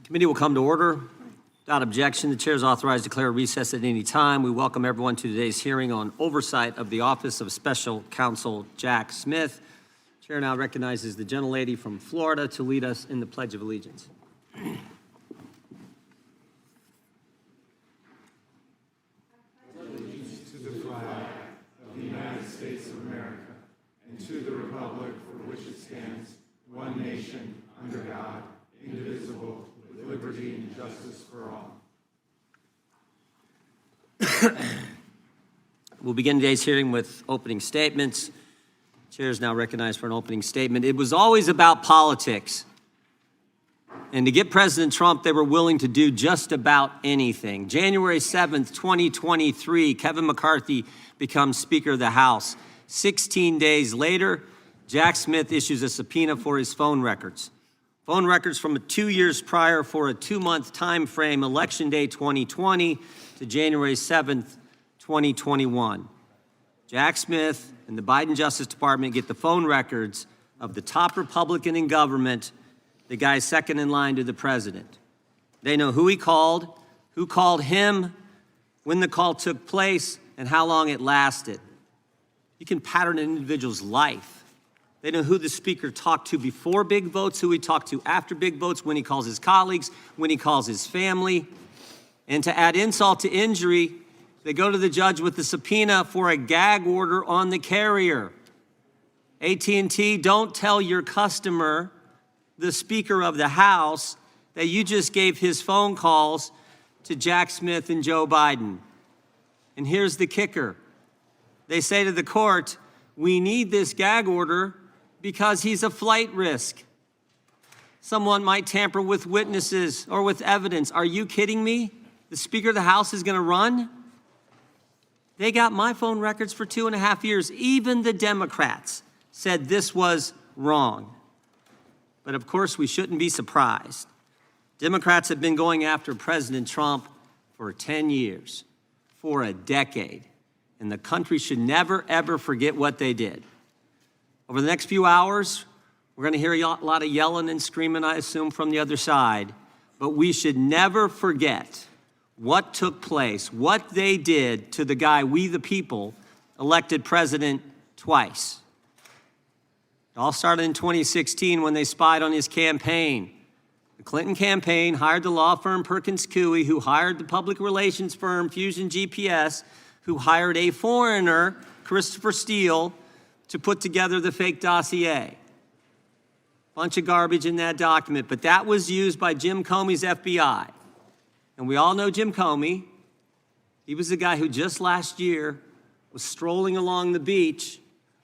Committee will come to order. Without objection, the chair is authorized to declare recess at any time. We welcome everyone to today's hearing on oversight of the Office of Special Counsel Jack Smith. The chair now recognizes the gentlelady from Florida to lead us in the Pledge of Allegiance. Allegiance to the flag of the United States of America and to the republic for which it stands, one nation, under God, indivisible, with liberty and justice for all. We'll begin today's hearing with opening statements. The chair is now recognized for an opening statement. It was always about politics. And to get President Trump, they were willing to do just about anything. January 7th, 2023, Kevin McCarthy becomes Speaker of the House. 16 days later, Jack Smith issues a subpoena for his phone records. Phone records from 2 years prior for a 2-month time frame, Election Day 2020 to January 7th, 2021. Jack Smith and the Biden Justice Department get the phone records of the top Republican in government, the guy second in line to the president. They know who he called, who called him, when the call took place, and how long it lasted. You can pattern an individual's life. They know who the speaker talked to before big votes, who he talked to after big votes, when he calls his colleagues, when he calls his family. And to add insult to injury, they go to the judge with the subpoena for a gag order on the carrier. AT&T, don't tell your customer, the Speaker of the House, that you just gave his phone calls to Jack Smith and Joe Biden. And here's the kicker. They say to the court, we need this gag order because he's a flight risk. Someone might tamper with witnesses or with evidence. Are you kidding me? The Speaker of the House is going to run? They got my phone records for 2.5 years. Even the Democrats said this was wrong. But of course, we shouldn't be surprised. Democrats have been going after President Trump for 10 years, for a decade. And the country should never, ever forget what they did. Over the next few hours, we're going to hear a lot of yelling and screaming, I assume, from the other side. But we should never forget what took place, what they did to the guy we, the people, elected president twice. It all started in 2016 when they spied on his campaign. The Clinton campaign hired the law firm Perkins Coie, who hired the public relations firm Fusion GPS, who hired a foreigner, Christopher Steele, to put together the fake dossier. Bunch of garbage in that document, but that was used by Jim Comey's FBI. And we all know Jim Comey. He was the guy who just last year was strolling along the beach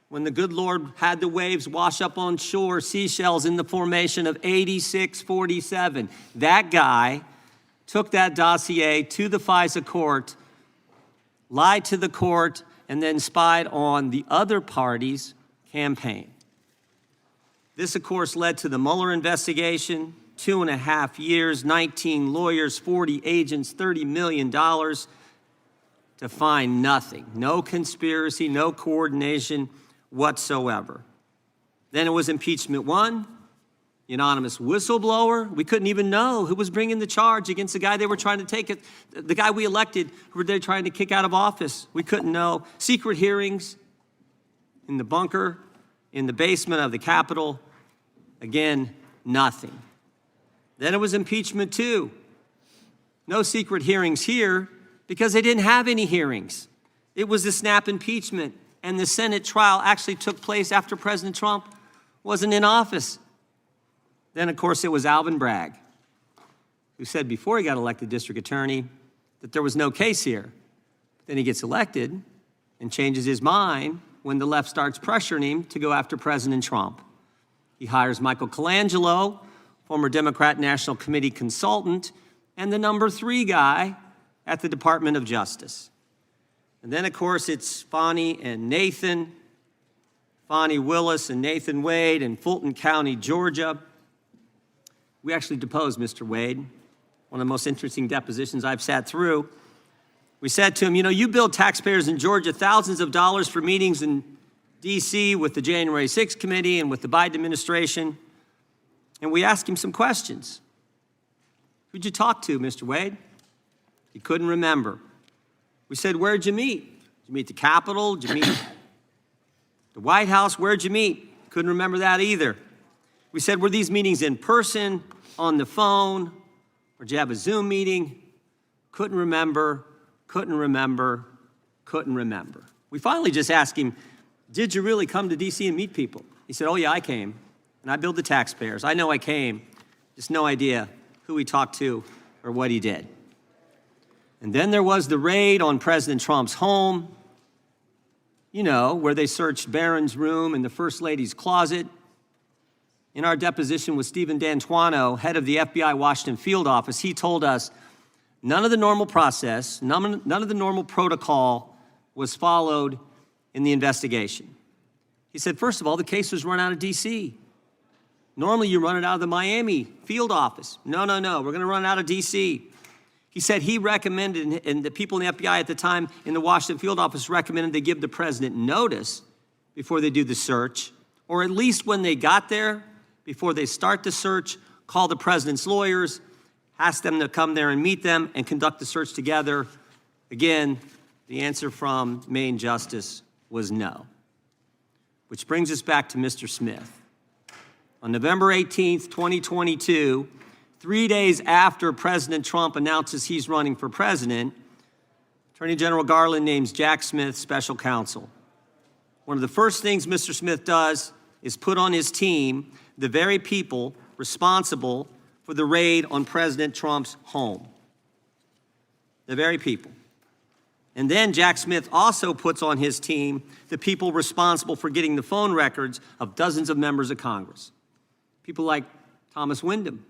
when the good Lord had the waves wash up on shore seashells in the formation of 8647. That guy took that dossier to the FISA court, lied to the court, and then spied on the other party's campaign. This, of course, led to the Mueller investigation, 2.5 years, 19 lawyers, 40 agents, $30 million to find nothing. No conspiracy, no coordination whatsoever. Then it was impeachment 1, the anonymous whistleblower. We couldn't even know who was bringing the charge against the guy they were trying to take it, the guy we elected, who they were trying to kick out of office. We couldn't know. Secret hearings in the bunker, in the basement of the Capitol. Again, nothing. Then it was impeachment 2. No secret hearings here because they didn't have any hearings. It was the snap impeachment, and the Senate trial actually took place after President Trump wasn't in office. Then, of course, it was Alvin Bragg, who said before he got elected district attorney that there was no case here. But then he gets elected and changes his mind when the left starts pressuring him to go after President Trump. He hires Michael Colangelo, former Democrat National Committee consultant, and the number 3 guy at the Department of Justice. And then, of course, it's Fani and Nathan, Fani Willis and Nathan Wade in Fulton County, Georgia. We actually deposed Mr. Wade, one of the most interesting depositions I've sat through. We said to him, you know, you billed taxpayers in Georgia thousands of dollars for meetings in D.C. with the January 6th committee and with the Biden administration. And we asked him some questions. Who'd you talk to, Mr. Wade? He couldn't remember. We said, where'd you meet? Did you meet the Capitol? Did you meet the White House? Where'd you meet? Couldn't remember that either. We said, were these meetings in person, on the phone, or did you have a Zoom meeting? Couldn't remember, couldn't remember, couldn't remember. We finally just asked him, did you really come to D.C. and meet people? He said, oh yeah, I came, and I billed the taxpayers. I know I came, just no idea who he talked to or what he did. And then there was the raid on President Trump's home, you know, where they searched Barron's room and the First Lady's closet. In our deposition with Stephen D'Antuono, head of the FBI Washington field office, he told us none of the normal process, none of the normal protocol was followed in the investigation. He said, first of all, the case was run out of D.C. Normally, you run it out of the Miami field office. No, we're going to run it out of D.C. He said he recommended, and the people in the FBI at the time in the Washington field office recommended they give the president notice before they do the search, or at least when they got there, before they start the search, call the president's lawyers, ask them to come there and meet them and conduct the search together. Again, the answer from Maine Justice was no. Which brings us back to Mr. Smith. On November 18th, 2022, 3 days after President Trump announces he's running for president, Attorney General Garland names Jack Smith special counsel. One of the first things Mr. Smith does is put on his team the very people responsible for the raid on President Trump's home. The very people. And then Jack Smith also puts on his team the people responsible for getting the phone records of dozens of members of Congress. People like Thomas Wyndham,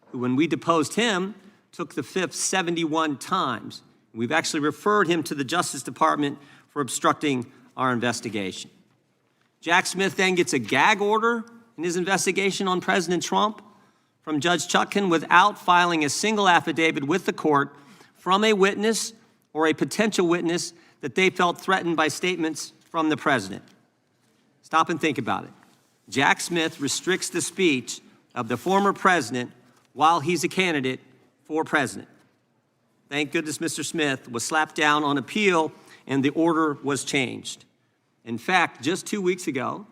who, when we deposed him, took the fifth 71 times. We've actually referred him to the Justice Department for obstructing our investigation. Jack Smith then gets a gag order in his investigation on President Trump from Judge Chutkan without filing a single affidavit with the court from a witness or a potential witness that they felt threatened by statements from the president. Stop and think about it. Jack Smith restricts the speech of the former president while he's a candidate for president. Thank goodness Mr. Smith was slapped down on appeal and the order was changed. In fact, just 2 weeks ago,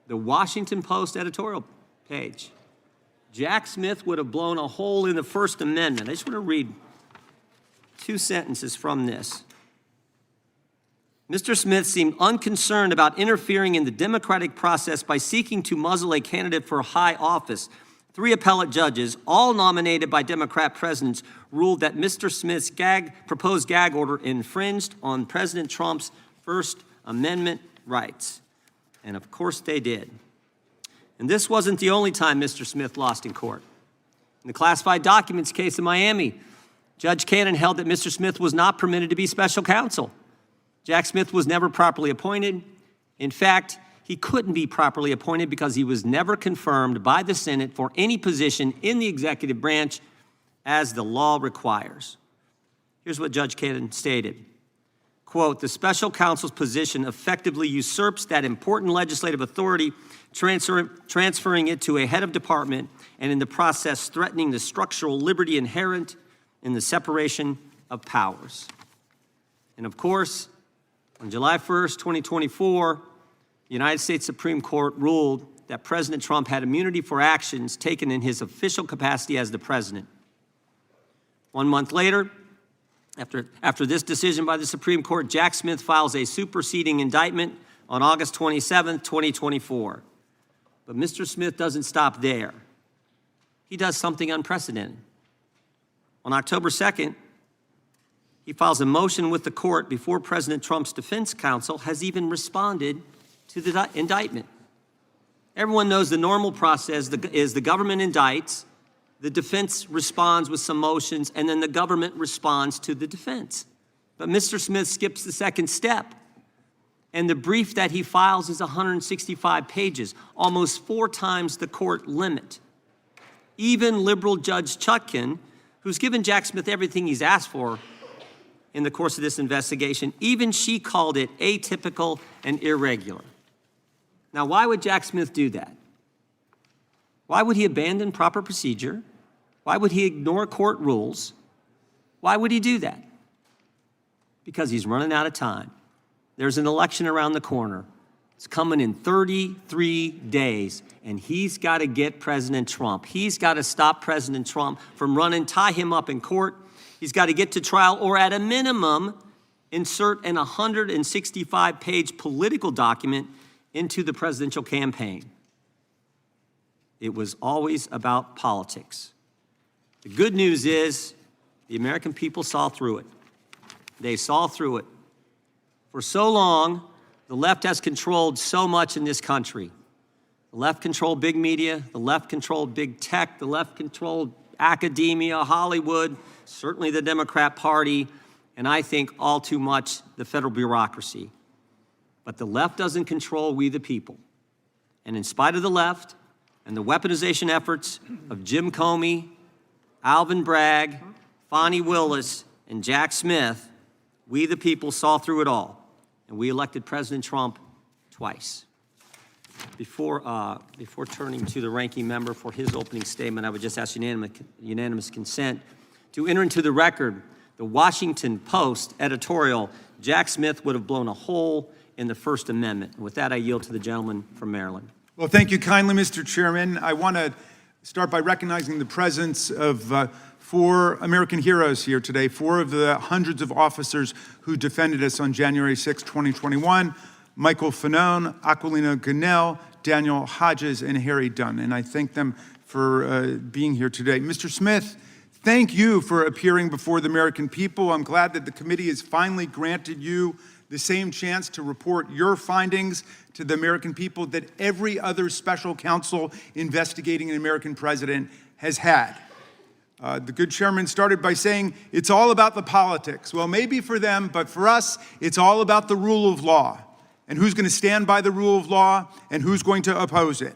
the Washington Post editorial page, Jack Smith would have blown a hole in the First Amendment. I just want to read 2 sentences from this. Mr. Smith seemed unconcerned about interfering in the democratic process by seeking to muzzle a candidate for high office. 3 appellate judges, all nominated by Democrat presidents, ruled that Mr. Smith's proposed gag order infringed on President Trump's First Amendment rights. And of course they did. And this wasn't the only time Mr. Smith lost in court. In the classified documents case in Miami, Judge Cannon held that Mr. Smith was not permitted to be special counsel. Jack Smith was never properly appointed. In fact, he couldn't be properly appointed because he was never confirmed by the Senate for any position in the executive branch as the law requires. Here's what Judge Cannon stated. Quote, the special counsel's position effectively usurps that important legislative authority, transferring it to a head of department and in the process threatening the structural liberty inherent in the separation of powers. And of course, on July 1st, 2024, the United States Supreme Court ruled that President Trump had immunity for actions taken in his official capacity as the president. 1 month later, after this decision by the Supreme Court, Jack Smith files a superseding indictment on August 27th, 2024. But Mr. Smith doesn't stop there. He does something unprecedented. On October 2nd, he files a motion with the court before President Trump's defense counsel has even responded to the indictment. Everyone knows the normal process is the government indicts, the defense responds with some motions, and then the government responds to the defense. But Mr. Smith skips the second step. And the brief that he files is 165 pages, almost 4 times the court limit. Even liberal Judge Chutkan, who's given Jack Smith everything he's asked for in the course of this investigation, even she called it atypical and irregular. Now, why would Jack Smith do that? Why would he abandon proper procedure Why would he ignore court rules? Why would he do that? Because he's running out of time. There's an election around the corner. It's coming in 33 days, and he's got to get President Trump. He's got to stop President Trump from running, tie him up in court. He's got to get to trial, or at a minimum, insert an 165-page political document into the presidential campaign. It was always about politics. The good news is the American people saw through it. They saw through it. For so long, the left has controlled so much in this country. The left controlled big media, the left controlled big tech, the left controlled academia, Hollywood, certainly the Democrat Party, and I think all too much the federal bureaucracy. But the left doesn't control we the people. And in spite of the left and the weaponization efforts of Jim Comey, Alvin Bragg, Fonnie Willis, and Jack Smith, we the people saw through it all. And we elected President Trump twice. Before turning to the ranking member for his opening statement, I would just ask unanimous consent to enter into the record the Washington Post editorial, Jack Smith would have blown a hole in the First Amendment. And with that, I yield to the gentleman from Maryland. Well, thank you kindly, Mr. Chairman. I want to start by recognizing the presence of 4 American heroes here today, 4 of the hundreds of officers who defended us on January 6, 2021, Michael Fanone, Aquilino Gonell, Daniel Hodges, and Harry Dunn. And I thank them for being here today. Mr. Smith, thank you for appearing before the American people. I'm glad that the committee has finally granted you the same chance to report your findings to the American people that every other special counsel investigating an American president has had. The good chairman started by saying, it's all about the politics. Well, maybe for them, but for us, it's all about the rule of law and who's going to stand by the rule of law and who's going to oppose it.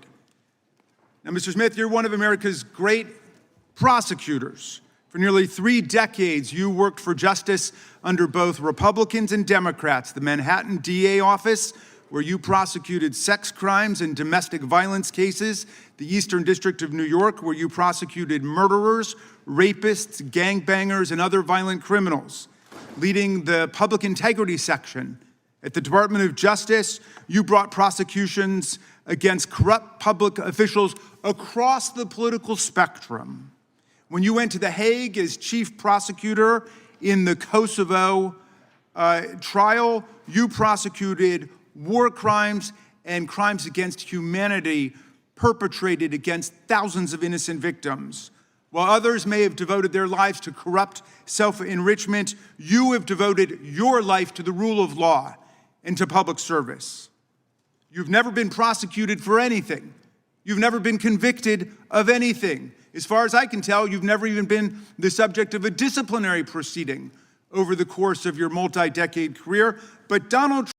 Now, Mr. Smith, you're one of America's great prosecutors. For nearly 3 decades, you worked for justice under both Republicans and Democrats. The Manhattan DA office, where you prosecuted sex crimes and domestic violence cases. The Eastern District of New York, where you prosecuted murderers, rapists, gangbangers, and other violent criminals. Leading the public integrity section at the Department of Justice, you brought prosecutions against corrupt public officials across the political spectrum. When you went to The Hague as chief prosecutor in the Kosovo trial, you prosecuted war crimes and crimes against humanity perpetrated against thousands of innocent victims. While others may have devoted their lives to corrupt self-enrichment, you have devoted your life to the rule of law and to public service. You've never been prosecuted for anything. You've never been convicted of anything. As far as I can tell, you've never even been the subject of a disciplinary proceeding over the course of your multi-decade career. But Donald Trump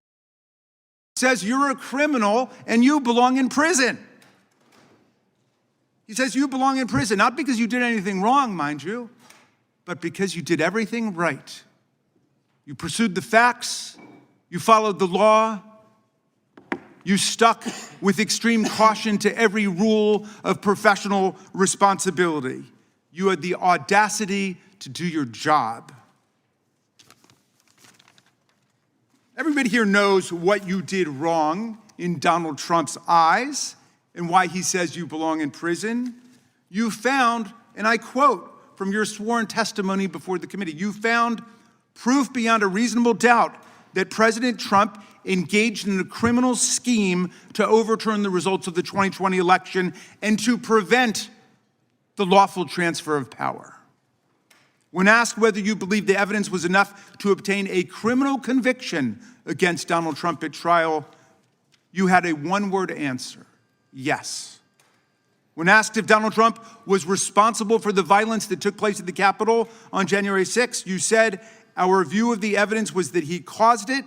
says you're a criminal and you belong in prison. He says you belong in prison, not because you did anything wrong, mind you, but because you did everything right. You pursued the facts, you followed the law, you stuck with extreme caution to every rule of professional responsibility. You had the audacity to do your job. Everybody here knows what you did wrong in Donald Trump's eyes and why he says you belong in prison. You found, and I quote from your sworn testimony before the committee, you found proof beyond a reasonable doubt that President Trump engaged in a criminal scheme to overturn the results of the 2020 election and to prevent the lawful transfer of power. When asked whether you believe the evidence was enough to obtain a criminal conviction against Donald Trump at trial, you had a one-word answer: yes. When asked if Donald Trump was responsible for the violence that took place at the Capitol on January 6th, you said, our view of the evidence was that he caused it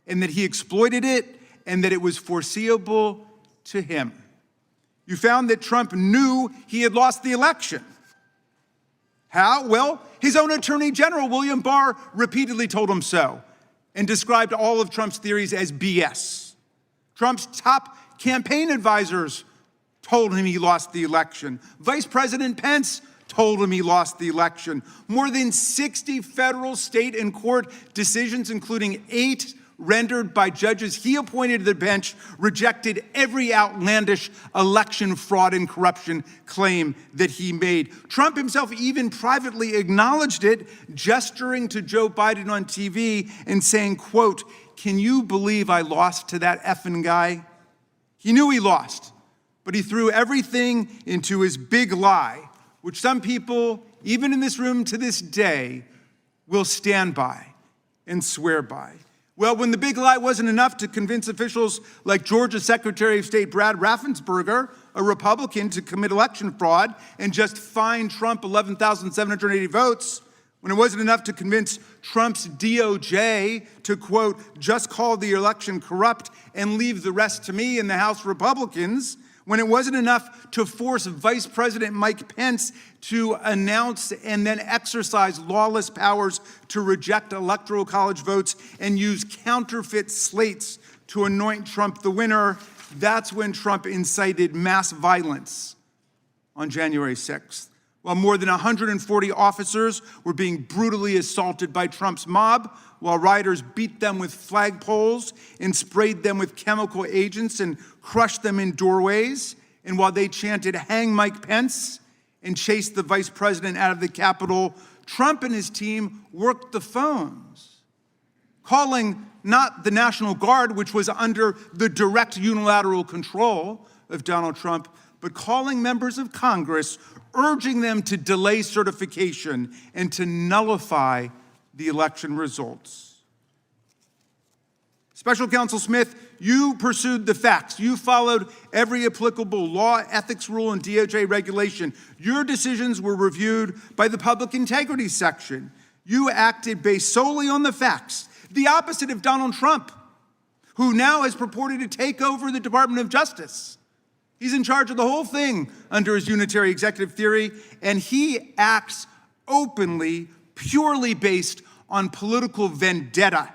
and that he exploited it and that it was foreseeable to him. You found that Trump knew he had lost the election. How? Well, his own Attorney General, William Barr, repeatedly told him so and described all of Trump's theories as BS. Trump's top campaign advisors told him he lost the election. Vice President Pence told him he lost the election. More than 60 federal, state, and court decisions, including 8 rendered by judges he appointed to the bench, rejected every outlandish election fraud and corruption claim that he made. Trump himself even privately acknowledged it, gesturing to Joe Biden on TV and saying, quote, "Can you believe I lost to that effing guy?" He knew he lost, but he threw everything into his big lie, which some people, even in this room to this day, will stand by and swear by. Well, when the big lie wasn't enough to convince officials like Georgia Secretary of State Brad Raffensperger, a Republican, to commit election fraud and just fine Trump 11,780 votes, when it wasn't enough to convince Trump's DOJ to, quote, "just call the election corrupt and leave the rest to me and the House Republicans," when it wasn't enough to force Vice President Mike Pence to announce and then exercise lawless powers to reject Electoral College votes and use counterfeit slates to anoint Trump the winner, that's when Trump incited mass violence on January 6th. While more than 140 officers were being brutally assaulted by Trump's mob, while rioters beat them with flagpoles and sprayed them with chemical agents and crushed them in doorways, and while they chanted, "Hang Mike Pence," and chased the vice president out of the Capitol, Trump and his team worked the phones, calling not the National Guard, which was under the direct unilateral control of Donald Trump, but calling members of Congress, urging them to delay certification and to nullify the election results. Special Counsel Smith, you pursued the facts. You followed every applicable law, ethics rule, and DOJ regulation. Your decisions were reviewed by the Public Integrity Section. You acted based solely on the facts, the opposite of Donald Trump, who now has purported to take over the Department of Justice. He's in charge of the whole thing under his unitary executive theory, and he acts openly, purely based on political vendetta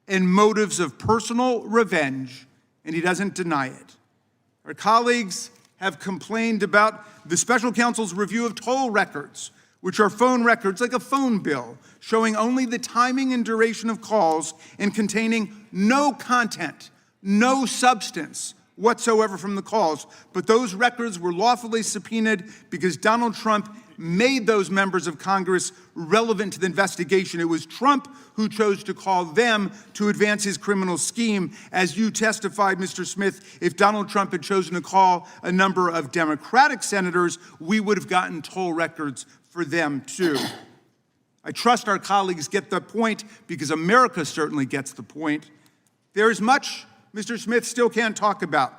and motives of personal revenge, and he doesn't deny it. Our colleagues have complained about the special counsel's review of toll records, which are phone records like a phone bill, showing only the timing and duration of calls and containing no content, no substance whatsoever from the calls. But those records were lawfully subpoenaed because Donald Trump made those members of Congress relevant to the investigation. It was Trump who chose to call them to advance his criminal scheme. As you testified, Mr. Smith, if Donald Trump had chosen to call a number of Democratic senators, we would have gotten toll records for them too. I trust our colleagues get the point because America certainly gets the point. There is much Mr. Smith still can't talk about,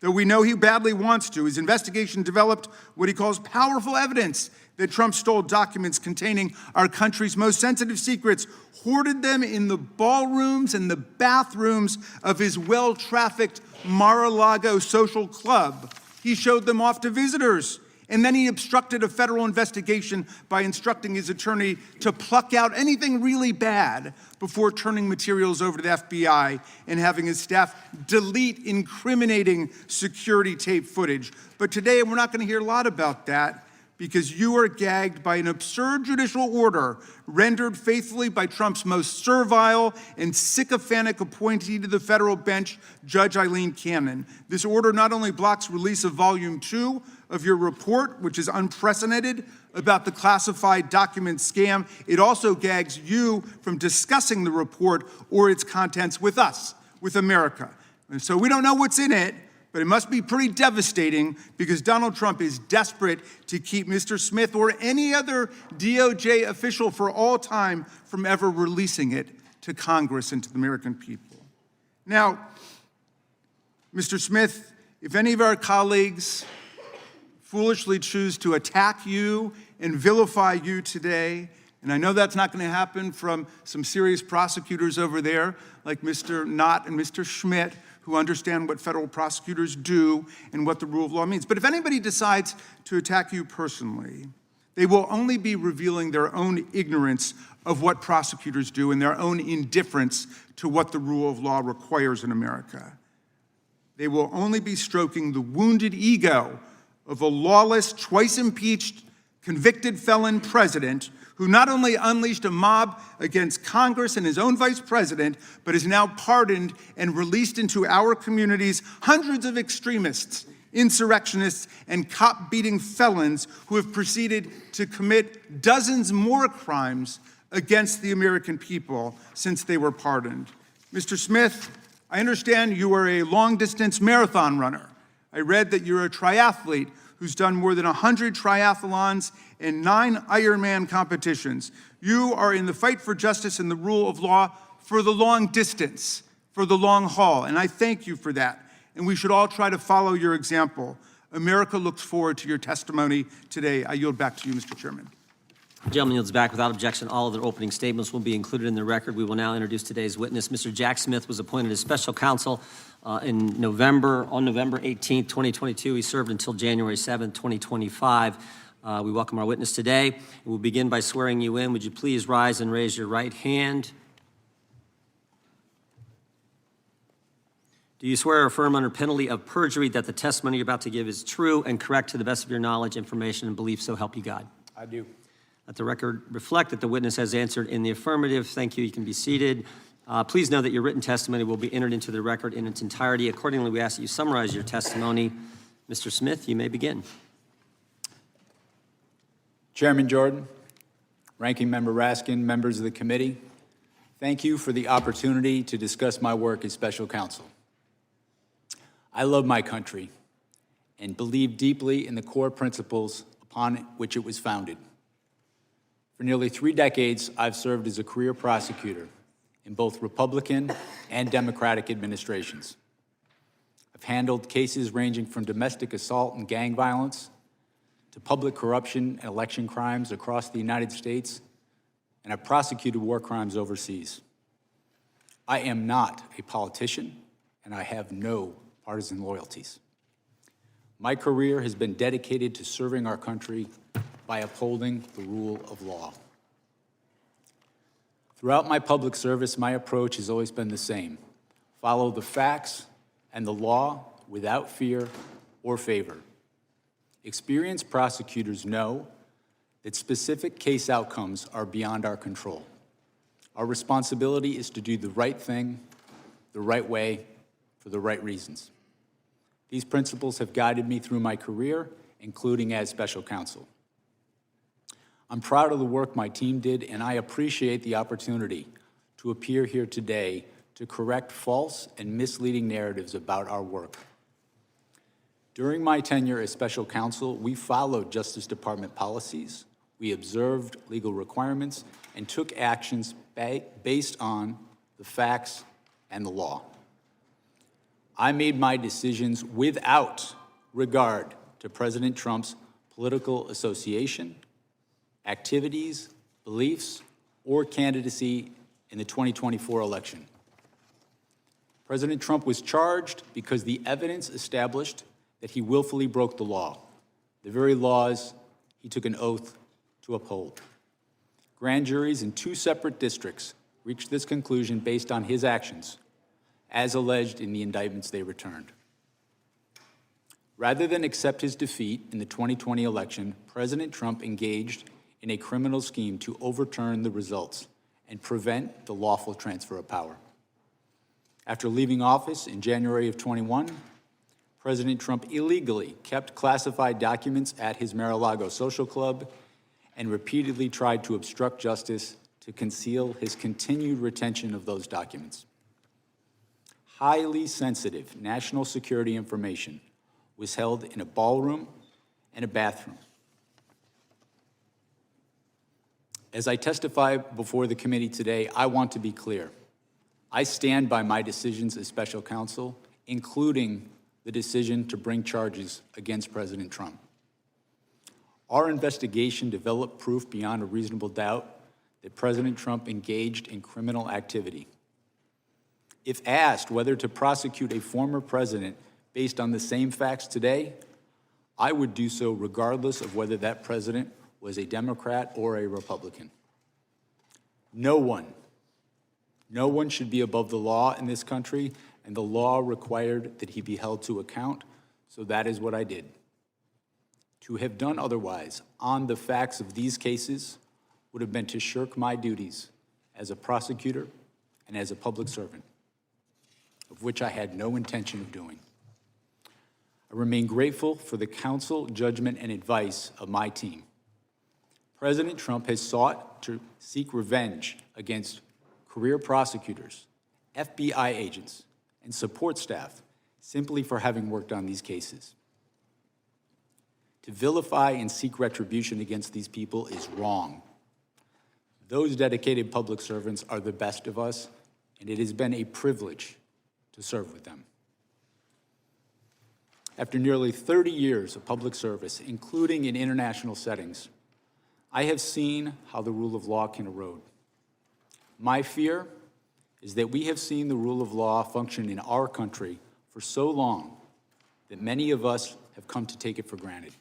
though we know he badly wants to. His investigation developed what he calls powerful evidence that Trump stole documents containing our country's most sensitive secrets, hoarded them in the ballrooms and the bathrooms of his well-trafficked Mar-a-Lago social club. He showed them off to visitors, and then he obstructed a federal investigation by instructing his attorney to pluck out anything really bad before turning materials over to the FBI and having his staff delete incriminating security tape footage. But today, we're not going to hear a lot about that because you are gagged by an absurd judicial order rendered faithfully by Trump's most servile and sycophantic appointee to the federal bench, Judge Eileen Cannon. This order not only blocks release of Volume 2 of your report, which is unprecedented, about the classified document scam, it also gags you from discussing the report or its contents with us, with America. And so we don't know what's in it, but it must be pretty devastating because Donald Trump is desperate to keep Mr. Smith or any other DOJ official for all time from ever releasing it to Congress and to the American people. Now, Mr. Smith, if any of our colleagues foolishly choose to attack you and vilify you today, and I know that's not going to happen from some serious prosecutors over there like Mr. Knott and Mr. Schmidt, who understand what federal prosecutors do and what the rule of law means. But if anybody decides to attack you personally, they will only be revealing their own ignorance of what prosecutors do and their own indifference to what the rule of law requires in America. They will only be stroking the wounded ego of a lawless, twice impeached convicted felon president who not only unleashed a mob against Congress and his own vice president, but has now pardoned and released into our communities hundreds of extremists, insurrectionists, and cop-beating felons who have proceeded to commit dozens more crimes against the American people since they were pardoned. Mr. Smith, I understand you are a long-distance marathon runner. I read that you're a triathlete who's done more than 100 triathlons and 9 Ironman competitions. You are in the fight for justice and the rule of law for the long distance, for the long haul, and I thank you for that. And we should all try to follow your example. America looks forward to your testimony today. I yield back to you, Mr. Chairman. The gentleman yields back without objection. All of their opening statements will be included in the record. We will now introduce today's witness. Mr. Jack Smith was appointed as special counsel on November 18, 2022. He served until January 7, 2025. We welcome our witness today. We'll begin by swearing you in. Would you please rise and raise your right hand? Do you swear or affirm under penalty of perjury that the testimony you're about to give is true and correct to the best of your knowledge, information, and belief, so help you God? I do. Let the record reflect that the witness has answered in the affirmative. Thank you. You can be seated. Please know that your written testimony will be entered into the record in its entirety. Accordingly, we ask that you summarize your testimony. Mr. Smith, you may begin. Chairman Jordan, Ranking Member Raskin, members of the committee, thank you for the opportunity to discuss my work as special counsel. I love my country and believe deeply in the core principles upon which it was founded. For nearly 3 decades, I've served as a career prosecutor in both Republican and Democratic administrations. I've handled cases ranging from domestic assault and gang violence to public corruption and election crimes across the United States, and I've prosecuted war crimes overseas. I am not a politician, and I have no partisan loyalties. My career has been dedicated to serving our country by upholding the rule of law. Throughout my public service, my approach has always been the same. Follow the facts and the law without fear or favor. Experienced prosecutors know that specific case outcomes are beyond our control. Our responsibility is to do the right thing, the right way, for the right reasons. These principles have guided me through my career, including as special counsel. I'm proud of the work my team did, and I appreciate the opportunity to appear here today to correct false and misleading narratives about our work. During my tenure as special counsel, we followed Justice Department policies, we observed legal requirements, and took actions based on the facts and the law. I made my decisions without regard to President Trump's political association, activities, beliefs, or candidacy in the 2024 election. President Trump was charged because the evidence established that he willfully broke the law, the very laws he took an oath to uphold. Grand juries in 2 separate districts reached this conclusion based on his actions, as alleged in the indictments they returned. Rather than accept his defeat in the 2020 election, President Trump engaged in a criminal scheme to overturn the results and prevent the lawful transfer of power. After leaving office in January of 21, President Trump illegally kept classified documents at his Mar-a-Lago social club and repeatedly tried to obstruct justice to conceal his continued retention of those documents. Highly sensitive national security information was held in a ballroom and a bathroom. As I testify before the committee today, I want to be clear. I stand by my decisions as special counsel, including the decision to bring charges against President Trump. Our investigation developed proof beyond a reasonable doubt that President Trump engaged in criminal activity. If asked whether to prosecute a former president based on the same facts today, I would do so regardless of whether that president was a Democrat or a Republican. No one should be above the law in this country, and the law required that he be held to account, so that is what I did. To have done otherwise on the facts of these cases would have been to shirk my duties as a prosecutor and as a public servant, of which I had no intention of doing. I remain grateful for the counsel, judgment, and advice of my team. President Trump has sought to seek revenge against career prosecutors, FBI agents, and support staff simply for having worked on these cases. To vilify and seek retribution against these people is wrong. Those dedicated public servants are the best of us, and it has been a privilege to serve with them. After nearly 30 years of public service, including in international settings, I have seen how the rule of law can erode. My fear is that we have seen the rule of law function in our country for so long that many of us have come to take it for granted.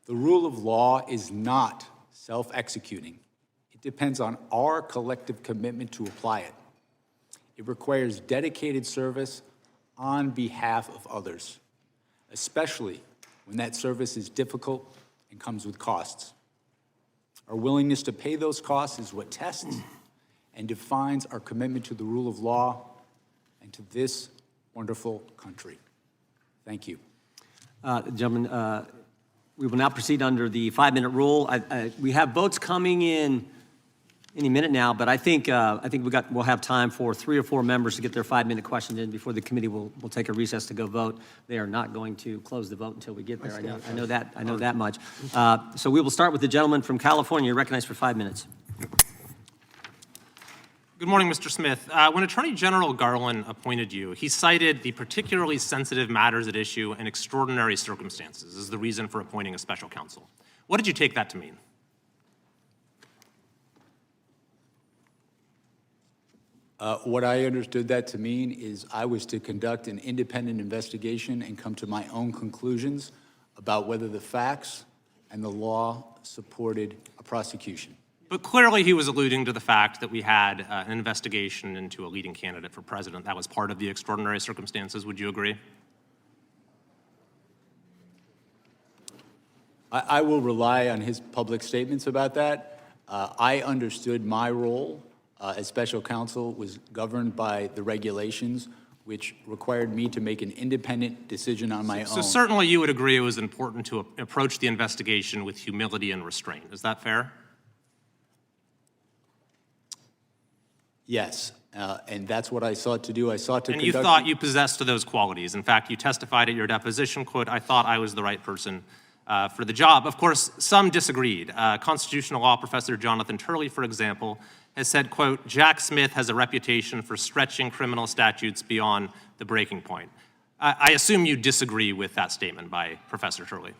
The rule of law is not self-executing. It depends on our collective commitment to apply it. It requires dedicated service on behalf of others, especially when that service is difficult and comes with costs. Our willingness to pay those costs is what tests and defines our commitment to the rule of law and to this wonderful country. Thank you. Gentlemen, we will now proceed under the 5-minute rule. We have votes coming in any minute now, but I think we'll have time for 3 or 4 members to get their 5-minute questions in before the committee will take a recess to go vote. They are not going to close the vote until we get there. I know that much. So we will start with the gentleman from California. You're recognized for 5 minutes. Good morning, Mr. Smith. When Attorney General Garland appointed you, he cited the particularly sensitive matters at issue and extraordinary circumstances as the reason for appointing a special counsel. What did you take that to mean? What I understood that to mean is I was to conduct an independent investigation and come to my own conclusions about whether the facts and the law supported a prosecution. But clearly he was alluding to the fact that we had an investigation into a leading candidate for president. That was part of the extraordinary circumstances. Would you agree? I will rely on his public statements about that. I understood my role as special counsel was governed by the regulations, which required me to make an independent decision on my own. So certainly you would agree it was important to approach the investigation with humility and restraint. Is that fair? Yes, and that's what I sought to do. I sought to And you thought you possessed those qualities. In fact, you testified at your deposition, quote, "I thought I was the right person for the job." Of course, some disagreed. Constitutional law professor Jonathan Turley, for example, has said, quote, "Jack Smith has a reputation for stretching criminal statutes beyond the breaking point." I assume you disagree with that statement by Professor Turley.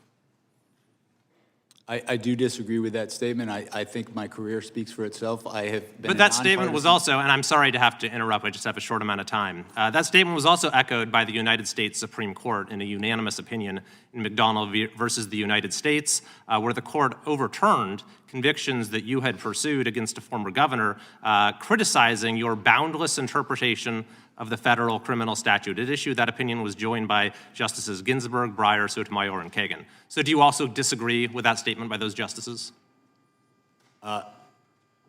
I do disagree with that statement. I think my career speaks for itself. I have been But that statement was also, and I'm sorry to have to interrupt, I just have a short amount of time. That statement was also echoed by the United States Supreme Court in a unanimous opinion in McDonald versus the United States, where the court overturned convictions that you had pursued against a former governor, criticizing your boundless interpretation of the federal criminal statute. At issue, that opinion was joined by Justices Ginsburg, Breyer, Sotomayor, and Kagan. So do you also disagree with that statement by those justices? I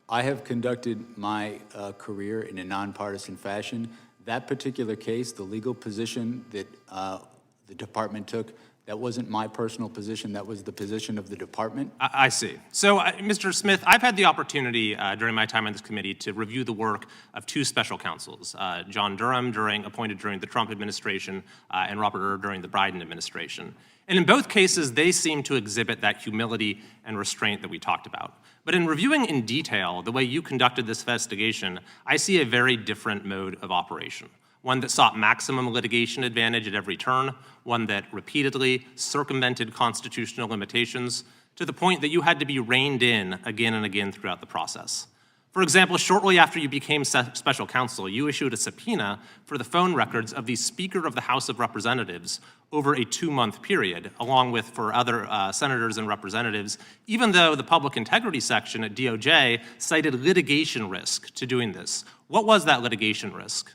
have conducted my career in a nonpartisan fashion. That particular case, the legal position that the department took, that wasn't my personal position. That was the position of the department. I see. So, Mr. Smith, I've had the opportunity during my time on this committee to review the work of 2 special counsels, John Durham, appointed during the Trump administration, and Robert Hur during the Biden administration. And in both cases, they seem to exhibit that humility and restraint that we talked about. But in reviewing in detail the way you conducted this investigation, I see a very different mode of operation. One that sought maximum litigation advantage at every turn, one that repeatedly circumvented constitutional limitations to the point that you had to be reined in again and again throughout the process. For example, shortly after you became special counsel, you issued a subpoena for the phone records of the Speaker of the House of Representatives over a 2-month period, along with for other senators and representatives, even though the public integrity section at DOJ cited litigation risk to doing this. What was that litigation risk?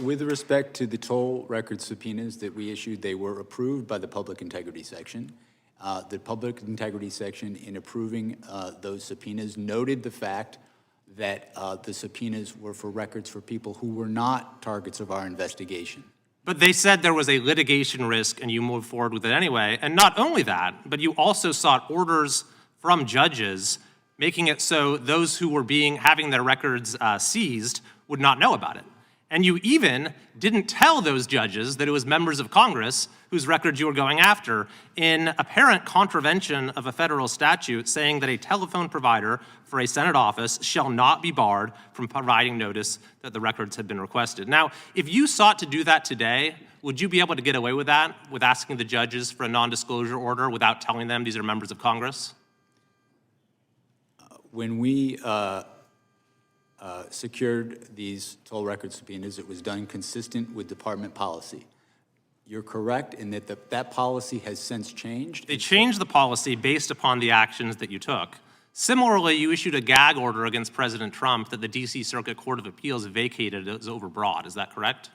With respect to the toll record subpoenas that we issued, they were approved by the Public Integrity Section. The Public Integrity Section, in approving those subpoenas, noted the fact that the subpoenas were for records for people who were not targets of our investigation. But they said there was a litigation risk and you moved forward with it anyway. And not only that, but you also sought orders from judges making it so those who were having their records seized would not know about it. And you even didn't tell those judges that it was members of Congress whose records you were going after, in apparent contravention of a federal statute saying that a telephone provider for a Senate office shall not be barred from providing notice that the records had been requested. Now, if you sought to do that today, would you be able to get away with that, with asking the judges for a non-disclosure order without telling them these are members of Congress? When we secured these toll record subpoenas, it was done consistent with department policy. You're correct in that that policy has since changed. They changed the policy based upon the actions that you took. Similarly, you issued a gag order against President Trump that the D.C. Circuit Court of Appeals vacated as overbroad. Is that correct?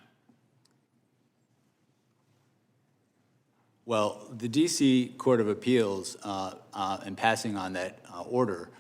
Well, the D.C. Court of Appeals, in passing on that order,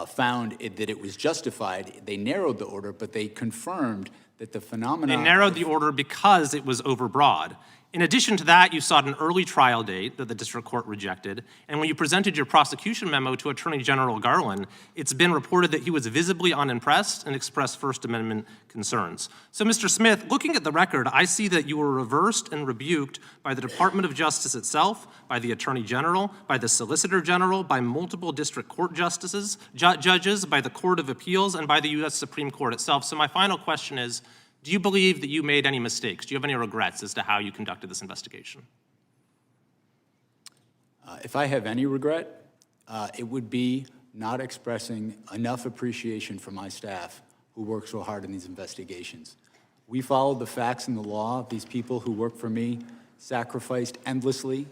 found that it was justified. They narrowed the order, but they confirmed that the phenomenon— They narrowed the order because it was overbroad. In addition to that, you sought an early trial date that the district court rejected, and when you presented your prosecution memo to Attorney General Garland, it's been reported that he was visibly unimpressed and expressed First Amendment concerns. So, Mr. Smith, looking at the record, I see that you were reversed and rebuked by the Department of Justice itself, by the Attorney General, by the Solicitor General, by multiple district court judges, by the Court of Appeals, and by the U.S. Supreme Court itself. So my final question is, do you believe that you made any mistakes? Do you have any regrets as to how you conducted this investigation? If I have any regret, it would be not expressing enough appreciation for my staff who work so hard in these investigations. We followed the facts and the law. These people who work for me sacrificed endlessly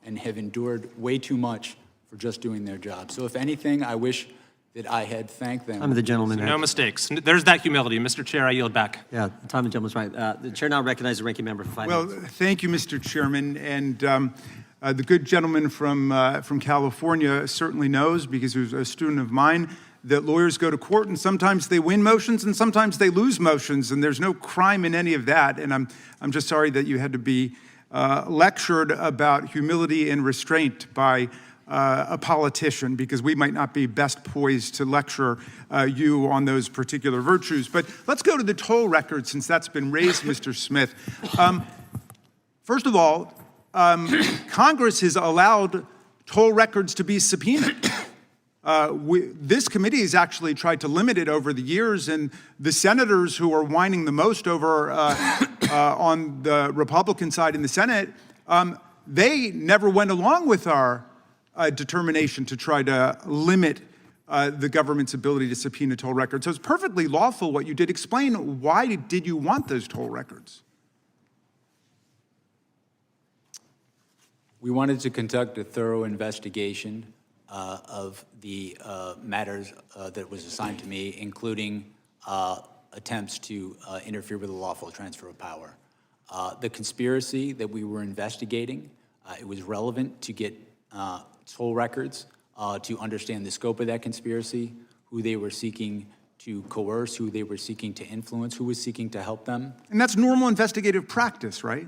and have endured way too much for just doing their job. So if anything, I wish that I had thanked them. Time of the gentleman. No mistakes. There's that humility. Mr. Chair, I yield back. Yeah, the time of the gentleman's right. The chair now recognizes the ranking member for 5 minutes. Well, thank you, Mr. Chairman. And the good gentleman from California certainly knows, because he was a student of mine, that lawyers go to court and sometimes they win motions and sometimes they lose motions, and there's no crime in any of that. And I'm just sorry that you had to be lectured about humility and restraint by a politician, because we might not be best poised to lecture you on those particular virtues. But let's go to the toll record, since that's been raised, Mr. Smith. First of all, Congress has allowed toll records to be subpoenaed. This committee has actually tried to limit it over the years, and the senators who are whining the most over on the Republican side in the Senate, they never went along with our determination to try to limit the government's ability to subpoena toll records. So it's perfectly lawful what you did. Explain, why did you want those toll records? We wanted to conduct a thorough investigation of the matters that was assigned to me, including attempts to interfere with the lawful transfer of power. The conspiracy that we were investigating, it was relevant to get toll records to understand the scope of that conspiracy, who they were seeking to coerce, who they were seeking to influence, who was seeking to help them. And that's normal investigative practice, right?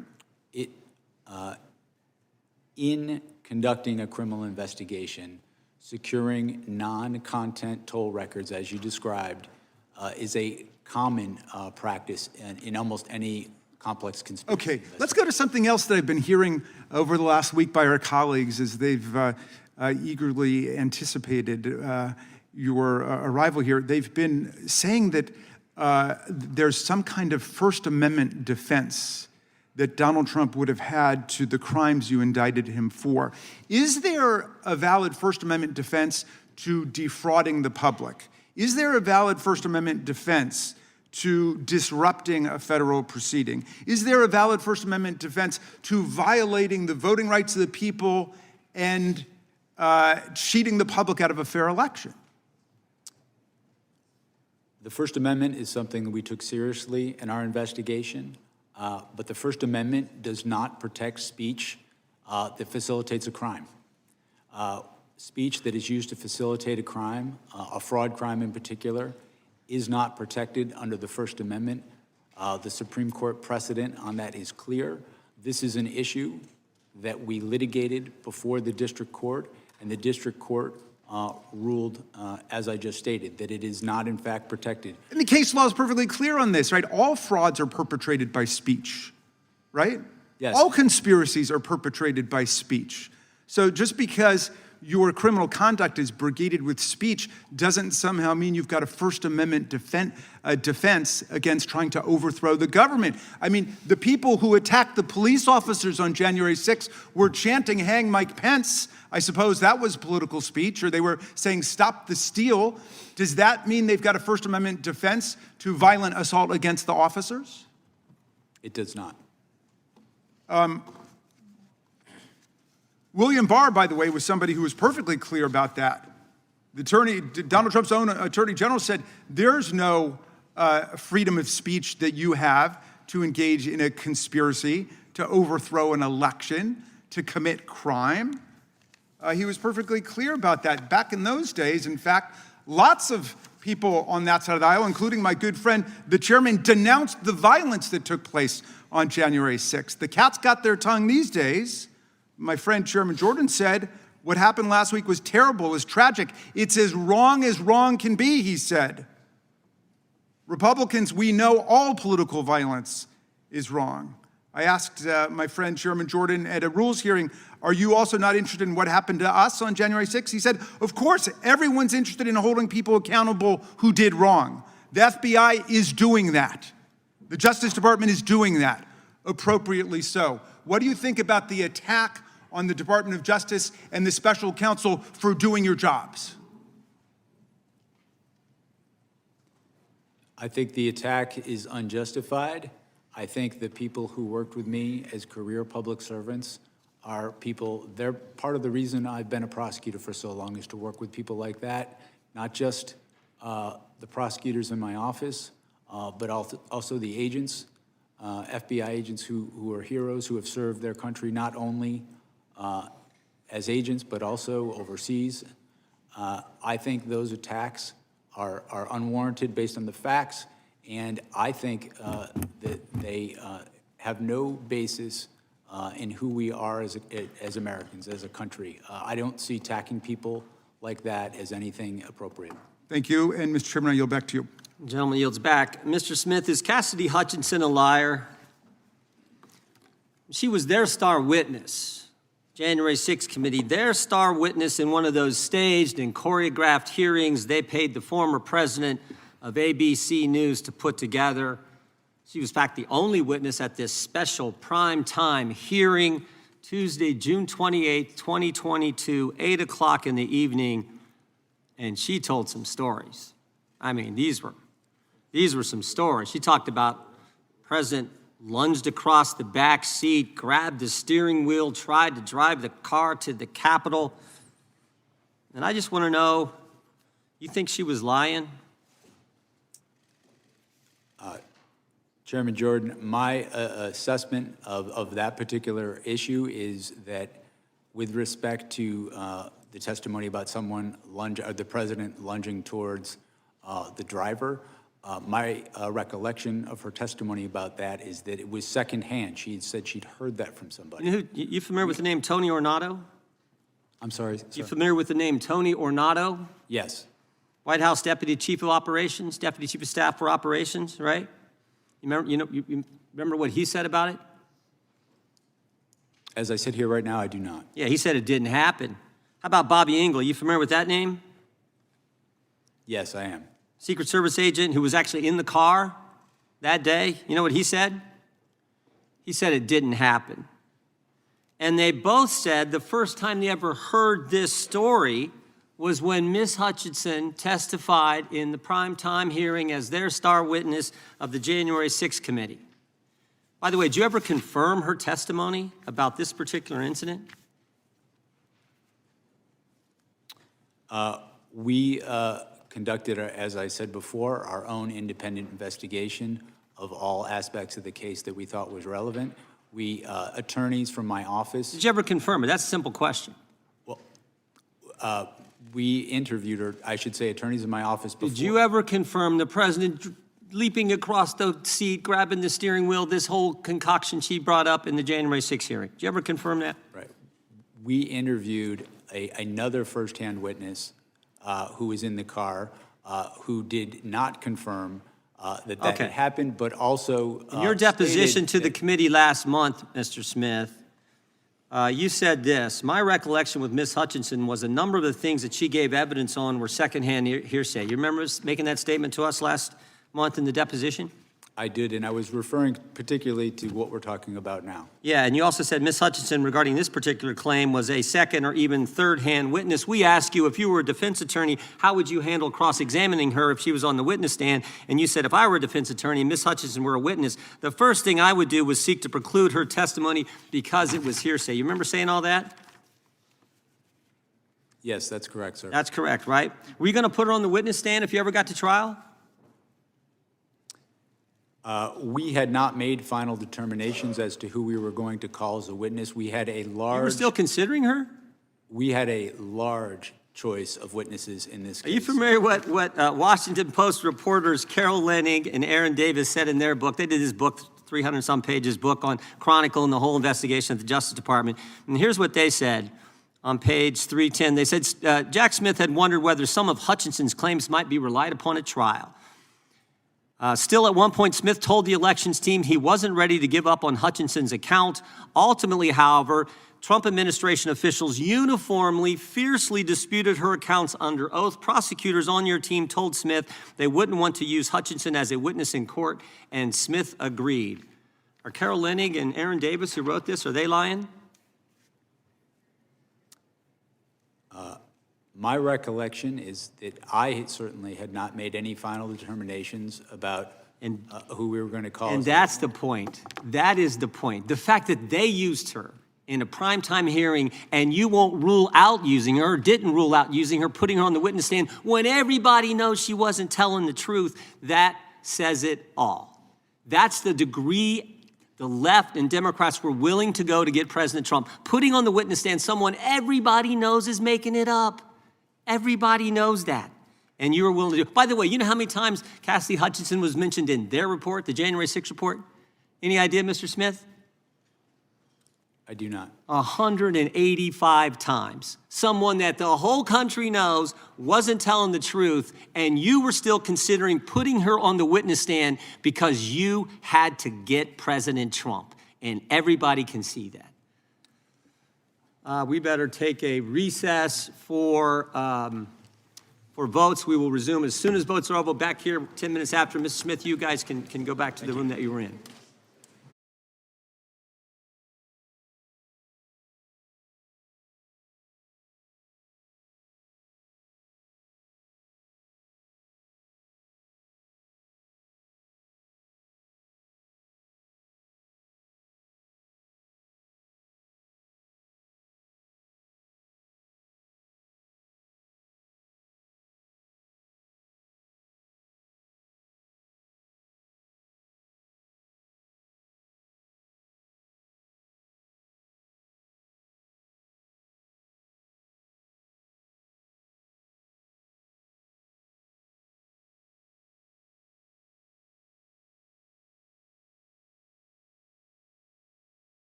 In conducting a criminal investigation, securing non-content toll records, as you described, is a common practice in almost any complex conspiracy. Okay, let's go to something else that I've been hearing over the last week by our colleagues as they've eagerly anticipated your arrival here. They've been saying that there's some kind of First Amendment defense that Donald Trump would have had to the crimes you indicted him for. Is there a valid First Amendment defense to defrauding the public? Is there a valid First Amendment defense to disrupting a federal proceeding? Is there a valid First Amendment defense to violating the voting rights of the people and cheating the public out of a fair election? The First Amendment is something that we took seriously in our investigation, but the First Amendment does not protect speech that facilitates a crime. Speech that is used to facilitate a crime, a fraud crime in particular, is not protected under the First Amendment. The Supreme Court precedent on that is clear. This is an issue that we litigated before the district court, and the district court ruled, as I just stated, that it is not in fact protected. And the case law is perfectly clear on this, right? All frauds are perpetrated by speech, right? Yes. All conspiracies are perpetrated by speech. So just because your criminal conduct is brigaded with speech doesn't somehow mean you've got a First Amendment defense against trying to overthrow the government. I mean, the people who attacked the police officers on January 6th were chanting, "Hang Mike Pence." I suppose that was political speech, or they were saying, "Stop the steal." Does that mean they've got a First Amendment defense to violent assault against the officers? It does not. William Barr, by the way, was somebody who was perfectly clear about that. Donald Trump's own attorney general said, there's no freedom of speech that you have to engage in a conspiracy, to overthrow an election, to commit crime. He was perfectly clear about that. Back in those days, in fact, lots of people on that side of the aisle, including my good friend, the chairman, denounced the violence that took place on January 6th. The cat's got their tongue these days. My friend Chairman Jordan said, what happened last week was terrible, was tragic. It's as wrong can be, he said. Republicans, we know all political violence is wrong. I asked my friend Chairman Jordan at a rules hearing, are you also not interested in what happened to us on January 6th? He said, of course, everyone's interested in holding people accountable who did wrong. The FBI is doing that. The Justice Department is doing that, appropriately so. What do you think about the attack on the Department of Justice and the special counsel for doing your jobs? I think the attack is unjustified. I think the people who worked with me as career public servants are people, they're part of the reason I've been a prosecutor for so long, is to work with people like that, not just the prosecutors in my office, but also the agents, FBI agents who are heroes, who have served their country not only as agents, but also overseas. I think those attacks are unwarranted based on the facts, and I think that they have no basis in who we are as Americans, as a country. I don't see attacking people like that as anything appropriate. Thank you, and Mr. Chairman, I yield back to you. The gentleman yields back. Mr. Smith, is Cassidy Hutchinson a liar? She was their star witness. January 6th committee, their star witness in one of those staged and choreographed hearings they paid the former president of ABC News to put together. She was, in fact, the only witness at this special primetime hearing, Tuesday, June 28th, 2022, 8 o'clock in the evening, and she told some stories. I mean, these were some stories. She talked about President lunged across the back seat, grabbed the steering wheel, tried to drive the car to the Capitol. And I just want to know, you think she was lying? Chairman Jordan, my assessment of that particular issue is that with respect to the testimony about the president lunging towards the driver, my recollection of her testimony about that is that it was secondhand. She had said she'd heard that from somebody. You familiar with the name Tony Ornato? I'm sorry? You familiar with the name Tony Ornato? Yes. White House Deputy Chief of Operations, Deputy Chief of Staff for Operations, right? You remember what he said about it? As I sit here right now, I do not. Yeah, he said it didn't happen. How about Bobby Engel? You familiar with that name? Yes, I am. Secret Service agent who was actually in the car that day. You know what he said? He said it didn't happen. And they both said the first time they ever heard this story was when Ms. Hutchinson testified in the primetime hearing as their star witness of the January 6th committee. By the way, did you ever confirm her testimony about this particular incident? We conducted, as I said before, our own independent investigation of all aspects of the case that we thought was relevant. We, attorneys from my office, Did you ever confirm it? That's a simple question. we interviewed, or I should say attorneys in my office before. Did you ever confirm the president leaping across the seat, grabbing the steering wheel, this whole concoction she brought up in the January 6th hearing? Did you ever confirm that? Right. We interviewed another firsthand witness who was in the car who did not confirm that Okay. had happened, but also In your deposition stated to the that- committee last month, Mr. Smith, you said this: my recollection with Ms. Hutchinson was a number of the things that she gave evidence on were secondhand hearsay. You remember making that statement to us last month in the deposition? I did, and I was referring particularly to what we're talking about now. Yeah, and you also said Ms. Hutchinson, regarding this particular claim, was a second or even third-hand witness. We asked you, if you were a defense attorney, how would you handle cross-examining her if she was on the witness stand? And you said, if I were a defense attorney and Ms. Hutchinson were a witness, the first thing I would do was seek to preclude her testimony because it was hearsay. You remember saying all that? Yes, that's correct, sir. That's correct, right? Were you going to put her on the witness stand if you ever got to trial? We had not made final determinations as to who we were going to call as a witness. We had a You were large, still considering her? we had a large choice of witnesses in this Are case. you familiar what Washington Post reporters Carol Leonnig and Aaron Davis said in their book? They did this book, 300-some pages book on chronicling the whole investigation of the Justice Department. And here's what they said on page 310. They said, Jack Smith had wondered whether some of Hutchinson's claims might be relied upon at trial. Still, at one point, Smith told the elections team he wasn't ready to give up on Hutchinson's account. Ultimately, however, Trump administration officials uniformly, fiercely disputed her accounts under oath. Prosecutors on your team told Smith they wouldn't want to use Hutchinson as a witness in court, and Smith agreed. Are Carol Leonnig and Aaron Davis, who wrote this, are they lying? My recollection is that I certainly had not made any final determinations about who we were going to call. And as a that's the point. That is the point. The fact that they used her in a primetime hearing and you won't rule out using her, or didn't rule out using her, putting her on the witness stand when everybody knows she wasn't telling the truth, that says it all. That's the degree the left and Democrats were willing to go to get President Trump, putting on the witness stand someone everybody knows is making it up. Everybody knows that. And you were willing to do it. By the way, you know how many times Cassidy Hutchinson was mentioned in their report, the January 6th report? Any idea, Mr. Smith? I do not. 185 times. Someone that the whole country knows wasn't telling the truth, and you were still considering putting her on the witness stand because you had to get President Trump. And everybody can see that. We better take a recess for votes. We will resume as soon as votes are over. Back here 10 minutes after. Mr. Smith, you guys can go back to the room that you were in.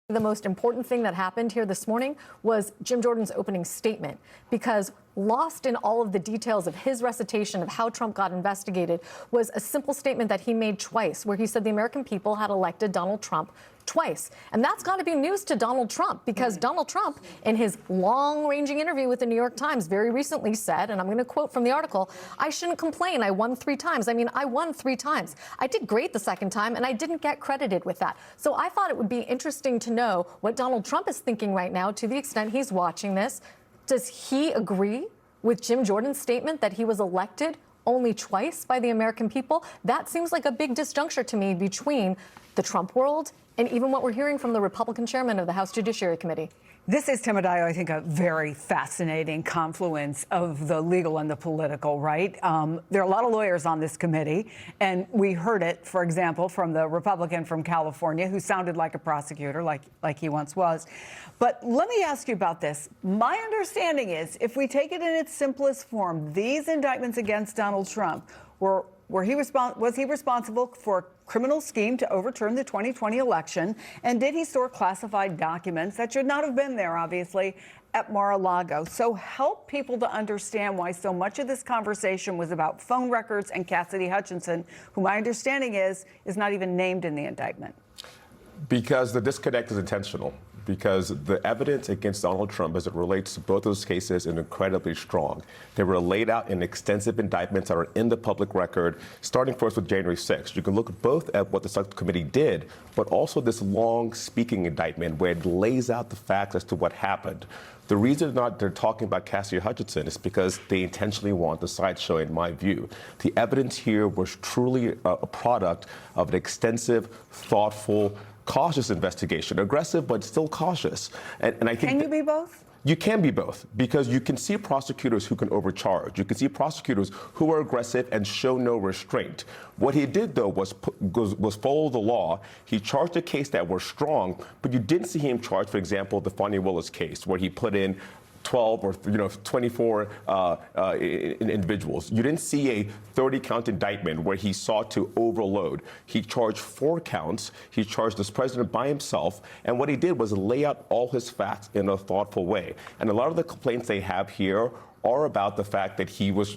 The most important thing that happened here this morning was Jim Jordan's opening statement, because lost in all of the details of his recitation of how Trump got investigated was a simple statement that he made twice, where he said the American people had elected Donald Trump twice. And that's got to be news to Donald Trump, because Donald Trump, in his long-ranging interview with the New York Times very recently said, and I'm going to quote from the article, "I shouldn't complain. I won 3 times. I mean, I won 3 times. I did great the second time, and I didn't get credited with that." So I thought it would be interesting to know what Donald Trump is thinking right now, to the extent he's watching this. Does he agree with Jim Jordan's statement that he was elected only twice by the American people? That seems like a big disjuncture to me between the Trump world and even what we're hearing from the Republican chairman of the House Judiciary Committee. This is, Timodayo, I think, a very fascinating confluence of the legal and the political, right? There are a lot of lawyers on this committee, and we heard it, for example, from the Republican from California who sounded like a prosecutor, like he once was. But let me ask you about this. My understanding is, if we take it in its simplest form, these indictments against Donald Trump was he responsible for a criminal scheme to overturn the 2020 election? And did he store classified documents that should not have been there, obviously, at Mar-a-Lago? So help people to understand why so much of this conversation was about phone records and Cassidy Hutchinson, who my understanding is not even named in the indictment. Because the disconnect is intentional. Because the evidence against Donald Trump as it relates to both those cases is incredibly strong. They were laid out in extensive indictments that are in the public record, starting first with January 6th. You can look both at what the subcommittee did, but also this long speaking indictment where it lays out the facts as to what happened. The reason they're talking about Cassidy Hutchinson is because they intentionally want the sideshow, in my view. The evidence here was truly a product of an extensive, thoughtful, cautious investigation, aggressive but still cautious. And I think can you be both? You can be both, because you can see prosecutors who can overcharge. You can see prosecutors who are aggressive and show no restraint. What he did, though, was follow the law. He charged a case that was strong, but you didn't see him charge, for example, the Fonnie Willis case, where he put in 12 or 24 individuals. You didn't see a 30-count indictment where he sought to overload. He charged 4 counts. He charged this president by himself, and what he did was lay out all his facts in a thoughtful way. And a lot of the complaints they have here are about the fact that he was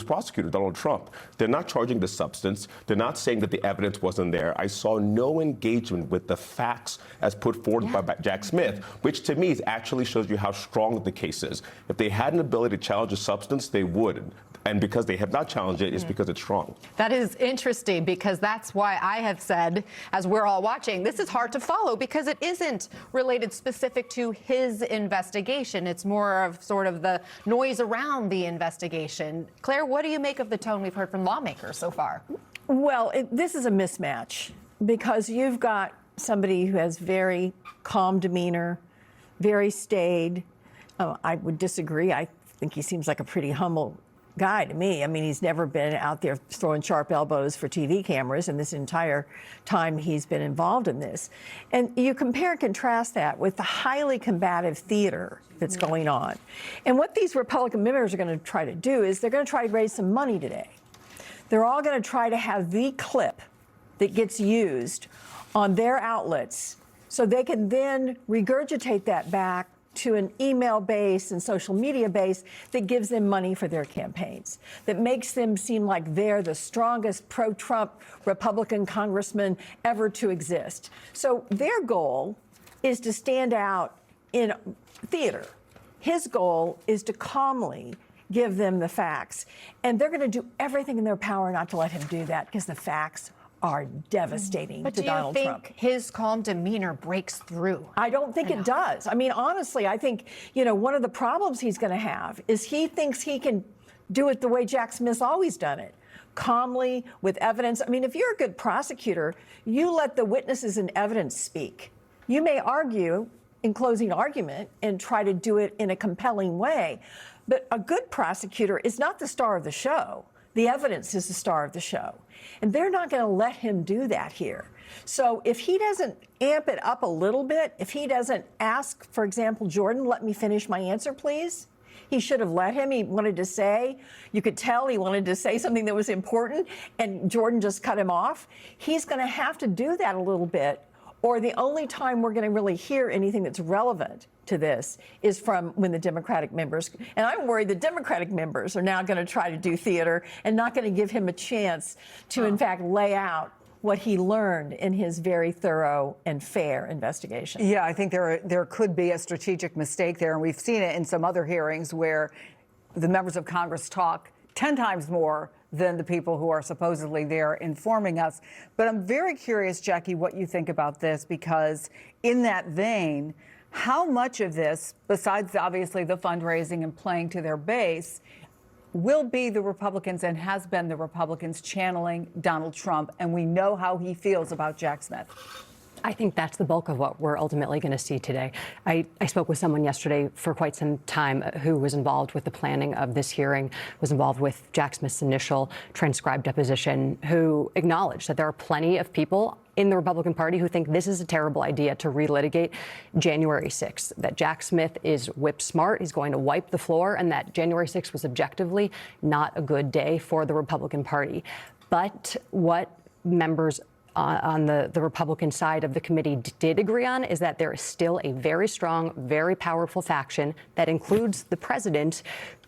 prosecuted, Donald Trump. They're not charging the substance. They're not saying that the evidence wasn't there. I saw no engagement with the facts as put forward by Jack Smith, which to me actually shows you how strong the case is. If they had an ability to challenge the substance, they would. And because they have not challenged it, it's because it's strong. That is interesting, because that's why I have said, as we're all watching, this is hard to follow because it isn't related specific to his investigation. It's more of sort of the noise around the investigation. Claire, what do you make of the tone we've heard from lawmakers so far? Well, this is a mismatch, because you've got somebody who has very calm demeanor, very staid. I would disagree. I think he seems like a pretty humble guy to me. I mean, he's never been out there throwing sharp elbows for TV cameras in this entire time he's been involved in this. And you compare and contrast that with the highly combative theater that's going on. And what these Republican members are going to try to do is they're going to try to raise some money today. They're all going to try to have the clip that gets used on their outlets so they can then regurgitate that back to an email base and social media base that gives them money for their campaigns, that makes them seem like they're the strongest pro-Trump Republican congressman ever to exist. So their goal is to stand out in theater. His goal is to calmly give them the facts. And they're going to do everything in their power not to let him do that, because the facts are devastating to Donald Trump. But do you think his calm demeanor breaks through? I don't think it does. I mean, honestly, I think, one of the problems he's going to have is he thinks he can do it the way Jack Smith's always done it, calmly, with evidence. I mean, if you're a good prosecutor, you let the witnesses and evidence speak. You may argue in closing argument and try to do it in a compelling way, but a good prosecutor is not the star of the show. The evidence is the star of the show. And they're not going to let him do that here. So if he doesn't amp it up a little bit, if he doesn't ask, for example, Jordan, let me finish my answer, please. He should have let him. He wanted to say, you could tell he wanted to say something that was important, and Jordan just cut him off. He's going to have to do that a little bit, or the only time we're going to really hear anything that's relevant to this is from when the Democratic members, and I'm worried the Democratic members are now going to try to do theater and not going to give him a chance to, in fact, lay out what he learned in his very thorough and fair investigation. Yeah, I think there could be a strategic mistake there, and we've seen it in some other hearings where the members of Congress talk 10 times more than the people who are supposedly there informing us. But I'm very curious, Jackie, what you think about this, because in that vein, how much of this, besides obviously the fundraising and playing to their base, will be the Republicans and has been the Republicans channeling Donald Trump, and we know how he feels about Jack Smith? I think that's the bulk of what we're ultimately going to see today. I spoke with someone yesterday for quite some time who was involved with the planning of this hearing, was involved with Jack Smith's initial transcribed deposition, who acknowledged that there are plenty of people in the Republican Party who think this is a terrible idea to relitigate January 6th, that Jack Smith is whip smart, he's going to wipe the floor, and that January 6th was objectively not a good day for the Republican Party. But what members on the Republican side of the committee did agree on is that there is still a very strong, very powerful faction that includes the president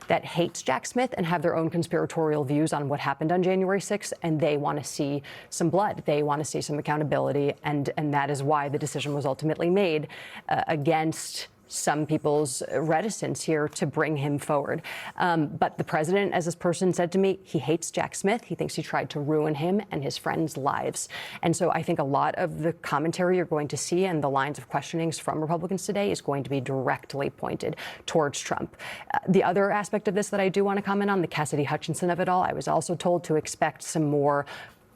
that hates Jack Smith and have their own conspiratorial views on what happened on January 6th, and they want to see some blood. They want to see some accountability, and that is why the decision was ultimately made against some people's reticence here to bring him forward. But the president, as this person said to me, he hates Jack Smith. He thinks he tried to ruin him and his friends' lives. And so I think a lot of the commentary you're going to see and the lines of questionings from Republicans today is going to be directly pointed towards Trump. The other aspect of this that I do want to comment on, the Cassidy Hutchinson of it all, I was also told to expect some more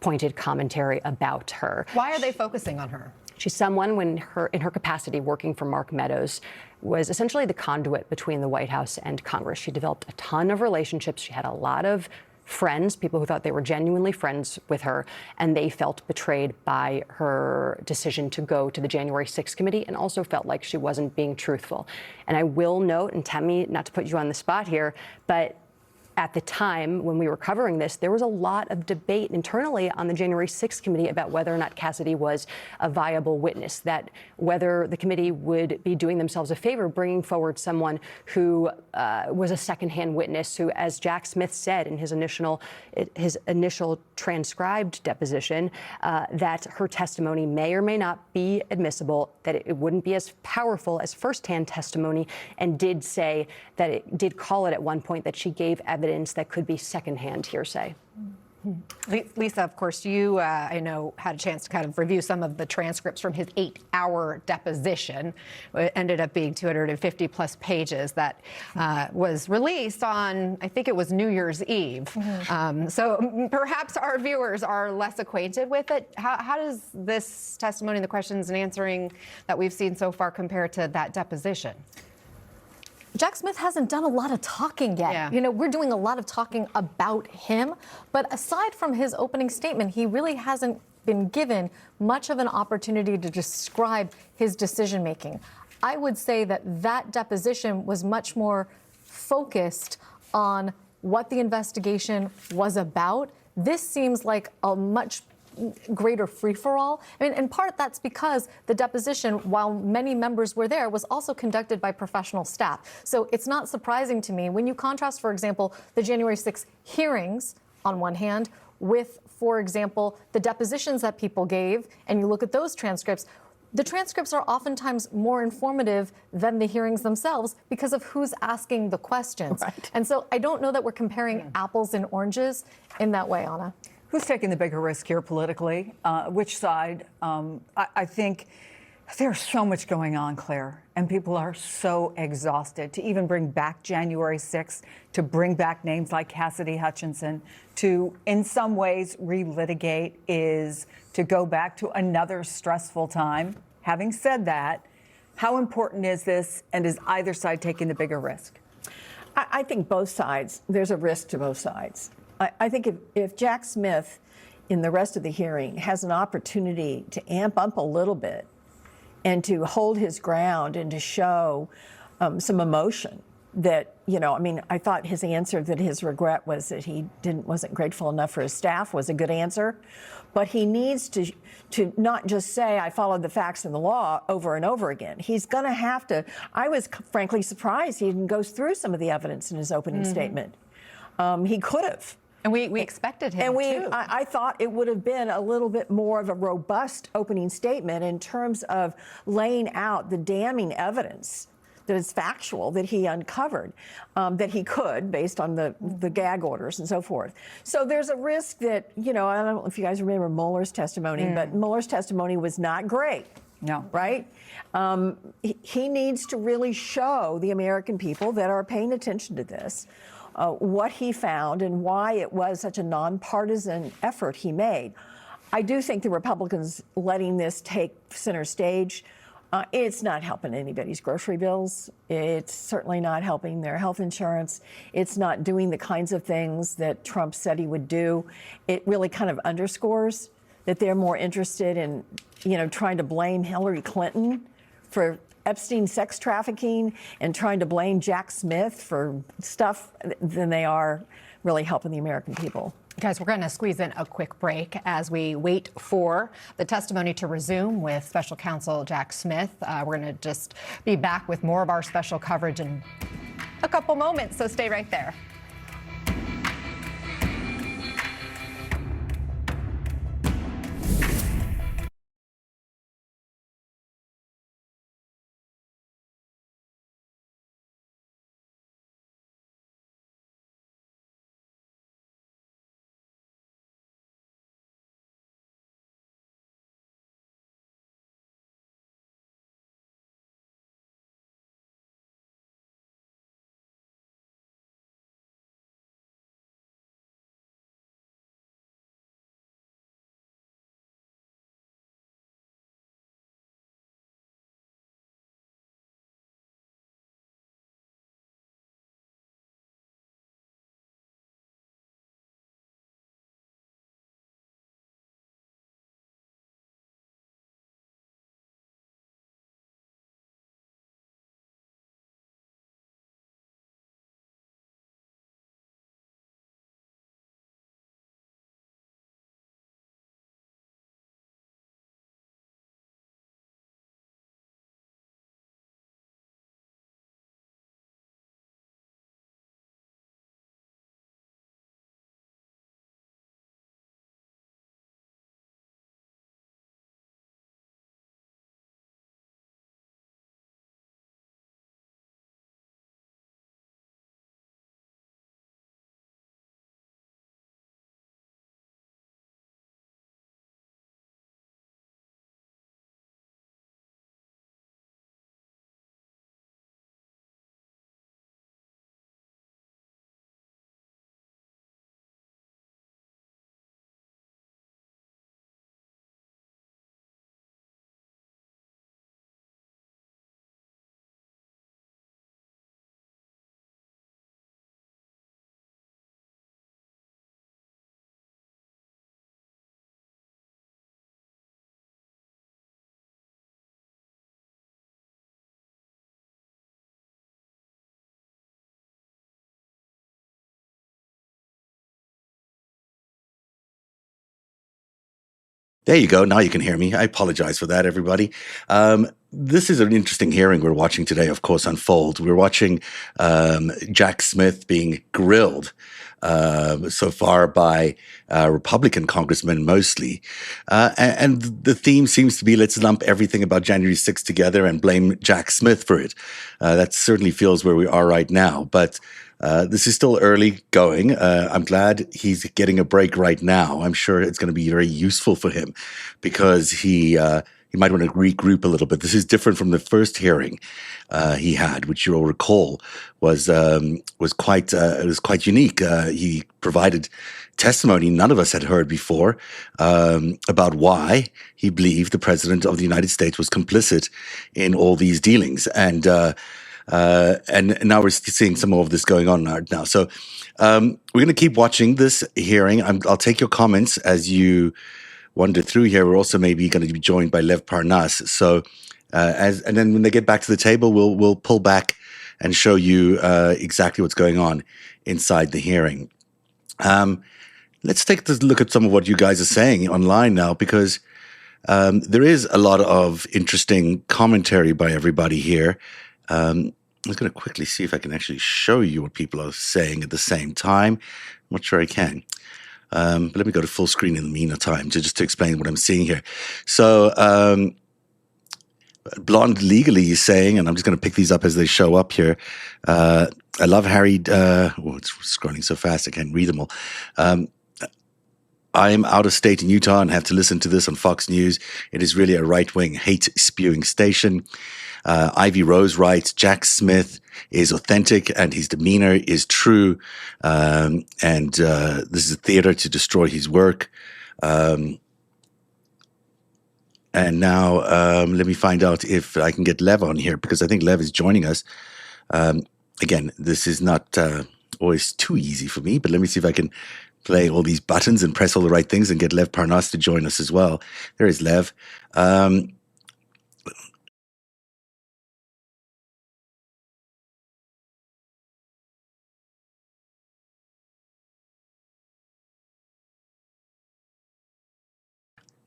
pointed commentary about her. Why are they focusing on her? She's someone in her capacity working for Mark Meadows was essentially the conduit between the White House and Congress. She developed a ton of relationships. She had a lot of friends, people who thought they were genuinely friends with her, and they felt betrayed by her decision to go to the January 6th committee and also felt like she wasn't being truthful. And I will note, and Temi, not to put you on the spot here, but at the time when we were covering this, there was a lot of debate internally on the January 6th committee about whether or not Cassidy was a viable witness, that whether the committee would be doing themselves a favor bringing forward someone who was a secondhand witness who, as Jack Smith said in his initial transcribed deposition, that her testimony may or may not be admissible, that it wouldn't be as powerful as firsthand testimony, and did say that it did call it at one point that she gave evidence that could be secondhand hearsay. Lisa, of course, you, I know, had a chance to kind of review some of the transcripts from his 8-hour deposition. It ended up being 250 plus pages that was released on, I think it was New Year's Eve. So perhaps our viewers are less acquainted with it. How does this testimony and the questions and answering that we've seen so far compare to that deposition? Jack Smith hasn't done a lot of talking yet. Yeah. You know, we're doing a lot of talking about him, but aside from his opening statement, he really hasn't been given much of an opportunity to describe his decision making. I would say that that deposition was much more focused on what the investigation was about. This seems like a much greater free-for-all. I mean, in part that's because the deposition, while many members were there, was also conducted by professional staff. So it's not surprising to me when you contrast, for example, the January 6th hearings on one hand with, for example, the depositions that people gave, and you look at those transcripts. The transcripts are oftentimes more informative than the hearings themselves because of who's asking the questions. Right. And so I don't know that we're comparing apples and oranges in that way, Anna. Who's taking the bigger risk here politically? Which side? I think there's so much going on, Claire, and people are so exhausted to even bring back January 6th, to bring back names like Cassidy Hutchinson, to in some ways relitigate is to go back to another stressful time. Having said that, how important is this, and is either side taking the bigger risk? I think both sides, there's a risk to both sides. I think if Jack Smith, in the rest of the hearing, has an opportunity to amp up a little bit and to hold his ground and to show some emotion that, I mean, I thought his answer that his regret was that he wasn't grateful enough for his staff was a good answer. But he needs to not just say, I followed the facts and the law over and over again. He's going to have to. I was frankly surprised he didn't go through some of the evidence in his opening statement. He could have. And we expected him to. I thought it would have been a little bit more of a robust opening statement in terms of laying out the damning evidence that is factual that he uncovered, that he could, based on the gag orders and so forth. So there's a risk that, I don't know if you guys remember Mueller's testimony, but Mueller's testimony was not great. No. Right? He needs to really show the American people that are paying attention to this what he found and why it was such a nonpartisan effort he made. I do think the Republicans letting this take center stage, it's not helping anybody's grocery bills. It's certainly not helping their health insurance. It's not doing the kinds of things that Trump said he would do. It really kind of underscores that they're more interested in, trying to blame Hillary Clinton for Epstein sex trafficking and trying to blame Jack Smith for stuff than they are really helping the American people. Guys, we're going to squeeze in a quick break as we wait for the testimony to resume with Special Counsel Jack Smith. We're going to just be back with more of our special coverage in a couple moments, so stay right there. There you go. Now you can hear me. I apologize for that, everybody. This is an interesting hearing we're watching today, of course, unfold. We're watching Jack Smith being grilled so far by Republican congressmen mostly. And the theme seems to be let's lump everything about January 6th together and blame Jack Smith for it. That certainly feels where we are right now. But this is still early going. I'm glad he's getting a break right now. I'm sure it's going to be very useful for him because he might want to regroup a little bit. This is different from the first hearing he had, which you'll recall was quite unique. He provided testimony none of us had heard before about why he believed the president of the United States was complicit in all these dealings. And now we're seeing some more of this going on now. So we're going to keep watching this hearing. I'll take your comments as you wander through here. We're also maybe going to be joined by Lev Parnas. So and then when they get back to the table, we'll pull back and show you exactly what's going on inside the hearing. Let's take a look at some of what you guys are saying online now, because there is a lot of interesting commentary by everybody here. I'm going to quickly see if I can actually show you what people are saying at the same time. I'm not sure I can. But let me go to full screen in the meantime just to explain what I'm seeing here. So Blonde Legally is saying, and I'm just going to pick these up as they show up here. I love Harry. It's scrolling so fast I can't read them all. I'm out of state in Utah and have to listen to this on Fox News. It is really a right-wing hate-spewing station. Ivy Rose writes, Jack Smith is authentic and his demeanor is true. And this is a theater to destroy his work. And now let me find out if I can get Lev on here, because I think Lev is joining us. Again, this is not always too easy for me, but let me see if I can play all these buttons and press all the right things and get Lev Parnas to join us as well. There is Lev.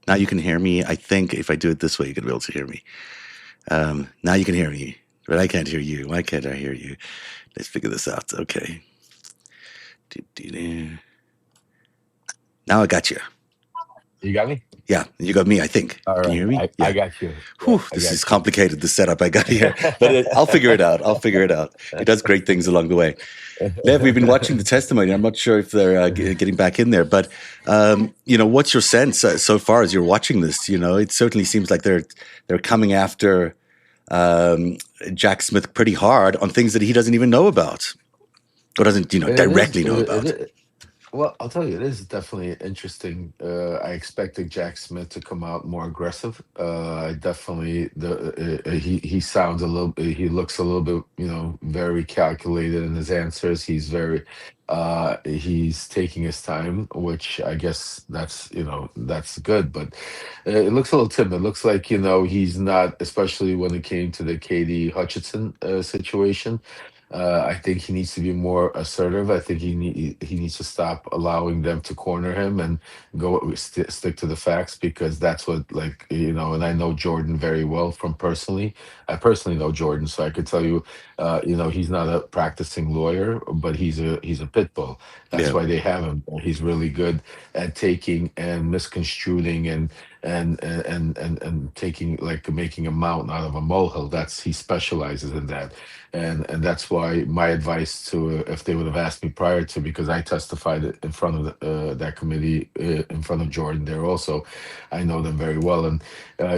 Now you can hear me. I think if I do it this way, you're going to be able to hear me. Now you can hear me, but I can't hear you. Why can't I hear you? Let's figure this out. Okay. Now I got you. You got me? Yeah, you got me, I think. All Can you hear right. me? I got you. Whew, this is complicated, the setup I got here. But I'll figure it out. It does great things along the way. Lev, we've been watching the testimony. I'm not sure if they're getting back in there. But, what's your sense so far as you're watching this? It certainly seems like they're coming after Jack Smith pretty hard on things that he doesn't even know about. Or doesn't, directly know about. Well, I'll tell you, it is definitely interesting. I expected Jack Smith to come out more aggressive. I definitely he sounds a little. He looks a little bit, very calculated in his answers. He's very. He's taking his time, which I guess that's good. But it looks a little timid. It looks like he's not, especially when it came to the Katie Hutchinson situation. I think he needs to be more assertive. I think he needs to stop allowing them to corner him and stick to the facts, because that's what, and I know Jordan very well from personally. I personally know Jordan, so I could tell you, he's not a practicing lawyer, but he's a pit bull. That's why they have him. He's really good at taking and misconstruing and taking, making a mountain out of a molehill. He specializes in that. And that's why my advice to, if they would have asked me prior to, because I testified in front of that committee, in front of Jordan there also, I know them very well, and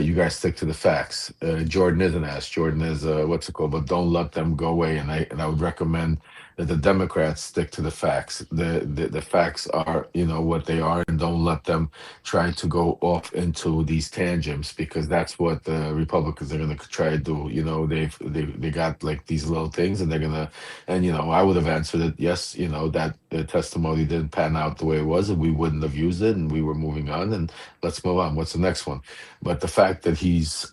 you guys stick to the facts. Jordan isn't asked. Jordan is but don't let them go away. And I would recommend that the Democrats stick to the facts. The facts are what they are, and don't let them try to go off into these tangents, because that's what the Republicans are going to try to do. They got these little things, and they're gonna, and I would have answered it, yes, that the testimony didn't pan out the way it was, and we wouldn't have used it, and we were moving on, and let's move on. What's the next one? But the fact that he's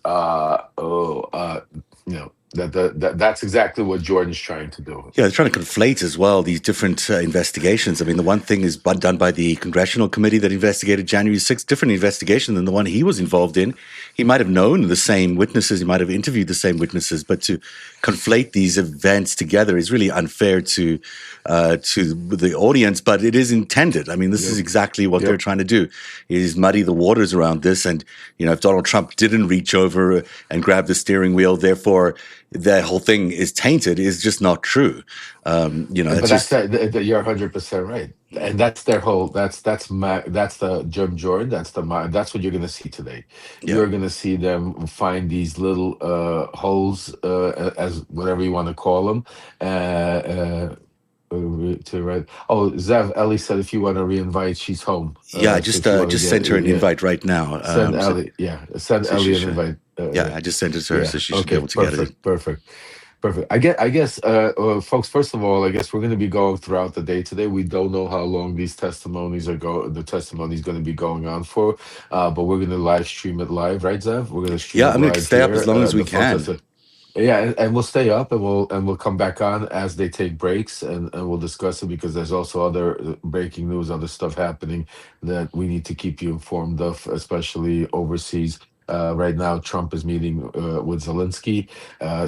that's exactly what Jordan's trying to do. Yeah, they're trying to conflate as well these different investigations. I mean, the one thing is done by the congressional committee that investigated January 6th, different investigation than the one he was involved in. He might have known the same witnesses, he might have interviewed the same witnesses, but to conflate these events together is really unfair to the audience, but it is intended. I mean, this is exactly what they're trying to do, is muddy the waters around this. And, if Donald Trump didn't reach over and grab the steering wheel, therefore the whole thing is tainted, is just not true. But that's you're 100% right, and that's their whole. That's the Jim Jordan. That's what you're going to see today. Yeah. You're going to see them find these little holes, as whatever you want to call them. Zev, Ellie said if you want to reinvite, she's home. Yeah, I just sent her an invite right now. Send Ellie, send Ellie an invite. I just sent it to her, so she should be able to get it. Perfect. I guess, folks. First of all, I guess we're going to be going throughout the day today. We don't know how long these testimonies the testimony is going to be going on for, but we're going to live stream it live, right, Zev? We're going to stream. Yeah, I'm going to stay up as long as we can. Yeah, and we'll stay up, and we'll come back on as they take breaks, and we'll discuss it, because there's also other breaking news, other stuff happening that we need to keep you informed of, especially overseas. Right now, Trump is meeting with Zelensky.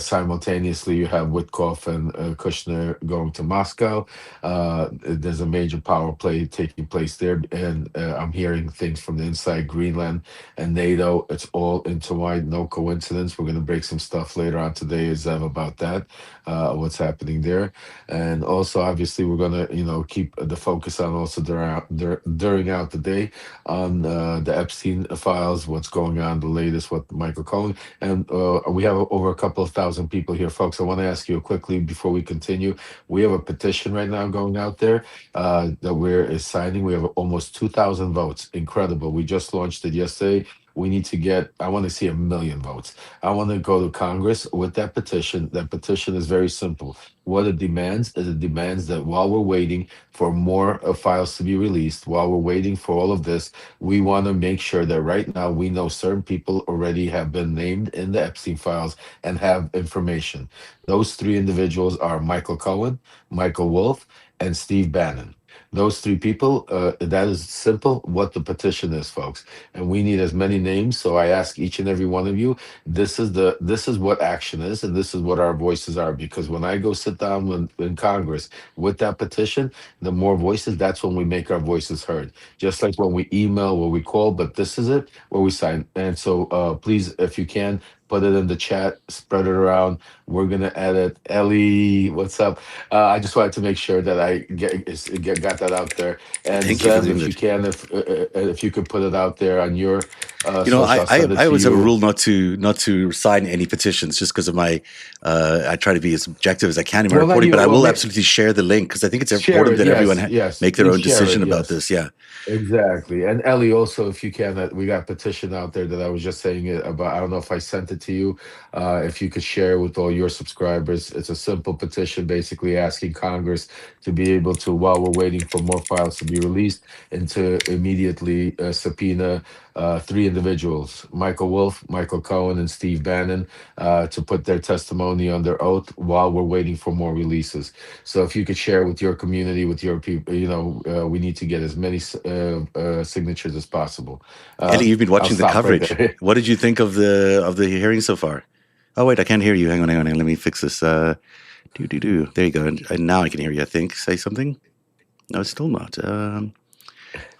Simultaneously, you have Witkoff and Kushner going to Moscow. There's a major power play taking place there, and I'm hearing things from the inside Greenland and NATO. It's all intertwined, no coincidence. We're going to break some stuff later on today, Zev, about that, what's happening there. And also, obviously, we're going to, keep the focus on also during out the day on the Epstein files, what's going on, the latest with Michael Cohen. And we have over a couple of thousand people here, folks. I want to ask you quickly before we continue. We have a petition right now going out there that we're signing. We have almost 2,000 votes. Incredible. We just launched it yesterday. We need to get, I want to see 1 million votes. I want to go to Congress with that petition. That petition is very simple. What it demands is it demands that while we're waiting for more files to be released, while we're waiting for all of this, we want to make sure that right now we know certain people already have been named in the Epstein files and have information. Those 3 individuals are Michael Cohen, Michael Wolff, and Steve Bannon. Those 3 people, that is simple what the petition is, folks. And we need as many names. So I ask each and every one of you, this is what action is, and this is what our voices are. Because when I go sit down in Congress with that petition, the more voices, that's when we make our voices heard. Just like when we email, when we call, but this is it where we sign. And so please, if you can, put it in the chat, spread it around. We're gonna edit. Ellie, what's up? I just wanted to make sure that I got that out there. And Thank you for Zev, doing if you that. can, if you could put it out there on your You know, social, I'll send it I to always have a you. rule not to sign any petitions just because of my. I try to be as objective as I can in my Well, then reporting, but I will well, absolutely share the link because I think it's share important it. that everyone Yes, yes. make their Please own share decision it. about Yes. this. Yeah. Exactly. And Ellie, also, if you can, we got a petition out there that I was just saying it about. I don't know if I sent it to you. If you could share with all your subscribers, it's a simple petition basically asking Congress to be able to, while we're waiting for more files to be released, and to immediately subpoena 3 individuals, Michael Wolff, Michael Cohen, and Steve Bannon, to put their testimony under oath while we're waiting for more releases. So if you could share with your community, with your people, we need to get as many signatures as possible. Ellie, you've been I'll watching the stop right coverage. there. What did you think of the hearing so far? Oh wait, I can't hear you. Hang on. Let me fix this. There you go. And now I can hear you. I think. Say something. No, it's still not.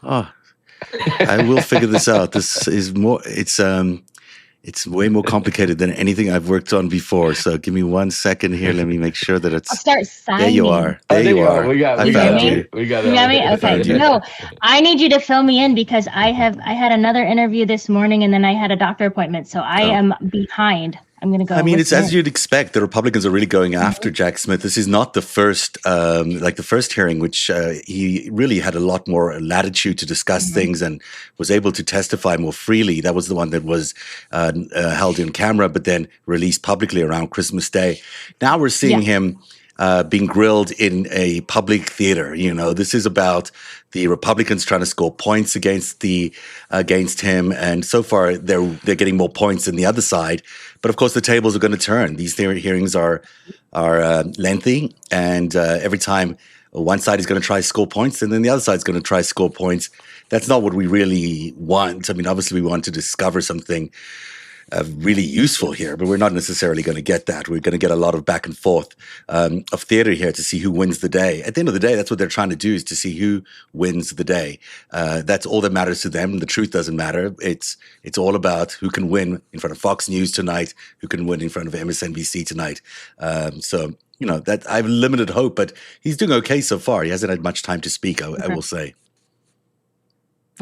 I will figure this out. This is more. It's way more complicated than anything I've worked on before. So give me 1 second here. Let me make sure that I'll it's. start There you signing. are. Oh, There there you you are. are. We got I You found hear you. me? We got You got me? Ellie. Found Okay. you. No, I need you to fill me in because I had another interview this morning and then I had a doctor appointment. So I Oh. am behind. I'm going to go. I mean, it's listen as in. you'd expect. The Republicans are really going after Jack Smith. This is not the first, like the first hearing, which he really had a lot more latitude to discuss things and was able to testify more freely. That was the one that was held in camera, but then released publicly around Christmas Day. Now we're seeing Yeah. him being grilled in a public theater. You know, this is about the Republicans trying to score points against him, and so far they're getting more points than the other side. But of course, the tables are going to turn. These hearings are lengthy, and every time one side is going to try to score points, and then the other side is going to try to score points. That's not what we really want. I mean, obviously, we want to discover something really useful here, but we're not necessarily going to get that. We're going to get a lot of back and forth of theater here to see who wins the day. At the end of the day, that's what they're trying to do, is to see who wins the day. That's all that matters to them. The truth doesn't matter. It's all about who can win in front of Fox News tonight, who can win in front of MSNBC tonight. So, you know, that I have limited hope, but he's doing okay so far. He hasn't had much time to speak, I will say.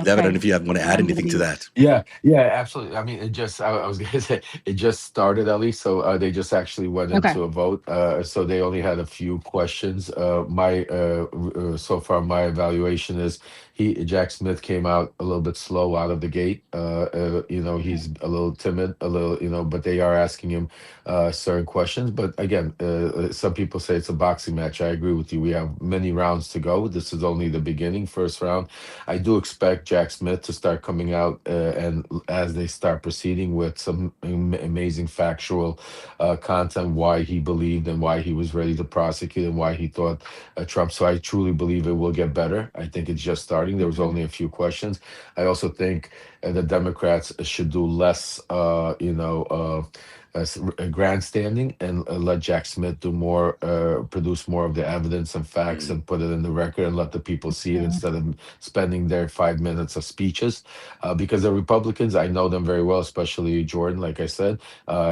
Lev, I don't know if you want to add anything to that. Yeah, absolutely. I mean, I was gonna say, it just started, at least. So they just actually went Okay. into a vote. So they only had a few questions. So far, my evaluation is Jack Smith came out a little bit slow out of the gate. He's a little timid, but they are asking him certain questions. But again, some people say it's a boxing match. I agree with you. We have many rounds to go. This is only the beginning, first round. I do expect Jack Smith to start coming out and as they start proceeding with some amazing factual content, why he believed and why he was ready to prosecute and why he thought Trump. So I truly believe it will get better. I think it's just starting. There was only a few questions. I also think the Democrats should do less, grandstanding and let Jack Smith do more, produce more of the evidence and facts and put it in the record and let the people see it instead of spending their 5 minutes of speeches. Because the Republicans, I know them very well, especially Jordan, like I said,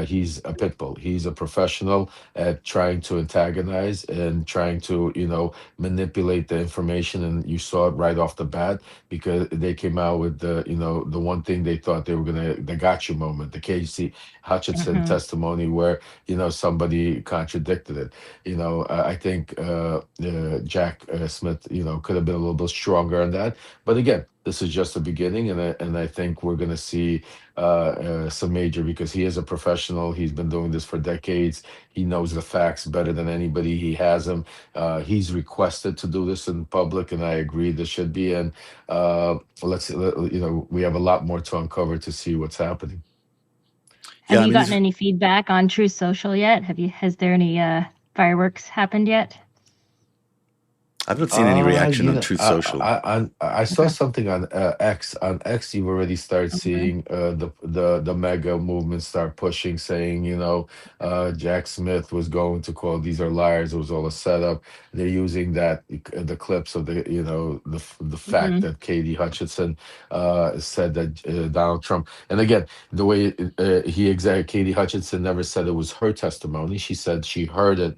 he's a pit bull. He's a professional at trying to antagonize and trying to, manipulate the information. And you saw it right off the bat because they came out with the one thing they thought they were the gotcha moment, the Casey Hutchinson testimony where somebody contradicted it. I think Jack Smith could have been a little bit stronger on that, but again, this is just the beginning, and I think we're going to see some major, because he is a professional. He's been doing this for decades. He knows the facts better than anybody. He has them. He's requested to do this in public, and I agree this should be. And we have a lot more to uncover to see what's happening. Have you gotten any feedback on Truth Social yet? Has there any fireworks happened yet? I've not seen any reaction on Truth Social. I saw something on X. On X, you've already started seeing the mega movement start pushing, saying, Jack Smith was going to call, these are liars. It was all a setup. They're using the clips of the fact that Katie Hutchinson said that Donald Trump, and again, the way Katie Hutchinson never said it was her testimony. She said she heard it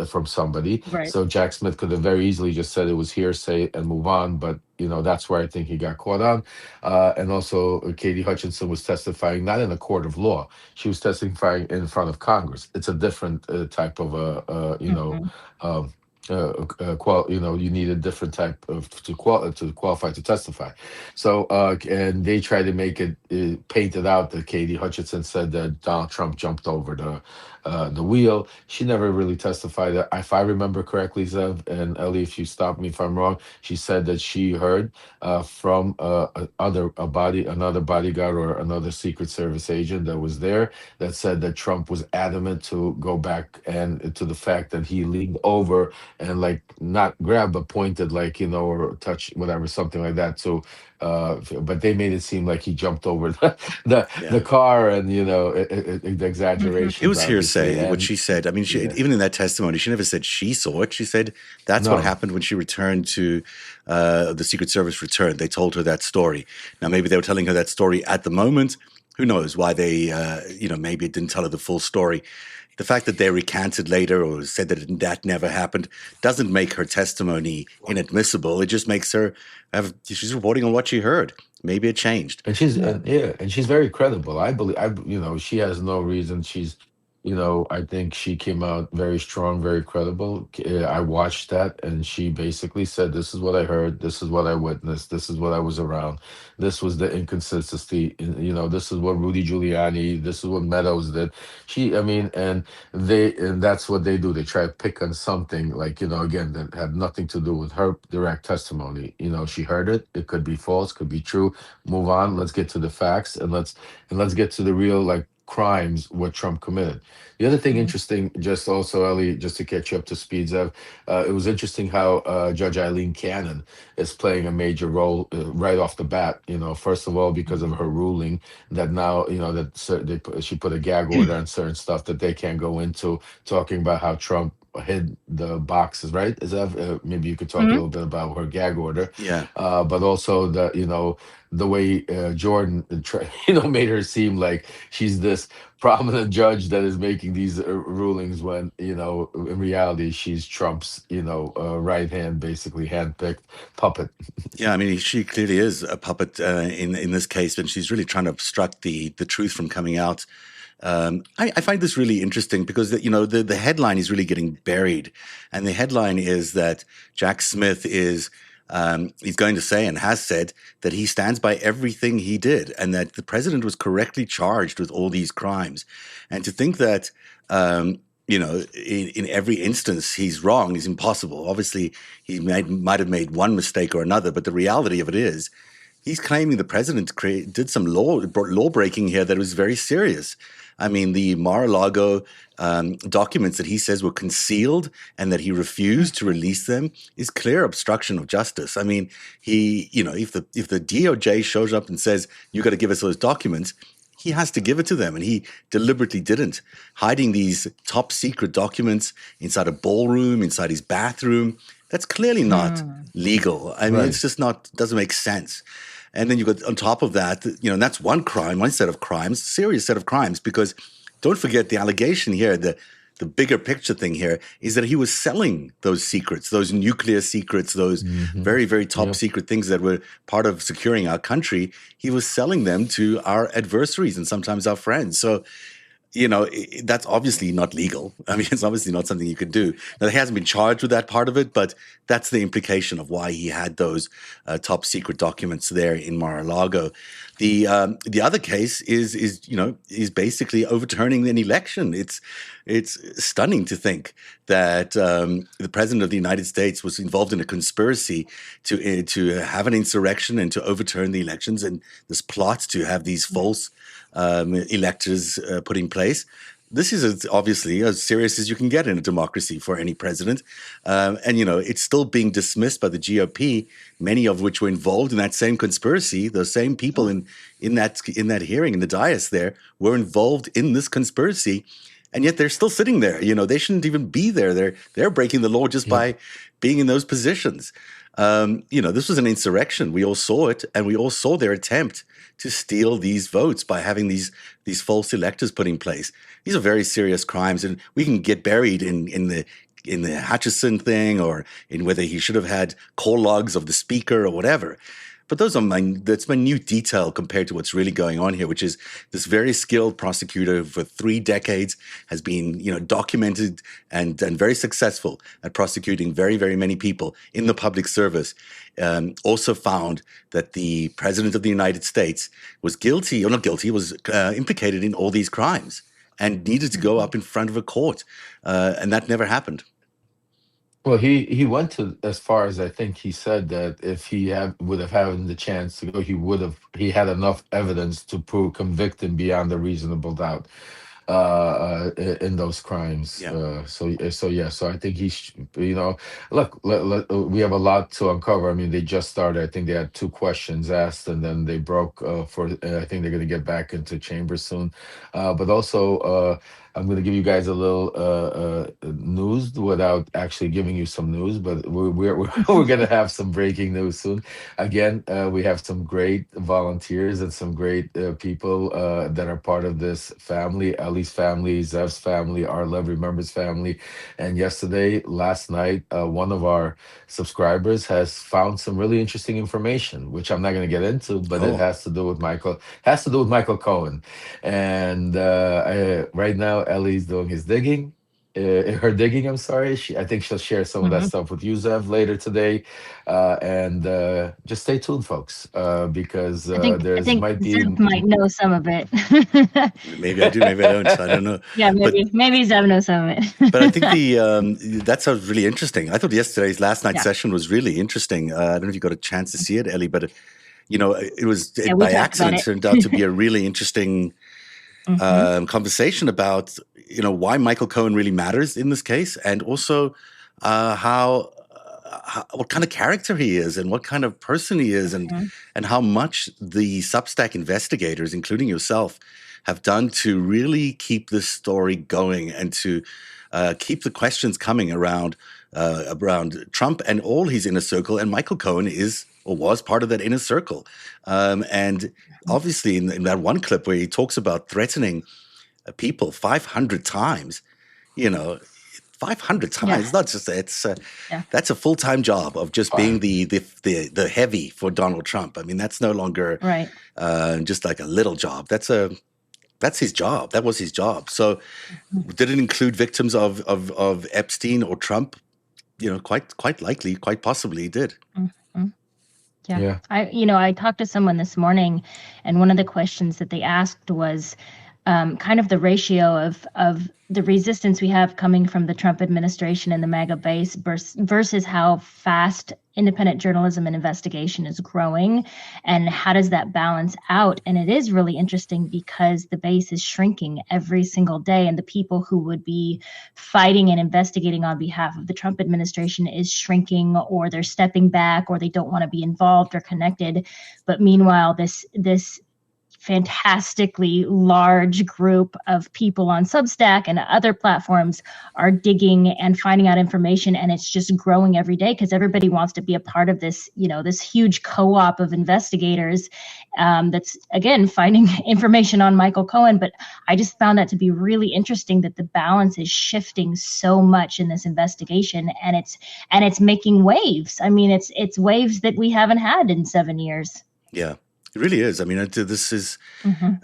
from somebody. Right. So Jack Smith could have very easily just said it was hearsay and move on, but that's where I think he got caught on. And also Katie Hutchinson was testifying not in a court of law. She was testifying in front of Congress. It's a different type of you need a different type of to qualify to testify. So and they try to make it painted out that Katie Hutchinson said that Donald Trump jumped over the wheel. She never really testified. If I remember correctly, Zev and Ellie, if you stop me if I'm wrong, she said that she heard from another bodyguard or another Secret Service agent that was there that said that Trump was adamant to go back and to the fact that he leaned over and not grab but pointed or touch whatever, something like that. So but they made it seem like he jumped over the car and the exaggeration. It was hearsay what she said. I mean, even in that testimony, she never said she saw it. She said that's what happened when she returned to the Secret Service returned. They told her that story. Now maybe they were telling her that story at the moment. Who knows why they maybe it didn't tell her the full story. The fact that they recanted later or said that never happened doesn't make her testimony inadmissible. It just makes her she's reporting on what she heard. Maybe it changed. And she's and she's very credible. I believe she has no reason. She's I think she came out very strong, very credible. I watched that, and she basically said, this is what I heard, this is what I witnessed, this is what I was around, this was the inconsistency, this is what Rudy Giuliani, this is what Meadows did. And that's what they do. They try to pick on something again, that had nothing to do with her direct testimony. She heard it. It could be false, could be true. Move on. Let's get to the facts, and let's get to the real crimes what Trump committed. The other thing interesting, just also, Ellie, just to catch you up to speed, Zev, it was interesting how Judge Eileen Cannon is playing a major role right off the bat. First of all, because of her ruling that now, she put a gag order on certain stuff that they can't go into, talking about how Trump hid the boxes, right? Is that maybe you could talk a little bit about her gag order? Yeah. But also the way Jordan made her seem like she's this prominent judge that is making these rulings when in reality she's Trump's right hand, basically handpicked puppet. Yeah, I mean, she clearly is a puppet in this case, and she's really trying to obstruct the truth from coming out. I find this really interesting because the headline is really getting buried, and the headline is that Jack Smith is he's going to say and has said that he stands by everything he did, and that the president was correctly charged with all these crimes. And to think that in every instance he's wrong is impossible. Obviously, he might have made one mistake or another, but the reality of it is He's claiming the president did some law breaking here that was very serious. I mean, the Mar-a-Lago documents that he says were concealed and that he refused to release them is clear obstruction of justice. I mean, if the DOJ shows up and says, you got to give us those documents, he has to give it to them, and he deliberately didn't. Hiding these top secret documents inside a ballroom, inside his bathroom, that's clearly not legal. I mean, Right. it's just doesn't make sense. And then you got on top of that, and that's one crime, one set of crimes, serious set of crimes, because don't forget the allegation here, the bigger picture thing here is that he was selling those secrets, those nuclear secrets, those very, very top secret things that were part of securing our country. He was selling them to our adversaries and sometimes our friends. So, that's obviously not legal. I mean, it's obviously not something you could do. Now, he hasn't been charged with that part of it, but that's the implication of why he had those top secret documents there in Mar-a-Lago. The other case is basically overturning an election. It's stunning to think that the president of the United States was involved in a conspiracy to have an insurrection and to overturn the elections, and this plot to have these false electors put in place. This is obviously as serious as you can get in a democracy for any president. And, it's still being dismissed by the GOP, many of which were involved in that same conspiracy. Those same people in that hearing in the dais there were involved in this conspiracy. And yet they're still sitting there. They shouldn't even be there. They're breaking the law just by being in those positions. This was an insurrection. We all saw it, and we all saw their attempt to steal these votes by having these false electors put in place. These are very serious crimes, and we can get buried in the Hutchison thing or in whether he should have had call logs of the speaker or whatever. But that's minute detail compared to what's really going on here, which is this very skilled prosecutor for 3 decades has been, documented and very successful at prosecuting very, very many people in the public service. Also found that the president of the United States was guilty, or not guilty, was implicated in all these crimes and needed to go up in front of a court. And that never happened. Well, he went to as far as I think he said that if he would have had the chance to go, he had enough evidence to convict him beyond a reasonable doubt in those crimes. Yeah. So I think look, we have a lot to uncover. I mean, they just started. I think they had 2 questions asked, and then they broke I think they're going to get back into chambers soon. But also, I'm going to give you guys a little news without actually giving you some news, but we're going to have some breaking news soon. Again, we have some great volunteers and some great people that are part of this family, Ellie's family, Zev's family, our Love Remembers family. And last night, one of our subscribers has found some really interesting information, which I'm not going to get into, but it has to do with Michael Cohen. And right now, Ellie's doing her digging. I'm sorry. I think she'll share some of that stuff with you, Zev, later today. And just stay tuned, folks, because I think Zev might know some of it. Maybe I do, maybe I don't. I don't know. Yeah, maybe Zev knows some of it. But I think that sounds really interesting. I thought last night's session was really interesting. I don't know if you got a chance to see it, Ellie, but it was by accident turned out to be a really interesting conversation about why Michael Cohen really matters in this case, and also what kind of character he is and what kind of person he is, and how much the Substack investigators, including yourself, have done to really keep this story going and to keep the questions coming around Trump and all his inner circle. And Michael Cohen is or was part of that inner circle. And obviously in that one clip where he talks about threatening people 500 times, 500 times, it's not just, that's a full-time job of just being the heavy for Donald Trump. I mean, that's no longer just like a little job. That's his job. That was his job. So did it include victims of Epstein or Trump? Quite likely, quite possibly it did. Yeah. I talked to someone this morning, and one of the questions that they asked was, kind of the ratio of the resistance we have coming from the Trump administration and the MAGA base versus how fast independent journalism and investigation is growing, and how does that balance out? And it is really interesting because the base is shrinking every single day, and the people who would be fighting and investigating on behalf of the Trump administration is shrinking, or they're stepping back, or they don't want to be involved or connected. But meanwhile, this fantastically large group of people on Substack and other platforms are digging and finding out information, and it's just growing every day because everybody wants to be a part of this, this huge co-op of investigators that's, again, finding information on Michael Cohen. But I just found that to be really interesting, that the balance is shifting so much in this investigation, and it's making waves. I mean, it's waves that we haven't had in 7 years. Yeah. It really is. I mean, this is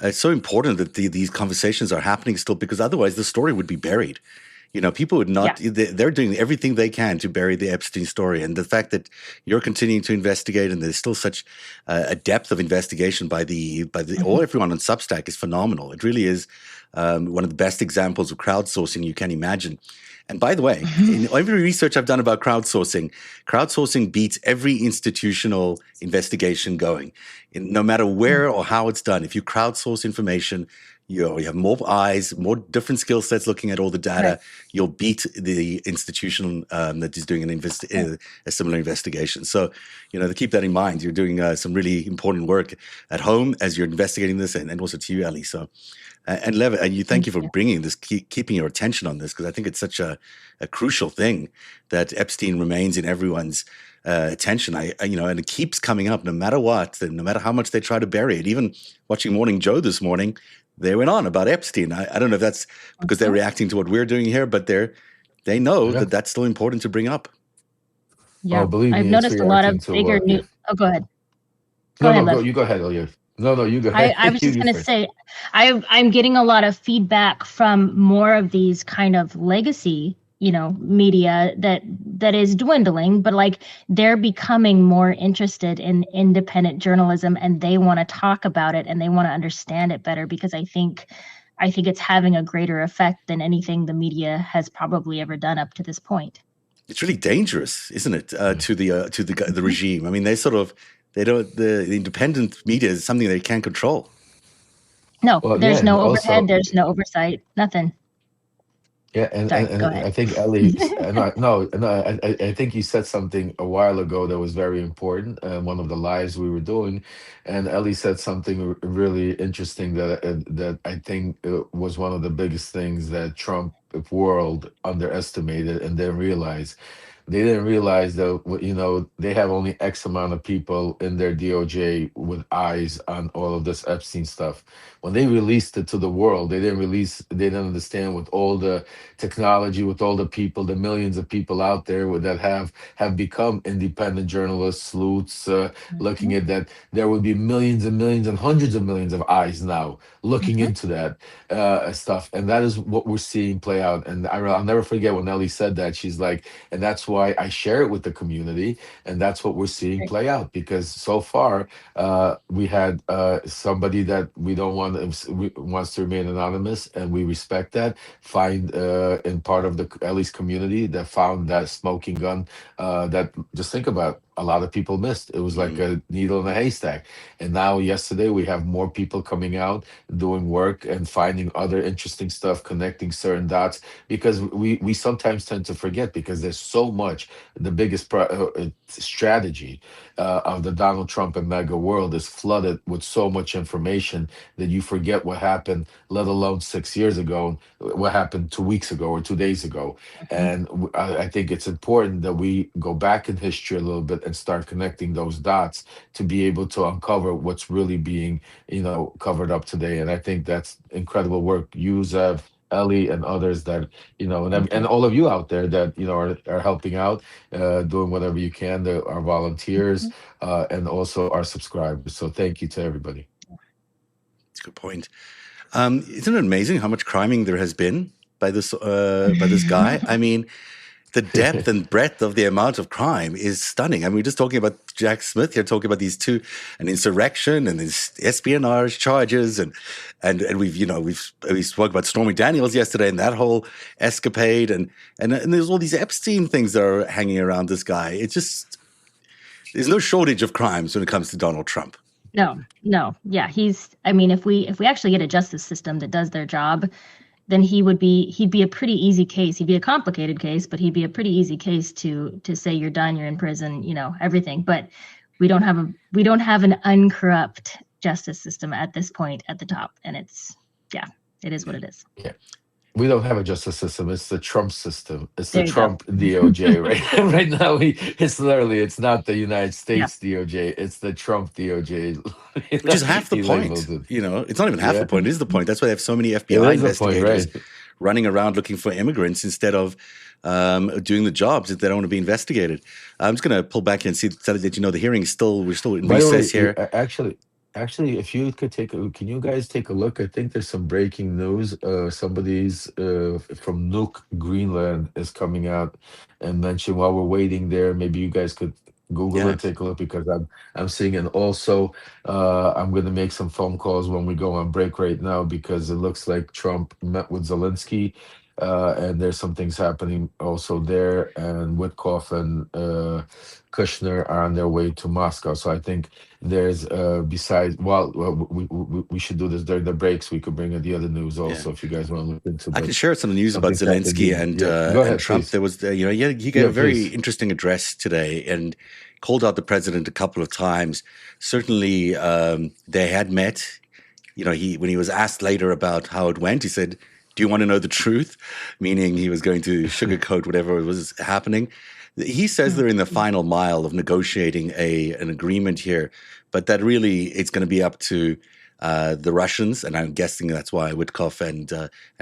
it's so important that these conversations are happening still, because otherwise the story would be buried. People would not. They're doing everything they can to bury the Epstein story, and the fact that you're continuing to investigate, and there's still such a depth of investigation by all everyone on Substack is phenomenal. It really is one of the best examples of crowdsourcing you can imagine. And by the way, in every research I've done about crowdsourcing beats every institutional investigation going. No matter where or how it's done, if you crowdsource information, you have more eyes, more different skill sets looking at all the data. Right. You'll beat the institution that is doing a similar investigation. So, to keep that in mind, you're doing some really important work at home as you're investigating this, and also to you, Ellie. So. And Lev, and thank you for bringing this, keeping your attention on this, because I think it's such a crucial thing that Epstein remains in everyone's attention. And it keeps coming up no matter what, and no matter how much they try to bury it. Even watching Morning Joe this morning, they went on about Epstein. I don't know if that's because they're reacting to what we're doing here, but they know that that's still important to bring up. Yeah, believe me, I've noticed a lot of bigger news. Oh, go ahead. Go ahead, you go ahead, Elias. No, you go ahead. I was just going to say, I'm getting a lot of feedback from more of these kind of legacy, media that is dwindling, but like they're becoming more interested in independent journalism, and they want to talk about it and they want to understand it better, because I think it's having a greater effect than anything the media has probably ever done up to this point. It's really dangerous, isn't it, to the regime? I mean, the independent media is something they can't control. No, there's no overhead, there's no oversight, nothing. Yeah, and I think Ellie, I think you said something a while ago that was very important. One of the lives we were doing, and Ellie said something really interesting that I think was one of the biggest things that Trump world underestimated and didn't realize. They didn't realize that, they have only X amount of people in their DOJ with eyes on all of this Epstein stuff. When they released it to the world, they didn't understand, with all the technology, with all the people, the millions of people out there that have become independent journalists, sleuths, looking at that, there would be millions and millions and hundreds of millions of eyes now looking into that stuff. And that is what we're seeing play out. And I'll never forget when Ellie said that. She's like, and that's why I share it with the community, and that's what we're seeing play out. Because so far, we had somebody that we don't wants to remain anonymous, and we respect that. Find in part of the Ellie's community that found that smoking gun. That, just think about, a lot of people missed. It was like a needle in a haystack. And now, yesterday, we have more people coming out, doing work and finding other interesting stuff, connecting certain dots, because we sometimes tend to forget, because there's so much. The biggest strategy of the Donald Trump and MAGA world is flooded with so much information that you forget what happened, let alone 6 years ago, what happened 2 weeks ago or 2 days ago. And I think it's important that we go back in history a little bit and start connecting those dots to be able to uncover what's really being, covered up today. And I think that's incredible work you, Zev, Ellie, and others that, and all of you out there that, are helping out, doing whatever you can, our volunteers, and also our subscribers. So thank you to everybody. That's a good point. Isn't it amazing how much criming there has been by this guy? I mean, the depth and breadth of the amount of crime is stunning. I mean, we're just talking about Jack Smith here, talking about these two, an insurrection and these espionage charges, and we spoke about Stormy Daniels yesterday and that whole escapade, and there's all these Epstein things that are hanging around this guy. It's just there's no shortage of crimes when it comes to Donald Trump. No. Yeah, I mean, if we actually get a justice system that does their job, then he'd be a pretty easy case. He'd be a complicated case, but he'd be a pretty easy case to say you're done, you're in prison, everything. But we don't have an uncorrupt justice system at this point at the top, and it is what it is. Yeah. We don't have a justice system. It's the Trump system. It's There the you go. Trump DOJ, right? Right now, it's not the United States DOJ. It's the Trump DOJ. Which is half the He point. labeled it. It's not even half Yeah. the point. It is the point. That's why they have so many It FBI is the point, investigators right? running around looking for immigrants instead of doing the jobs if they don't want to be investigated. I'm just going to pull back here and see that the hearing is we're still in By the way, recess here. Actually, if you could can you guys take a look? I think there's some breaking news. Somebody's from Nuuk, Greenland, is coming out and mentioned while we're waiting there. Maybe you guys could Google Yeah. it, take a look, because I'm seeing it. And also, I'm going to make some phone calls when we go on break right now, because it looks like Trump met with Zelensky. And there's some things happening also there, and Witkoff and Kushner are on their way to Moscow. So I think there's we should do this during the breaks. We could bring in the other news also if you guys want to look into. I can share some news about Zelensky and Go ahead, Trump. please. There was, he gave a very please. interesting address today and called out the president a couple of times. Certainly, they had met. When he was asked later about how it went, he said, "Do you want to know the truth?" Meaning he was going to sugarcoat whatever was happening. He says they're in the final mile of negotiating an agreement here, but that really it's going to be up to the Russians, and I'm guessing that's why Witkoff and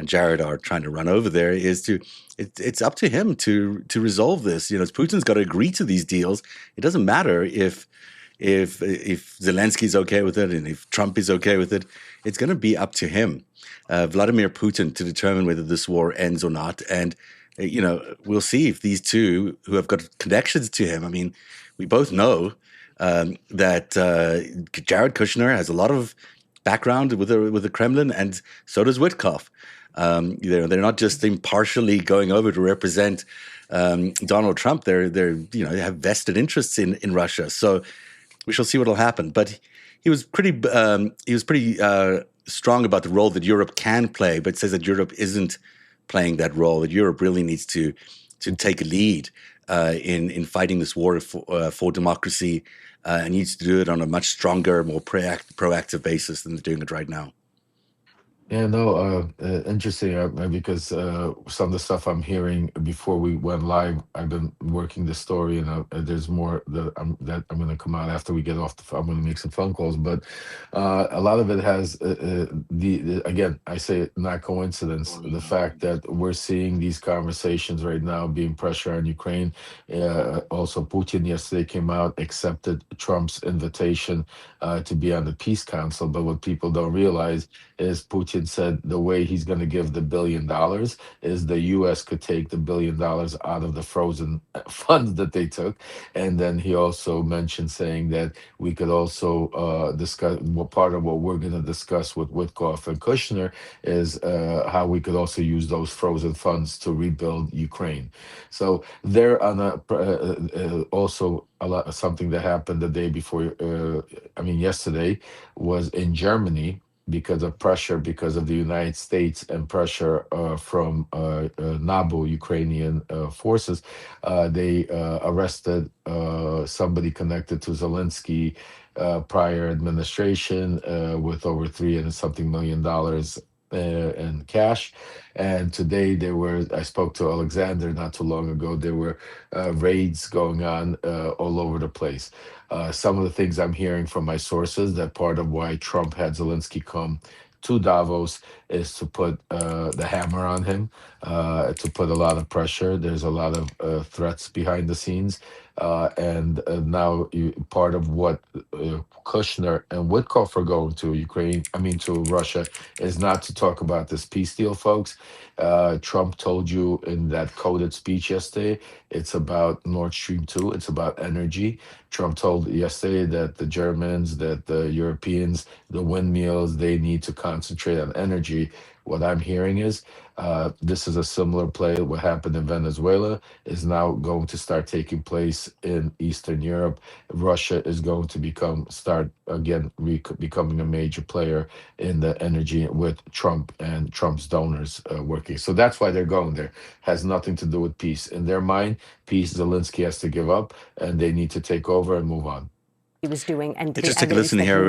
Jared are trying to run over there. It's up to him to resolve this. Putin's got to agree to these deals. It doesn't matter if Zelensky's okay with it and if Trump is okay with it. It's going to be up to him, Vladimir Putin, to determine whether this war ends or not. And we'll see if these two who have got connections to him. I mean, we both know that Jared Kushner has a lot of background with the Kremlin, and so does Witkoff. They're not just impartially going over to represent Donald Trump. They have vested interests in Russia. So we shall see what will happen. But he was pretty strong about the role that Europe can play, but says that Europe isn't playing that role. That Europe really needs to take a lead in fighting this war for democracy, and needs to do it on a much stronger, more proactive basis than they're doing it right now. Yeah, no, interesting, because some of the stuff I'm hearing before we went live, I've been working the story, and there's more that I'm going to come out after we get off I'm going to make some phone calls, but a lot of it has again, I say not coincidence, the fact that we're seeing these conversations right now being pressure on Ukraine. Also, Putin yesterday came out, accepted Trump's invitation to be on the Peace Council, but what people don't realize is Putin said the way he's going to give the $1 billion is the U.S. could take the $1 billion out of the frozen funds that they took. And then he also mentioned saying that we could also discuss, part of what we're going to discuss with Witkoff and Kushner is how we could also use those frozen funds to rebuild Ukraine. So they're on also something that happened the day before, yesterday, was in Germany. Because of pressure, because of the United States and pressure from NABU, Ukrainian forces, they arrested somebody connected to Zelensky prior administration with over $3 and something million in cash. And today I spoke to Alexander not too long ago, there were raids going on all over the place. Some of the things I'm hearing from my sources, that part of why Trump had Zelensky come to Davos is to put the hammer on him, to put a lot of pressure. There's a lot of threats behind the scenes. And now part of what Kushner and Witkoff are going to to Russia, is not to talk about this peace deal, folks. Trump told you in that coded speech yesterday, it's about Nord Stream 2, it's about energy. Trump told yesterday that the Germans, that the Europeans, the windmills, they need to concentrate on energy. What I'm hearing is this is a similar play. What happened in Venezuela is now going to start taking place in Eastern Europe. Russia is going to becoming a major player in the energy with Trump and Trump's donors working. So that's why they're going there. Has nothing to do with peace. In their mind, peace Zelensky has to give up, and they need to take over and move on. He was doing, and just take a listen here.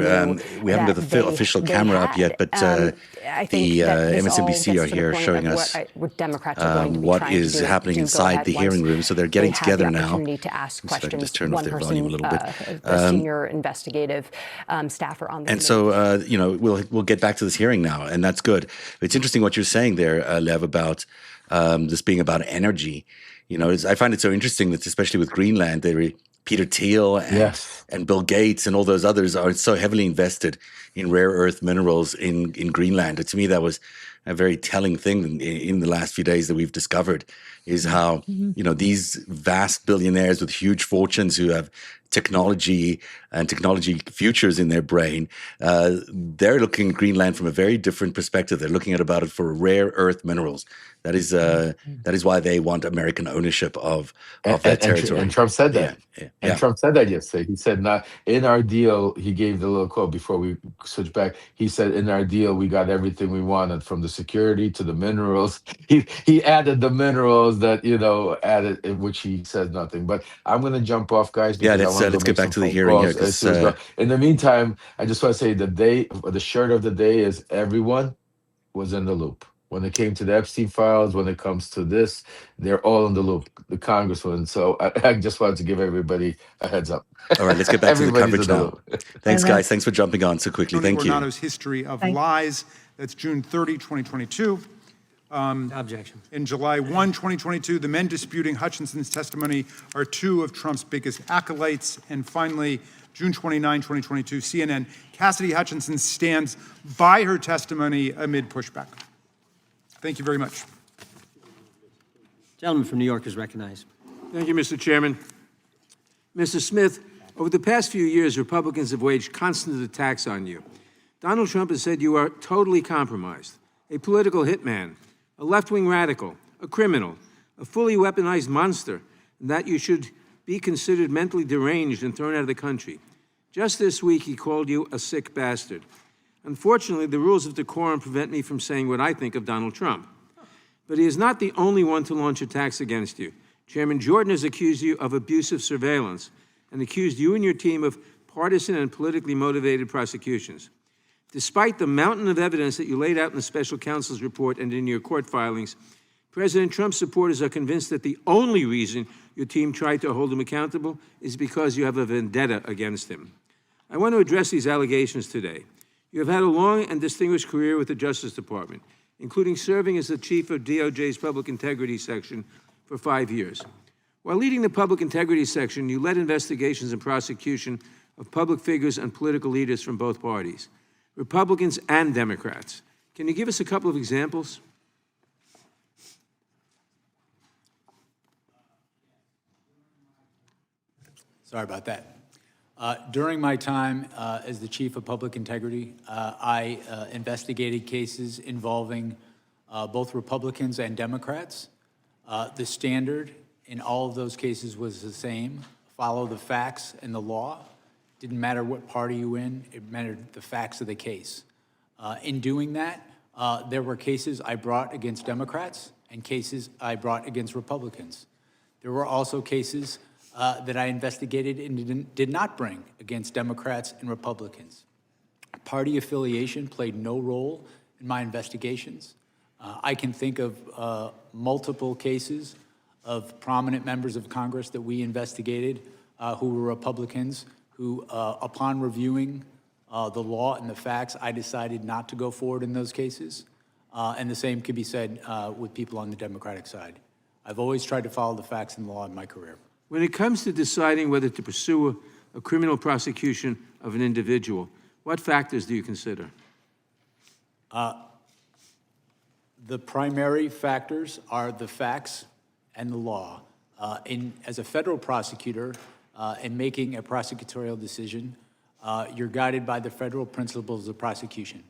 We haven't got the official camera up yet, but the MSNBC are here showing us what is happening inside the hearing room. So they're getting together now. To ask questions. Just turn off their volume a little bit. The senior investigative staffer on the and so, we'll get back to this hearing now, and that's good. It's interesting what you're saying there, Lev, about this being about energy. I find it so interesting that, especially with Greenland, Peter Thiel and Bill Gates and all those others are so heavily invested in rare earth minerals in Greenland. To me, that was a very telling thing in the last few days that we've discovered, is how, these vast billionaires with huge fortunes who have technology and technology futures in their brain, they're looking at Greenland from a very different perspective. They're looking about it for rare earth minerals. That is why they want American ownership of that territory. And Trump said that. Trump said that yesterday. He said, "Not in our deal." He gave the little quote before we switch back. He said, "In our deal, we got everything we wanted, from the security to the minerals." He added the minerals that added, which he said nothing. But I'm going to jump off, guys. Let's get back to the hearing here. In the meantime, I just want to say the shirt of the day is everyone was in the loop. When it came to the Epstein files, when it comes to this, they're all in the loop, the congressman. So I just wanted to give everybody a heads up. All right, let's get back to the coverage now. Thanks, guys. Thanks for jumping on so quickly. Thank you. Ornato's History of Lies. That's June 30, 2022. Objection. In July 1, 2022, the men disputing Hutchinson's testimony are two of Trump's biggest acolytes. And finally, June 29, 2022, CNN, Cassidy Hutchinson stands by her testimony amid pushback. Thank you very much. Gentleman from New York is recognized. Thank you, Mr. Chairman. Mr. Smith, over the past few years, Republicans have waged constant attacks on you. Donald Trump has said you are totally compromised, a political hitman, a left-wing radical, a criminal, a fully weaponized monster, and that you should be considered mentally deranged and thrown out of the country. Just this week, he called you a sick bastard. Unfortunately, the rules of decorum prevent me from saying what I think of Donald Trump. But he is not the only one to launch attacks against you. Chairman Jordan has accused you of abusive surveillance and accused you and your team of partisan and politically motivated prosecutions. Despite the mountain of evidence that you laid out in the special counsel's report and in your court filings, President Trump's supporters are convinced that the only reason your team tried to hold him accountable is because you have a vendetta against him. I want to address these allegations today. You have had a long and distinguished career with the Justice Department, including serving as the chief of DOJ's Public Integrity Section for 5 years. While leading the Public Integrity Section, you led investigations and prosecution of public figures and political leaders from both parties, Republicans and Democrats. Can you give us a couple of examples? Sorry about that. During my time as the chief of public integrity, I investigated cases involving both Republicans and Democrats. The standard in all of those cases was the same: follow the facts and the law. Didn't matter what party you were in, it mattered the facts of the case. In doing that, there were cases I brought against Democrats and cases I brought against Republicans. There were also cases that I investigated and did not bring against Democrats and Republicans. Party affiliation played no role in my investigations. I can think of multiple cases of prominent members of Congress that we investigated who were Republicans, who, upon reviewing the law and the facts, I decided not to go forward in those cases. And the same could be said with people on the Democratic side. I've always tried to follow the facts and the law in my career. When it comes to deciding whether to pursue a criminal prosecution of an individual, what factors do you consider? The primary factors are the facts and the law. As a federal prosecutor, in making a prosecutorial decision, you're guided by the federal principles of prosecution,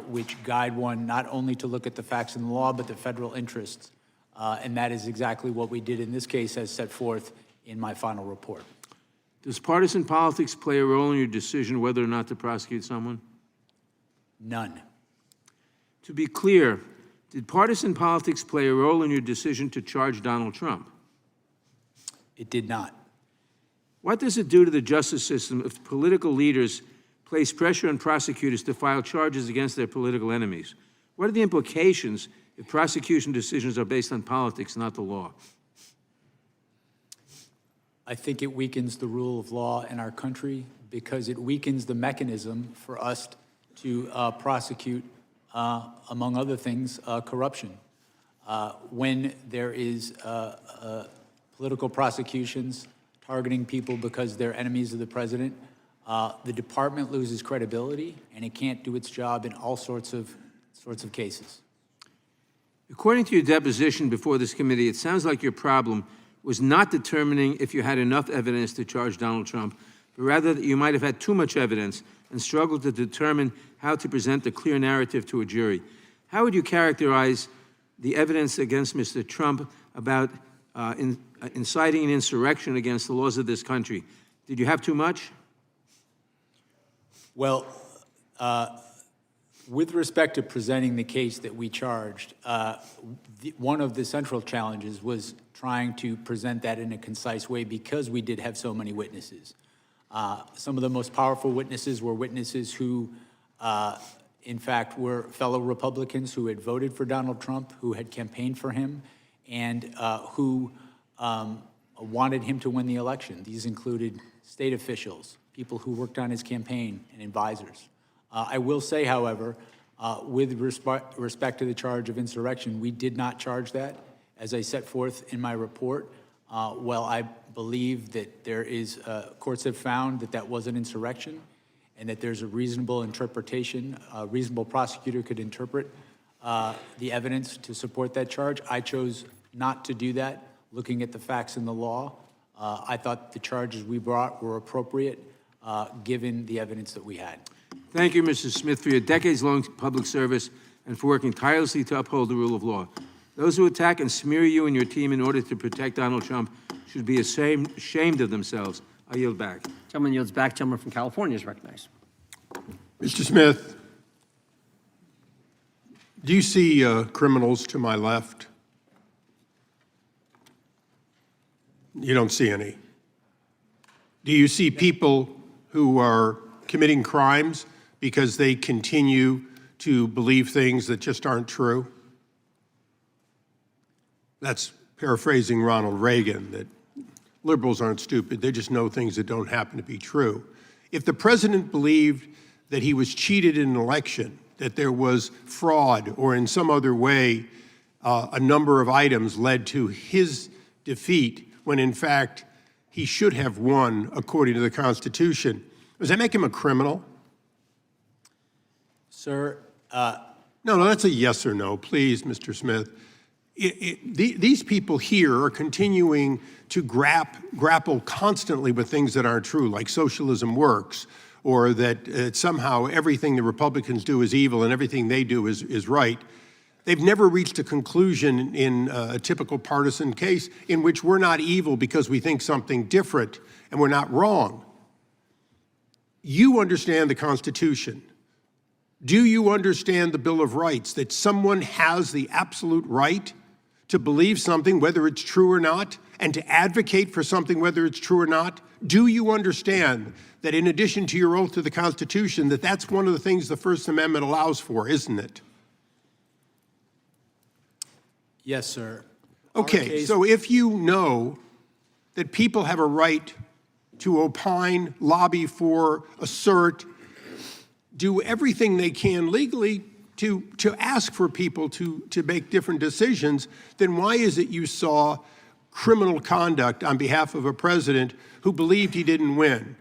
which guide one not only to look at the facts and the law, but the federal interests. And that is exactly what we did in this case, as set forth in my final report. Does partisan politics play a role in your decision whether or not to prosecute someone? None. To be clear, did partisan politics play a role in your decision to charge Donald Trump? It did not. What does it do to the justice system if political leaders place pressure on prosecutors to file charges against their political enemies? What are the implications if prosecution decisions are based on politics, not the law? I think it weakens the rule of law in our country because it weakens the mechanism for us to prosecute, among other things, corruption. When there is political prosecutions targeting people because they're enemies of the president, the department loses credibility and it can't do its job in all sorts of cases. According to your deposition before this committee, it sounds like your problem was not determining if you had enough evidence to charge Donald Trump, but rather that you might have had too much evidence and struggled to determine how to present a clear narrative to a jury. How would you characterize the evidence against Mr. Trump about inciting an insurrection against the laws of this country? Did you have too much? Well, with respect to presenting the case that we charged, one of the central challenges was trying to present that in a concise way because we did have so many witnesses. Some of the most powerful witnesses were witnesses who, in fact, were fellow Republicans who had voted for Donald Trump, who had campaigned for him, and who wanted him to win the election. These included state officials, people who worked on his campaign, and advisors. I will say, however, with respect to the charge of insurrection, we did not charge that. As I set forth in my report, well, I believe that there is, courts have found that that was an insurrection and that there's a reasonable interpretation, a reasonable prosecutor could interpret the evidence to support that charge. I chose not to do that, looking at the facts and the law. I thought the charges we brought were appropriate, given the evidence that we had. Thank you, Mr. Smith, for your decades-long public service and for working tirelessly to uphold the rule of law. Those who attack and smear you and your team in order to protect Donald Trump should be ashamed of themselves. I yield back. Gentleman yields back. Gentleman from California is recognized. Mr. Smith, do you see criminals to my left? You don't see any. Do you see people who are committing crimes because they continue to believe things that just aren't true? That's paraphrasing Ronald Reagan, that liberals aren't stupid, they just know things that don't happen to be true. If the president believed that he was cheated in an election, that there was fraud, or in some other way a number of items led to his defeat, when in fact he should have won according to the Constitution, does that make him a criminal? Sir, No, that's a yes or no, please, Mr. Smith. These people here are continuing to grapple constantly with things that aren't true, like socialism works, or that somehow everything the Republicans do is evil and everything they do is right. They've never reached a conclusion in a typical partisan case in which we're not evil because we think something different and we're not wrong. You understand the Constitution. Do you understand the Bill of Rights, that someone has the absolute right to believe something, whether it's true or not, and to advocate for something, whether it's true or not? Do you understand that in addition to your oath to the Constitution, that that's one of the things the First Amendment allows for, isn't it? yes, sir. Okay, so if you know that people have a right to opine, lobby for, assert, do everything they can legally to ask for people to make different decisions, then why is it you saw criminal conduct on behalf of a president who believed he didn't win.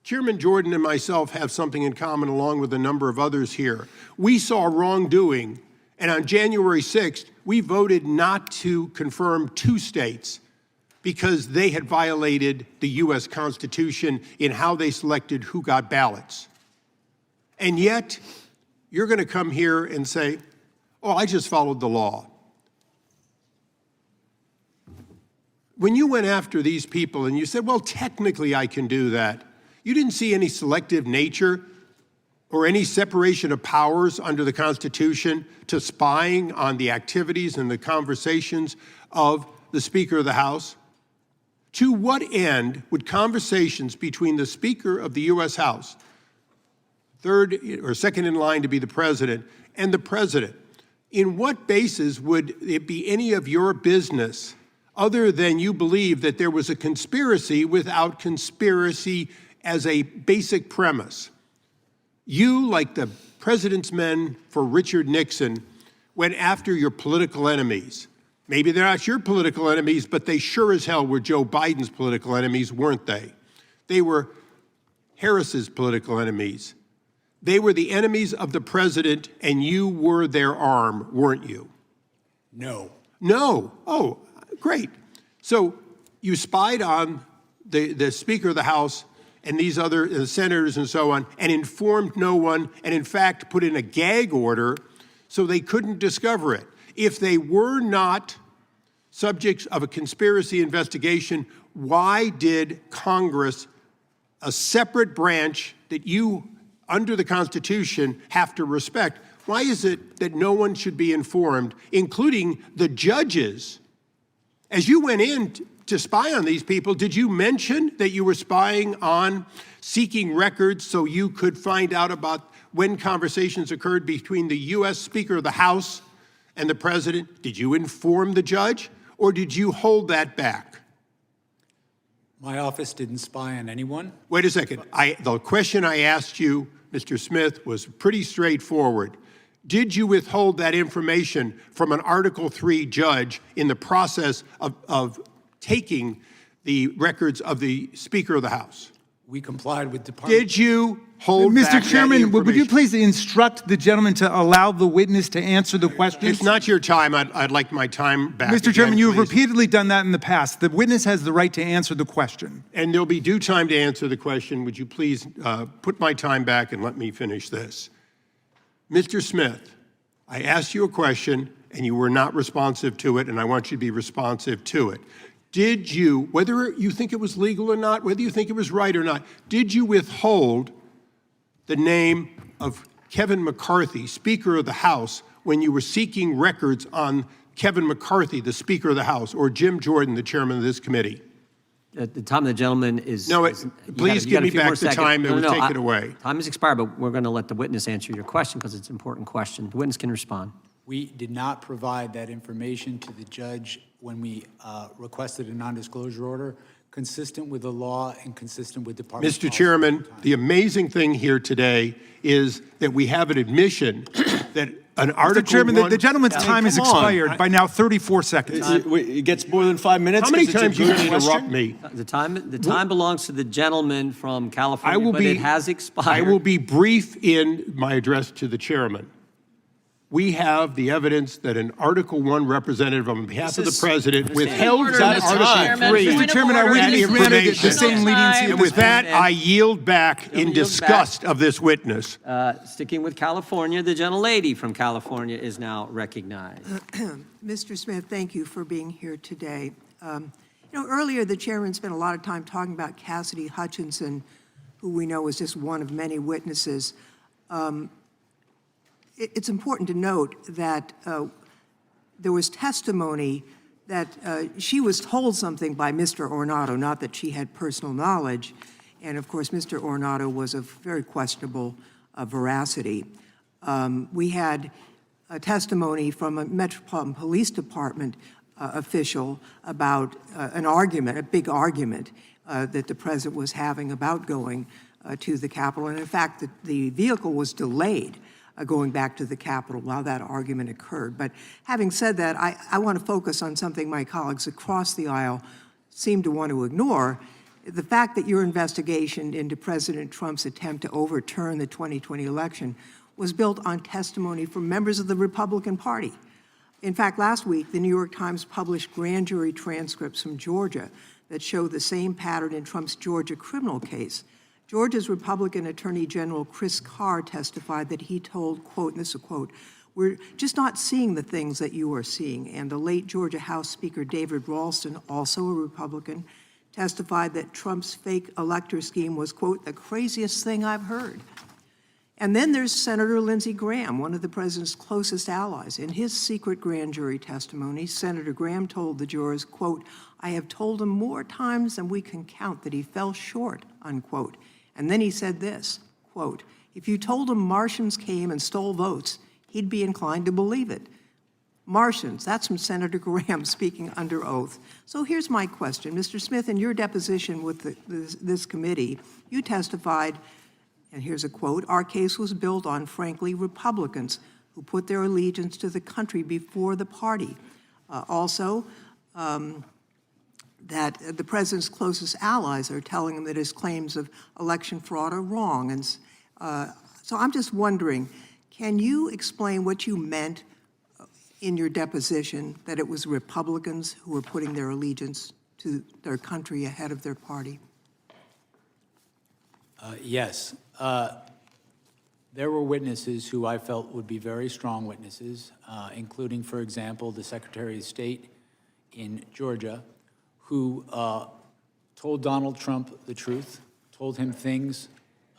Chairman Jordan and myself have something in common along with a number of others here. We saw wrongdoing, and on January 6th, we voted not to confirm 2 states because they had violated the U.S. Constitution in how they selected who got ballots. And yet, you're going to come here and say, oh, I just followed the law. When you went after these people and you said, well, technically I can do that, you didn't see any selective nature or any separation of powers under the Constitution to spying on the activities and the conversations of the Speaker of the House? To what end would conversations between the Speaker of the U.S. House, third or second in line to be the President, and the President, in what basis would it be any of your business other than you believe that there was a conspiracy without conspiracy as a basic premise? You, like the President's men for Richard Nixon, went after your political enemies. Maybe they're not your political enemies, but they sure as hell were Joe Biden's political enemies, weren't they? They were Harris's political enemies. They were the enemies of the president, and you were their arm, weren't you? No. No. Oh, great. So you spied on the Speaker of the House and these other senators and so on, and informed no one, and in fact put in a gag order so they couldn't discover it. If they were not subjects of a conspiracy investigation, why did Congress, a separate branch that you, under the Constitution, have to respect, why is it that no one should be informed, including the judges? As you went in to spy on these people, did you mention that you were spying on seeking records so you could find out about when conversations occurred between the U.S. Speaker of the House and the President? Did you inform the judge, or did you hold that back? My office didn't spy on anyone. Wait a second. The question I asked you, Mr. Smith, was pretty straightforward. Did you withhold that information from an Article III judge in the process of taking the records of the Speaker of the House? We complied with Department. Did you hold back Mr. Chairman, that would you information? please instruct the gentleman to allow the witness to answer the questions? It's not your time. I'd like my time back. Mr. Chairman, again, you have please. repeatedly done that in the past. The witness has the right to answer the question. And there'll be due time to answer the question. Would you please put my time back and let me finish this? Mr. Smith, I asked you a question and you were not responsive to it, and I want you to be responsive to it. Did you, whether you think it was legal or not, whether you think it was right or not, did you withhold the name of Kevin McCarthy, Speaker of the House, when you were seeking records on Kevin McCarthy, the Speaker of the House, or Jim Jordan, the chairman of this committee? At the time of the gentleman is... No, you please give got a me few back more the seconds. time that was taken I- away. Time has expired, but we're going to let the witness answer your question because it's an important question. The witness can respond. We did not provide that information to the judge when we requested a non-disclosure order, consistent with the law and consistent with Department Mr. Chairman, the amazing thing here today is that we have an admission that an Article Mr. Chairman, I- the gentleman's time has Come on. expired by now 34 seconds. It gets more than 5 minutes. How many 'cause it's a times you good can interrupt question? me? The time belongs to the gentleman from California, I will but be, it has expired. I will be brief in my address to the chairman. We have the evidence that an Article I representative on behalf of the president withheld from Article 3. Mr. Chairman, I that wouldn't have granted the information. same leniency And at with this that, point. I yield back in yield disgust of this witness. Sticking with California, the gentlelady from California is now recognized. Mr. Smith, thank you for being here today. Earlier the chairman spent a lot of time talking about Cassidy Hutchinson, who we know was just one of many witnesses. It's important to note that there was testimony that she was told something by Mr. Ornato, not that she had personal knowledge. And of course, Mr. Ornato was of very questionable veracity. We had a testimony from a Metropolitan Police Department official about an argument, a big argument that the president was having about going to the Capitol. And in fact, the vehicle was delayed going back to the Capitol while that argument occurred. But having said that, I want to focus on something my colleagues across the aisle seem to want to ignore. The fact that your investigation into President Trump's attempt to overturn the 2020 election was built on testimony from members of the Republican Party. In fact, last week, the New York Times published grand jury transcripts from Georgia that show the same pattern in Trump's Georgia criminal case. Georgia's Republican Attorney General Chris Carr testified that he told, quote, and this is a quote, "We're just not seeing the things that you are seeing." And the late Georgia House Speaker David Ralston, also a Republican, testified that Trump's fake elector scheme was, quote, "the craziest thing I've heard." And then there's Senator Lindsey Graham, one of the president's closest allies. In his secret grand jury testimony, Senator Graham told the jurors, quote, "I have told him more times than we can count that he fell short," unquote. And then he said this, quote, "If you told him Martians came and stole votes, he'd be inclined to believe it." Martians, that's from Senator Graham speaking under oath. So here's my question. Mr. Smith, in your deposition with this committee, you testified, and here's a quote, "Our case was built on, frankly, Republicans who put their allegiance to the country before the party." That the president's closest allies are telling him that his claims of election fraud are wrong. And so I'm just wondering, can you explain what you meant in your deposition, that it was Republicans who were putting their allegiance to their country ahead of their party? Yes. There were witnesses who I felt would be very strong witnesses, including, for example, the Secretary of State in Georgia, who told Donald Trump the truth, told him things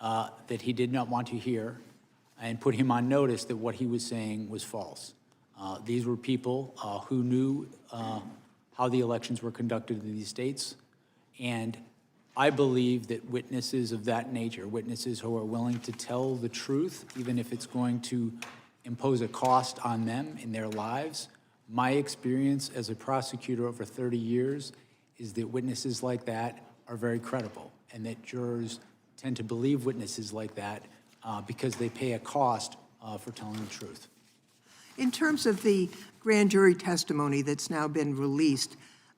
that he did not want to hear, and put him on notice that what he was saying was false. These were people who knew how the elections were conducted in these states, and I believe that witnesses of that nature, witnesses who are willing to tell the truth, even if it's going to impose a cost on them in their lives, my experience as a prosecutor over 30 years is that witnesses like that are very credible, and that jurors tend to believe witnesses like that because they pay a cost for telling the truth. In terms of the grand jury testimony that's now been released,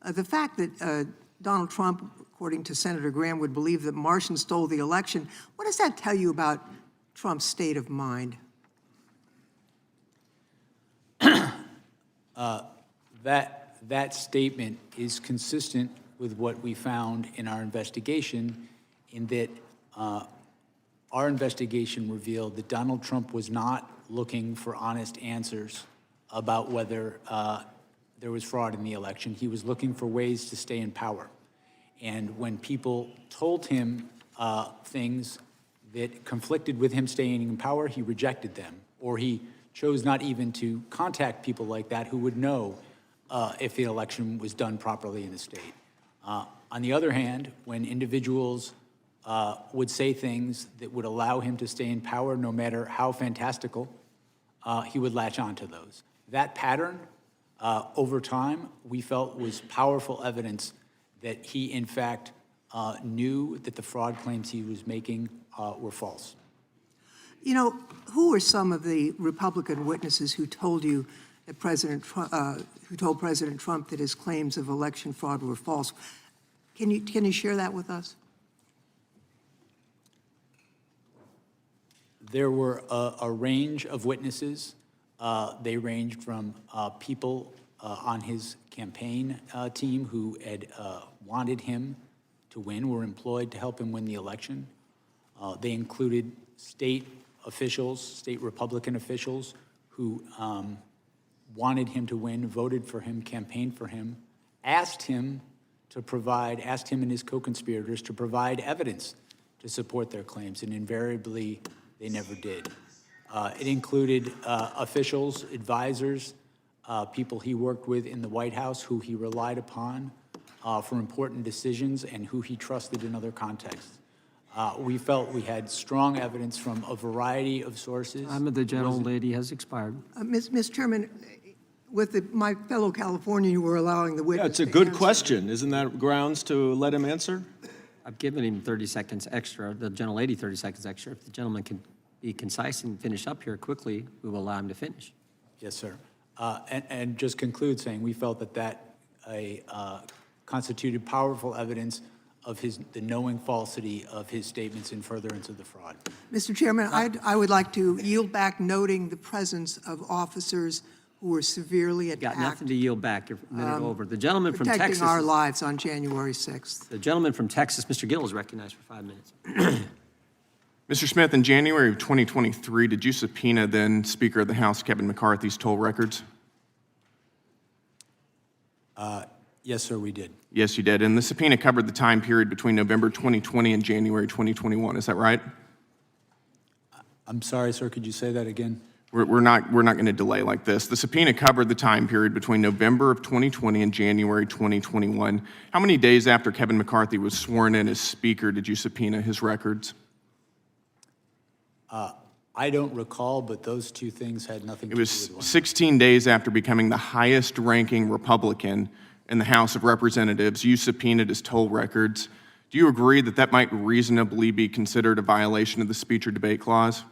the fact that Donald Trump, according to Senator Graham, would believe that Martians stole the election, what does that tell you about Trump's state of mind? That statement is consistent with what we found in our investigation, in that our investigation revealed that Donald Trump was not looking for honest answers about whether there was fraud in the election. He was looking for ways to stay in power. And when people told him things that conflicted with him staying in power, he rejected them, or he chose not even to contact people like that who would know if the election was done properly in the state. On the other hand, when individuals would say things that would allow him to stay in power, no matter how fantastical, he would latch on to those. That pattern, over time, we felt was powerful evidence that he, in fact, knew that the fraud claims he was making were false. You know, who are some of the Republican witnesses who told you that who told President Trump that his claims of election fraud were false? Can you share that with us? There were a range of witnesses. They ranged from people on his campaign team who had wanted him to win, were employed to help him win the election. They included state officials, state Republican officials who wanted him to win, voted for him, campaigned for him, asked him and his co-conspirators to provide evidence to support their claims, and invariably they never did. It included officials, advisors, people he worked with in the White House who he relied upon for important decisions and who he trusted in other contexts. We felt we had strong evidence from a variety of sources. Time of the gentlelady has expired. Ms. Chairman, with my fellow Californian, you were allowing the witness Yeah, it's a to good answer. question. Isn't that grounds to let him answer? I've given him 30 seconds extra, the gentlelady 30 seconds extra. If the gentleman can be concise and finish up here quickly, we will allow him to finish. Yes, sir. And just conclude saying we felt that constituted powerful evidence of the knowing falsity of his statements in furtherance of the fraud. Mr. Chairman, I would like to yield back, noting the presence of officers who were severely attacked. Got nothing to yield back. You're a minute over. The gentleman from Texas. Protecting our lives on January 6th. The gentleman from Texas, Mr. Gill, is recognized for 5 minutes. Mr. Smith, in January of 2023, did you subpoena then Speaker of the House Kevin McCarthy's toll records? Yes, sir, we did. Yes, you did. And the subpoena covered the time period between November 2020 and January 2021. Is that right? I'm sorry, sir. Could you say that again? We're not going to delay like this. The subpoena covered the time period between November of 2020 and January 2021. How many days after Kevin McCarthy was sworn in as Speaker did you subpoena his records? I don't recall, but those two things had nothing to do with one. It was 16 days after becoming the highest-ranking Republican in the House of Representatives. You subpoenaed his toll records. Do you agree that that might reasonably be considered a violation of the speech or debate clause?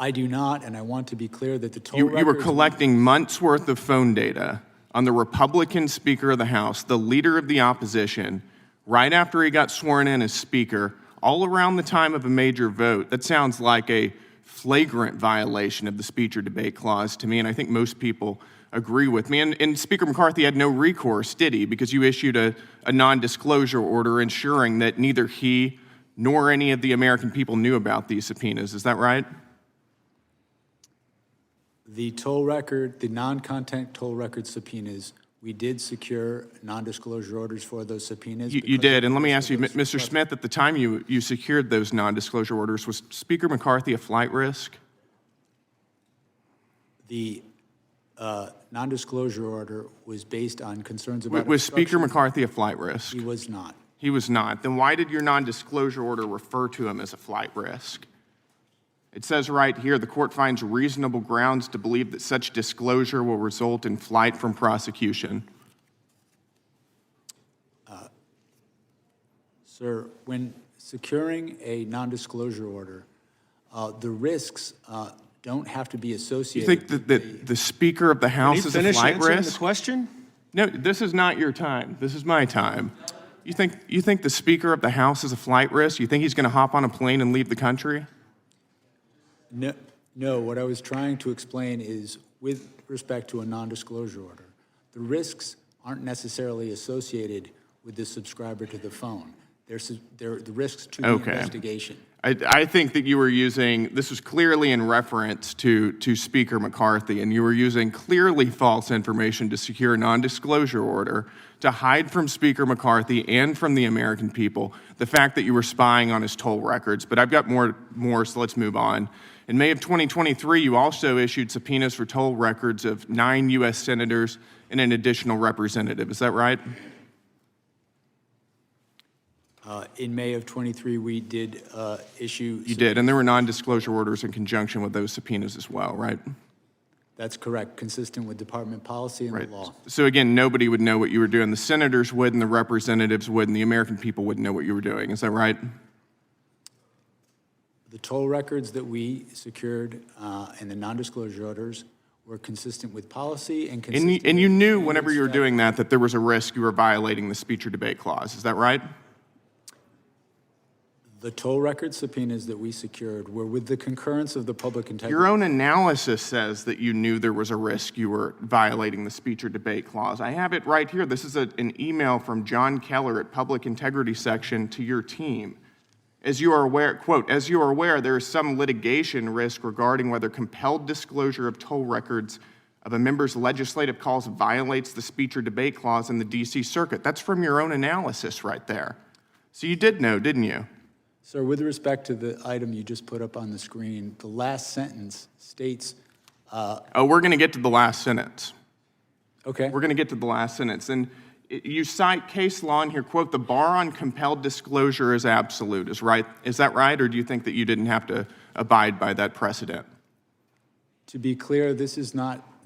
I do not, and I want to be clear that the toll You records... were collecting months' worth of phone data on the Republican Speaker of the House, the leader of the opposition, right after he got sworn in as Speaker, all around the time of a major vote. That sounds like a flagrant violation of the speech or debate clause to me, and I think most people agree with me. And Speaker McCarthy had no recourse, did he? Because you issued a non-disclosure order ensuring that neither he nor any of the American people knew about these subpoenas. Is that right? The toll record, the non-content toll record subpoenas, we did secure non-disclosure orders for those subpoenas. You did, and let me ask you, Mr. Smith, at the time you secured those non-disclosure orders, was Speaker McCarthy a flight risk? The non-disclosure order was based on concerns about... Was Speaker McCarthy a flight risk? He was not. He was not. Then why did your non-disclosure order refer to him as a flight risk? It says right here, the court finds reasonable grounds to believe that such disclosure will result in flight from prosecution. Sir, when securing a non-disclosure order, the risks don't have to be You associated... think that the Speaker of the House is a flight risk? The question? No, this is not your time. This is my time. You think the Speaker of the House is a flight risk? You think he's going to hop on a plane and leave the country? No, what I was trying to explain is, with respect to a non-disclosure order, the risks aren't necessarily associated with the subscriber to the phone. They're the risks to the investigation. I think that you were using, this was clearly in reference to Speaker McCarthy, and you were using clearly false information to secure a non-disclosure order to hide from Speaker McCarthy and from the American people the fact that you were spying on his toll records. But I've got more, so let's move on. In May of 2023, you also issued subpoenas for toll records of 9 U.S. senators and an additional representative. Is that right? In May of 23, we did issue... You did, and there were non-disclosure orders in conjunction with those subpoenas as well, right? That's correct, consistent with department policy and the law. So again, nobody would know what you were doing. The senators would, and the representatives would, and the American people wouldn't know what you were doing. Is that right? The toll records that we secured and the non-disclosure orders were consistent with policy and consistent... And you knew whenever you were doing that there was a risk you were violating the speech or debate clause. Is that right? The toll record subpoenas that we secured were with the concurrence of the public integrity... Your own analysis says that you knew there was a risk you were violating the speech or debate clause. I have it right here. This is an email from John Keller at Public Integrity Section to your team. As you are aware, quote, as you are aware, there is some litigation risk regarding whether compelled disclosure of toll records of a member's legislative calls violates the speech or debate clause in the D.C. Circuit. That's from your own analysis right there. So you did know, didn't you? Sir, with respect to the item you just put up on the screen, the last sentence states... oh, we're going to get to the last sentence. Okay. We're going to get to the last sentence. And you cite case law in here, quote, the bar on compelled disclosure is absolute. Is that right? Or do you think that you didn't have to abide by that precedent? To be clear, this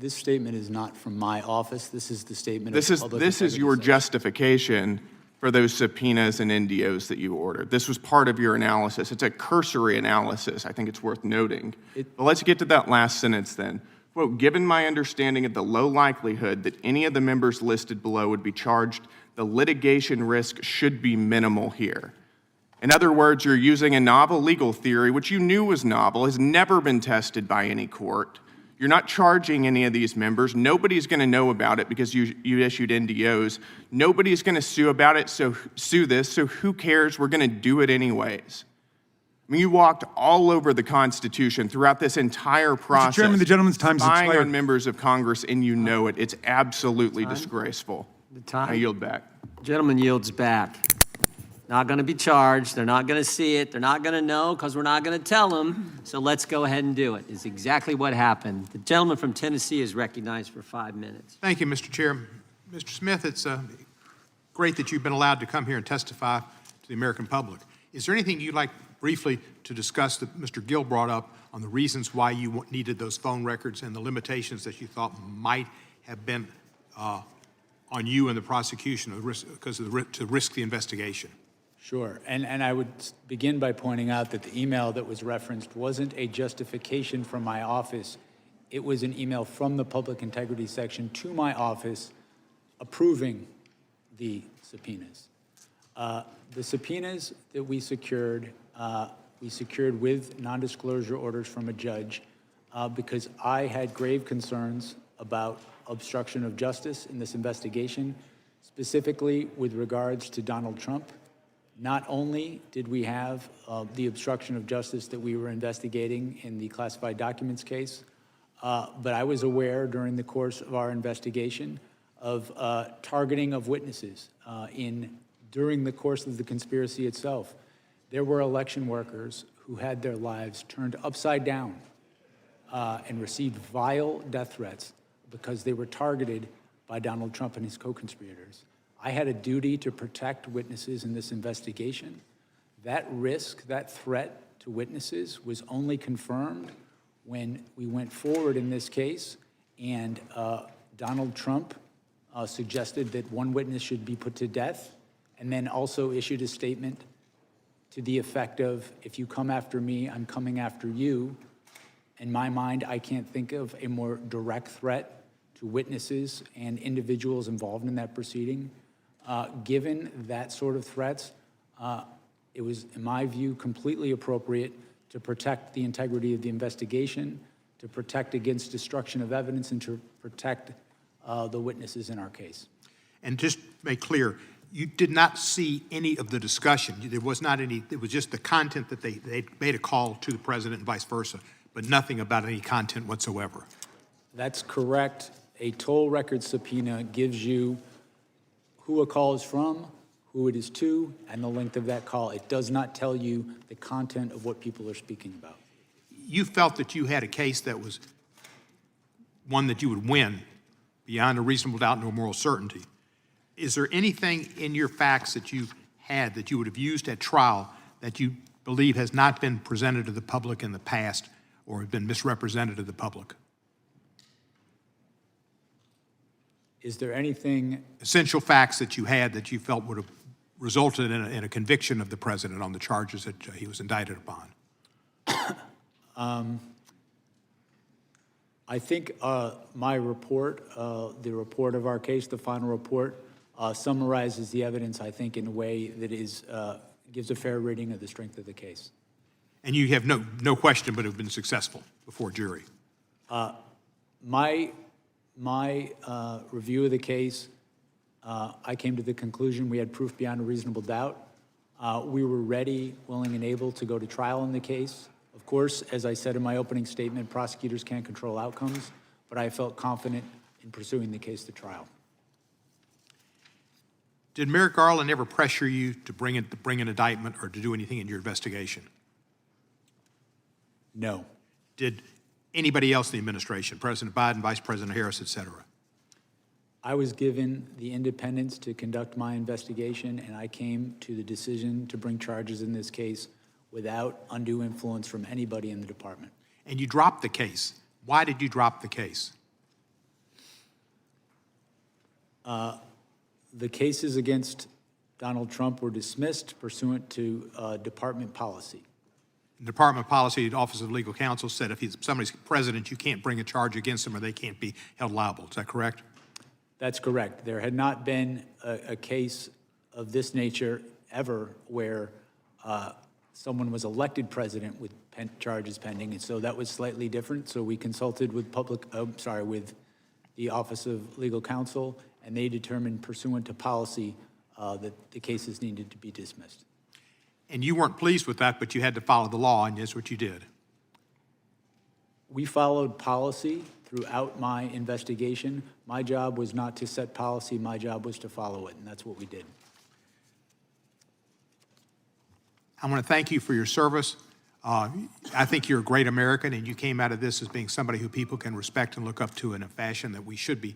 statement is not from my office. This is the statement of the Public This is your Integrity Section. justification for those subpoenas and NDOs that you ordered. This was part of your analysis. It's a cursory analysis. I think it's worth noting. But let's get to that last sentence then. Quote, given my understanding of the low likelihood that any of the members listed below would be charged, the litigation risk should be minimal here. In other words, you're using a novel legal theory, which you knew was novel, has never been tested by any court. You're not charging any of these members. Nobody's going to know about it because you issued NDOs. Nobody's going to sue this, so who cares? We're going to do it anyways. I mean, you walked all over the Constitution throughout this entire process. Mr. Chairman, the gentleman's time's spying expired. on members of Congress, and you know it. It's absolutely disgraceful. I yield back. Gentleman yields back. Not going to be charged. They're not going to see it. They're not going to know because we're not going to tell them. So let's go ahead and do it. It's exactly what happened. The gentleman from Tennessee is recognized for 5 minutes. Thank you, Mr. Chair. Mr. Smith, it's great that you've been allowed to come here and testify to the American public. Is there anything you'd like briefly to discuss that Mr. Gill brought up on the reasons why you needed those phone records and the limitations that you thought might have been on you and the prosecution because of to risk the investigation? Sure, and I would begin by pointing out that the email that was referenced wasn't a justification from my office. It was an email from the Public Integrity Section to my office approving the subpoenas. The subpoenas that we secured with non-disclosure orders from a judge because I had grave concerns about obstruction of justice in this investigation, specifically with regards to Donald Trump. Not only did we have the obstruction of justice that we were investigating in the classified documents case, but I was aware during the course of our investigation of targeting of witnesses during the course of the conspiracy itself. There were election workers who had their lives turned upside down and received vile death threats because they were targeted by Donald Trump and his co-conspirators. I had a duty to protect witnesses in this investigation. That risk, that threat to witnesses was only confirmed when we went forward in this case and Donald Trump suggested that one witness should be put to death and then also issued a statement to the effect of, if you come after me, I'm coming after you. In my mind, I can't think of a more direct threat to witnesses and individuals involved in that proceeding. Given that sort of threats, it was, in my view, completely appropriate to protect the integrity of the investigation, to protect against destruction of evidence, and to protect the witnesses in our case. And just to make clear, you did not see any of the discussion. There was not any, it was just the content that they made a call to the president and vice versa, but nothing about any content whatsoever. That's correct. A toll record subpoena gives you who a call is from, who it is to, and the length of that call. It does not tell you the content of what people are speaking about. You felt that you had a case that was one that you would win beyond a reasonable doubt, no moral certainty. Is there anything in your facts that you had that you would have used at trial that you believe has not been presented to the public in the past or have been misrepresented to the public? Is there anything? Essential facts that you had that you felt would have resulted in a conviction of the president on the charges that he was indicted upon? I think my report, the report of our case, the final report, summarizes the evidence, I think, in a way that is gives a fair rating of the strength of the case. And you have no question but have been successful before jury? My review of the case, I came to the conclusion we had proof beyond a reasonable doubt. We were ready, willing, and able to go to trial in the case. Of course, as I said in my opening statement, prosecutors can't control outcomes, but I felt confident in pursuing the case to trial. Did Merrick Garland ever pressure you to bring an indictment or to do anything in your investigation? No. Did anybody else in the administration, President Biden, Vice President Harris, et cetera? I was given the independence to conduct my investigation, and I came to the decision to bring charges in this case without undue influence from anybody in the department. And you dropped the case. Why did you drop the case? The cases against Donald Trump were dismissed pursuant to department policy. Department policy, the Office of Legal Counsel said if somebody's president, you can't bring a charge against them or they can't be held liable. Is that correct? That's correct. There had not been a case of this nature ever where someone was elected president with charges pending, and so that was slightly different. So we consulted with with the Office of Legal Counsel, and they determined pursuant to policy that the cases needed to be dismissed. And you weren't pleased with that, but you had to follow the law, and that's what you did. We followed policy throughout my investigation. My job was not to set policy, my job was to follow it, and that's what we did. I want to thank you for your service. I think you're a great American, and you came out of this as being somebody who people can respect and look up to in a fashion that we should be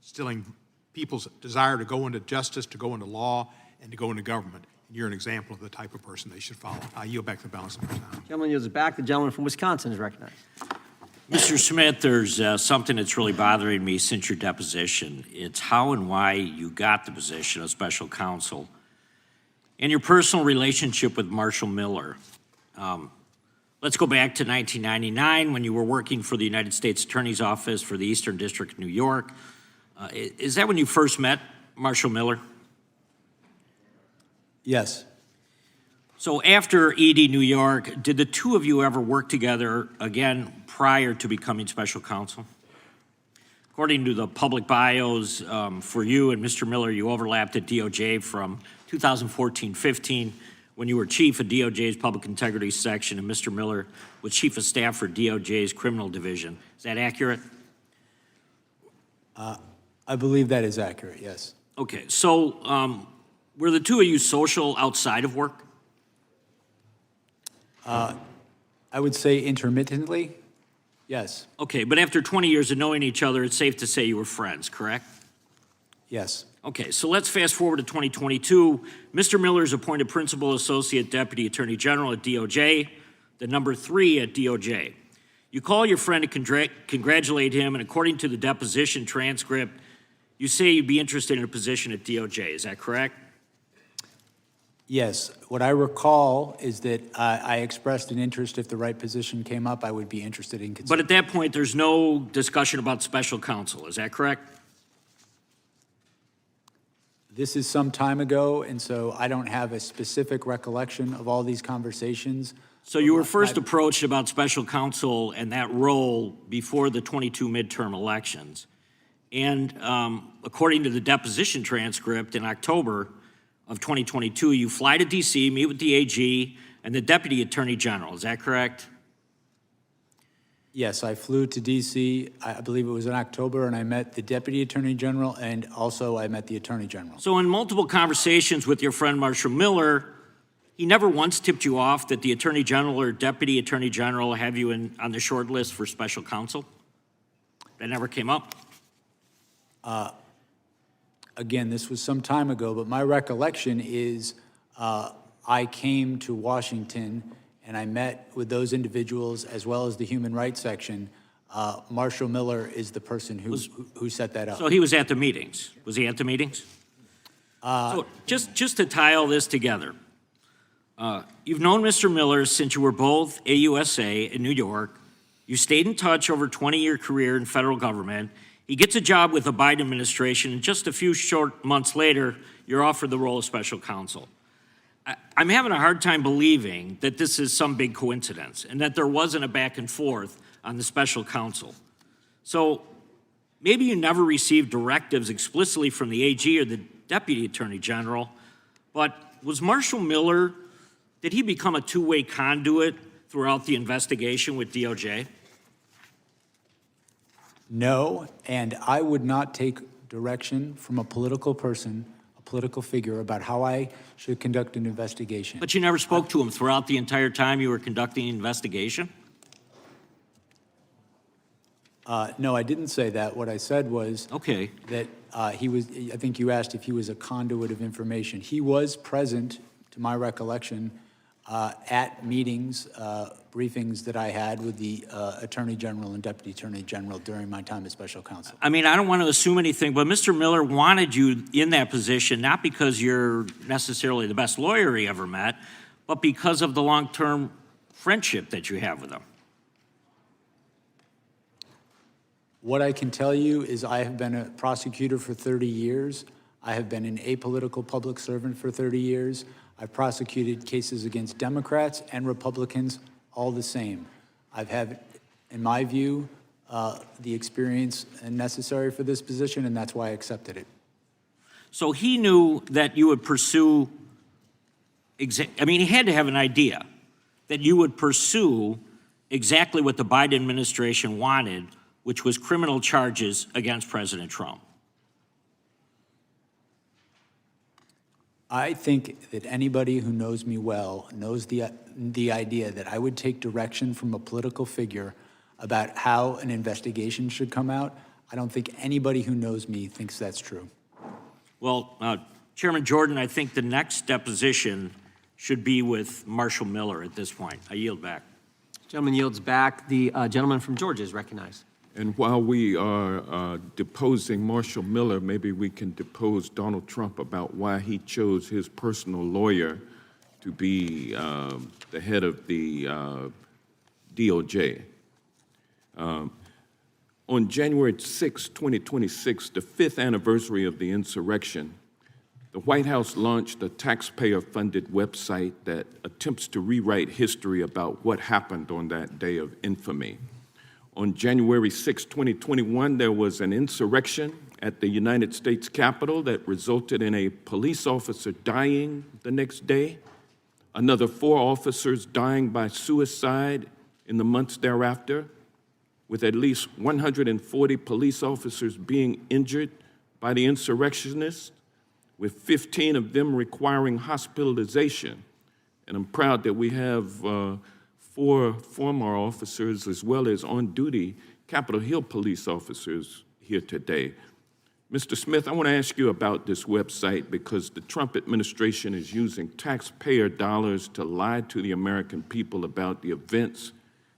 instilling people's desire to go into justice, to go into law, and to go into government. And you're an example of the type of person they should follow. I yield back the balance of my time. Gentleman yields it back. The gentleman from Wisconsin is recognized. Mr. Smith, there's something that's really bothering me since your deposition. It's how and why you got the position of special counsel and your personal relationship with Marshall Miller. Let's go back to 1999 when you were working for the United States Attorney's Office for the Eastern District of New York. Is that when you first met Marshall Miller? Yes. So after ED New York, did the two of you ever work together again prior to becoming special counsel? According to the public bios for you and Mr. Miller, you overlapped at DOJ from 2014-15 when you were chief of DOJ's Public Integrity Section and Mr. Miller was chief of staff for DOJ's Criminal Division. Is that accurate? I believe that is accurate, yes. Okay, so were the two of you social outside of work? I would say intermittently, yes. Okay, but after 20 years of knowing each other, it's safe to say you were friends, correct? Yes. Okay, so let's fast forward to 2022. Mr. Miller is appointed Principal Associate Deputy Attorney General at DOJ, the number 3 at DOJ. You call your friend to congratulate him, and according to the deposition transcript, you say you'd be interested in a position at DOJ. Is that correct? Yes. What I recall is that I expressed an interest if the right position came up, I would be interested in considering. But at that point, there's no discussion about special counsel. Is that correct? This is some time ago, and so I don't have a specific recollection of all these conversations. So you were first approached about special counsel and that role before the 22 midterm elections. And according to the deposition transcript in October of 2022, you fly to DC, meet with the AG and the Deputy Attorney General. Is that correct? Yes, I flew to DC, I believe it was in October, and I met the Deputy Attorney General, and also I met the Attorney General. So in multiple conversations with your friend Marshall Miller, he never once tipped you off that the Attorney General or Deputy Attorney General have you on the short list for special counsel? That never came up? Again, this was some time ago, but my recollection is I came to Washington and I met with those individuals as well as the Human Rights Section. Marshall Miller is the person who set that up. So he was at the meetings. Was he at the meetings? So just to tie all this together, you've known Mr. Miller since you were both AUSA in New York. You stayed in touch over a 20-year career in federal government. He gets a job with the Biden administration, and just a few short months later, you're offered the role of special counsel. I'm having a hard time believing that this is some big coincidence and that there wasn't a back and forth on the special counsel. So maybe you never received directives explicitly from the AG or the Deputy Attorney General, but was Marshall Miller, did he become a two-way conduit throughout the investigation with DOJ? No, and I would not take direction from a political person, a political figure, about how I should conduct an investigation. But you never spoke to him throughout the entire time you were conducting the investigation? No, I didn't say that. What I said was that he was, I think you asked if he was a conduit of information. He was present, to my recollection, at meetings, briefings that I had with the Attorney General and Deputy Attorney General during my time as special counsel. I mean, I don't want to assume anything, but Mr. Miller wanted you in that position, not because you're necessarily the best lawyer he ever met, but because of the long-term friendship that you have with him. What I can tell you is I have been a prosecutor for 30 years. I have been an apolitical public servant for 30 years. I've prosecuted cases against Democrats and Republicans all the same. I've had, in my view, the experience necessary for this position, and that's why I accepted it. So he knew that you would pursue, I mean, he had to have an idea that you would pursue exactly what the Biden administration wanted, which was criminal charges against President Trump. I think that anybody who knows me well knows the idea that I would take direction from a political figure about how an investigation should come out. I don't think anybody who knows me thinks that's true. Well, Chairman Jordan, I think the next deposition should be with Marshall Miller at this point. I yield back. Gentleman yields back. The gentleman from Georgia is recognized. And while we are deposing Marshall Miller, maybe we can depose Donald Trump about why he chose his personal lawyer to be the head of the DOJ. On January 6, 2026, the 5th anniversary of the insurrection, the White House launched a taxpayer-funded website that attempts to rewrite history about what happened on that day of infamy. On January 6, 2021, there was an insurrection at the United States Capitol that resulted in a police officer dying the next day, another 4 officers dying by suicide in the months thereafter, with at least 140 police officers being injured by the insurrectionists, with 15 of them requiring hospitalization. And I'm proud that we have 4 former officers as well as on-duty Capitol Hill police officers here today. Mr. Smith, I want to ask you about this website because the Trump administration is using taxpayer dollars to lie to the American people about the events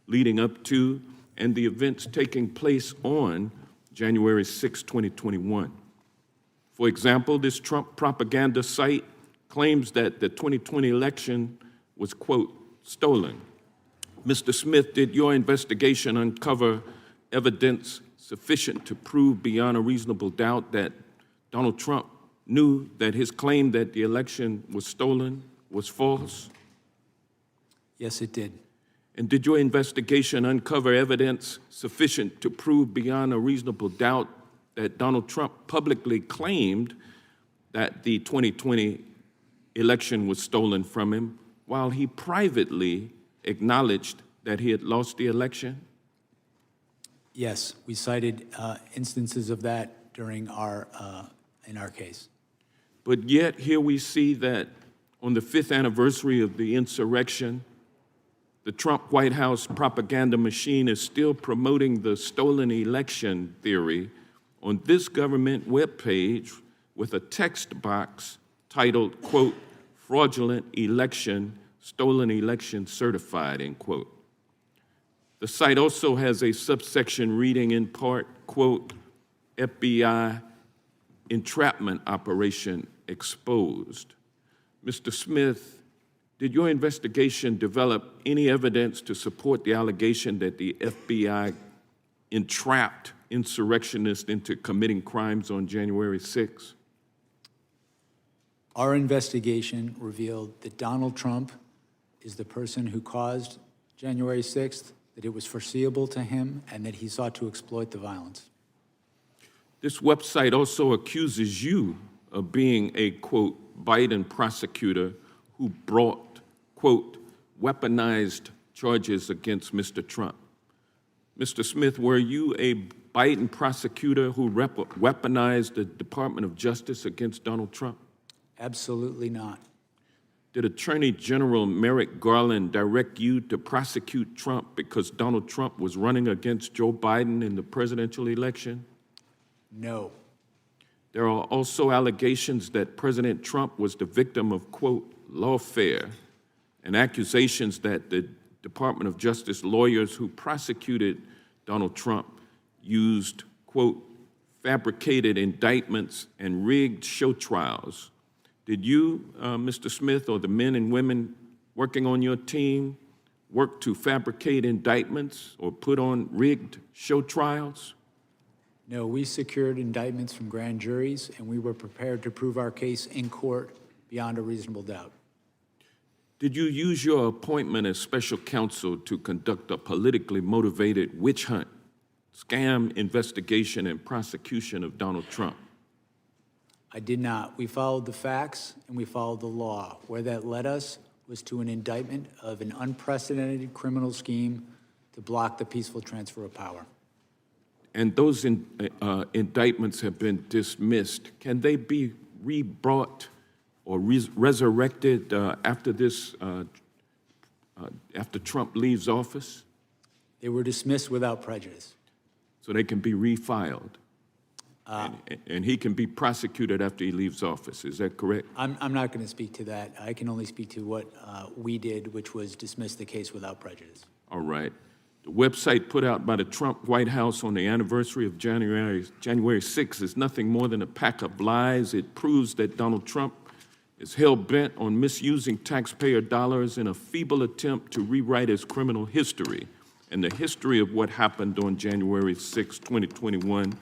leading up to and the events taking place on January 6, 2021. For example, this Trump propaganda site claims that the 2020 election was, quote, stolen. Mr. Smith, did your investigation uncover evidence sufficient to prove beyond a reasonable doubt that Donald Trump knew that his claim that the election was stolen was false? Yes, it did. And did your investigation uncover evidence sufficient to prove beyond a reasonable doubt that Donald Trump publicly claimed that the 2020 election was stolen from him while he privately acknowledged that he had lost the election? Yes, we cited instances of that during in our case. But yet here we see that on the 5th anniversary of the insurrection, the Trump White House propaganda machine is still promoting the stolen election theory on this government webpage with a text box titled, quote, fraudulent election, stolen election certified, end quote. The site also has a subsection reading in part, quote, FBI entrapment operation exposed. Mr. Smith, did your investigation develop any evidence to support the allegation that the FBI entrapped insurrectionists into committing crimes on January 6th? Our investigation revealed that Donald Trump is the person who caused January 6th, that it was foreseeable to him, and that he sought to exploit the violence. This website also accuses you of being a, quote, Biden prosecutor who brought, quote, weaponized charges against Mr. Trump. Mr. Smith, were you a Biden prosecutor who weaponized the Department of Justice against Donald Trump? Absolutely not. Did Attorney General Merrick Garland direct you to prosecute Trump because Donald Trump was running against Joe Biden in the presidential election? No. There are also allegations that President Trump was the victim of, quote, lawfare and accusations that the Department of Justice lawyers who prosecuted Donald Trump used, quote, fabricated indictments and rigged show trials. Did you, Mr. Smith, or the men and women working on your team work to fabricate indictments or put on rigged show trials? No, we secured indictments from grand juries, and we were prepared to prove our case in court beyond a reasonable doubt. Did you use your appointment as special counsel to conduct a politically motivated witch hunt, scam investigation, and prosecution of Donald Trump? I did not. We followed the facts and we followed the law. Where that led us was to an indictment of an unprecedented criminal scheme to block the peaceful transfer of power. And those indictments have been dismissed. Can they be re-brought or resurrected after after Trump leaves office? They were dismissed without prejudice. So they can be refiled? And he can be prosecuted after he leaves office, is that correct? I'm not going to speak to that. I can only speak to what we did, which was dismiss the case without prejudice. All right. The website put out by the Trump White House on the anniversary of January 6th is nothing more than a pack of lies. It proves that Donald Trump is hell-bent on misusing taxpayer dollars in a feeble attempt to rewrite his criminal history and the history of what happened on January 6, 2021.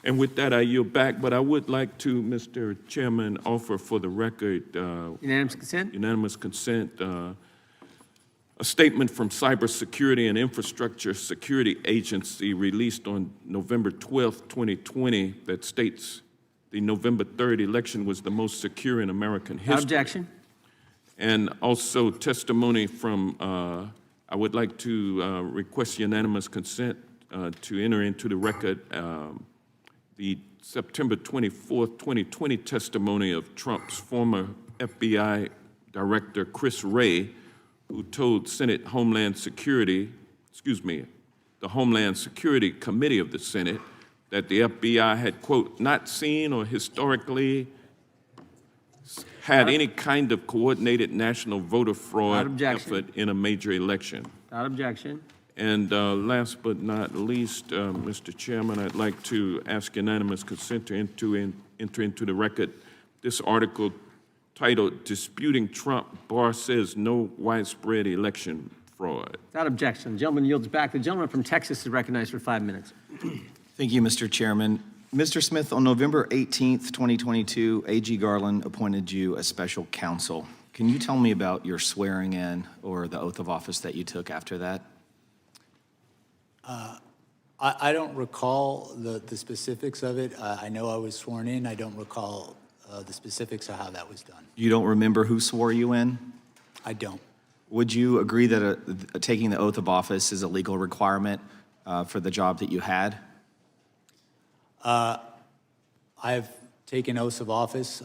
And with that, I yield back, but I would like to, Mr. Chairman, offer for the record Unanimous consent? Unanimous consent. A statement from Cybersecurity and Infrastructure Security Agency released on November 12, 2020 that states the November 3rd election was the most secure in American history. Without objection. And also testimony from, I would like to request unanimous consent to enter into the record the September 24th, 2020 testimony of Trump's former FBI Director, Chris Wray, who told Senate Homeland Security, the Homeland Security Committee of the Senate, that the FBI had, quote, not seen or historically had any kind of coordinated national voter fraud effort in a major election. Without objection. And last but not least, Mr. Chairman, I'd like to ask unanimous consent to enter into the record this article titled, Disputing Trump, Barr Says No Widespread Election Fraud. Without objection. The gentleman yields back. The gentleman from Texas is recognized for 5 minutes. Thank you, Mr. Chairman. Mr. Smith, on November 18th, 2022, A.G. Garland appointed you as special counsel. Can you tell me about your swearing in or the oath of office that you took after that? I don't recall the specifics of it. I know I was sworn in. I don't recall the specifics of how that was done. You don't remember who swore you in? I don't. Would you agree that taking the oath of office is a legal requirement for the job that you had? I've taken oaths of office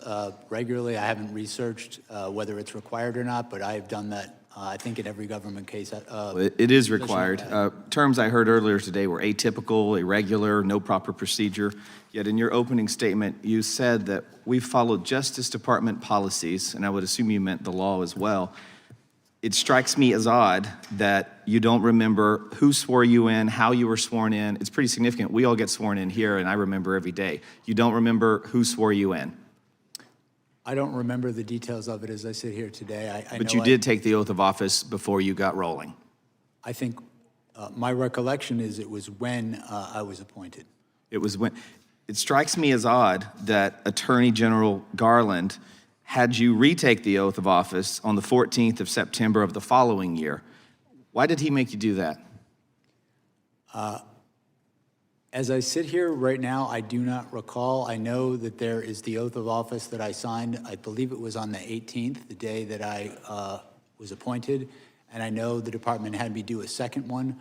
regularly. I haven't researched whether it's required or not, but I've done that, I think, in every government case. It is required. Terms I heard earlier today were atypical, irregular, no proper procedure. Yet in your opening statement, you said that we followed Justice Department policies, and I would assume you meant the law as well. It strikes me as odd that you don't remember who swore you in, how you were sworn in. It's pretty significant. We all get sworn in here, and I remember every day. You don't remember who swore you in? I don't remember the details of it as I sit here today. But you did take the oath of office before you got rolling. I think my recollection is it was when I was appointed. It was when. It strikes me as odd that Attorney General Garland had you retake the oath of office on the 14th of September of the following year. Why did he make you do that? As I sit here right now, I do not recall. I know that there is the oath of office that I signed. I believe it was on the 18th, the day that I was appointed. And I know the department had me do a second one.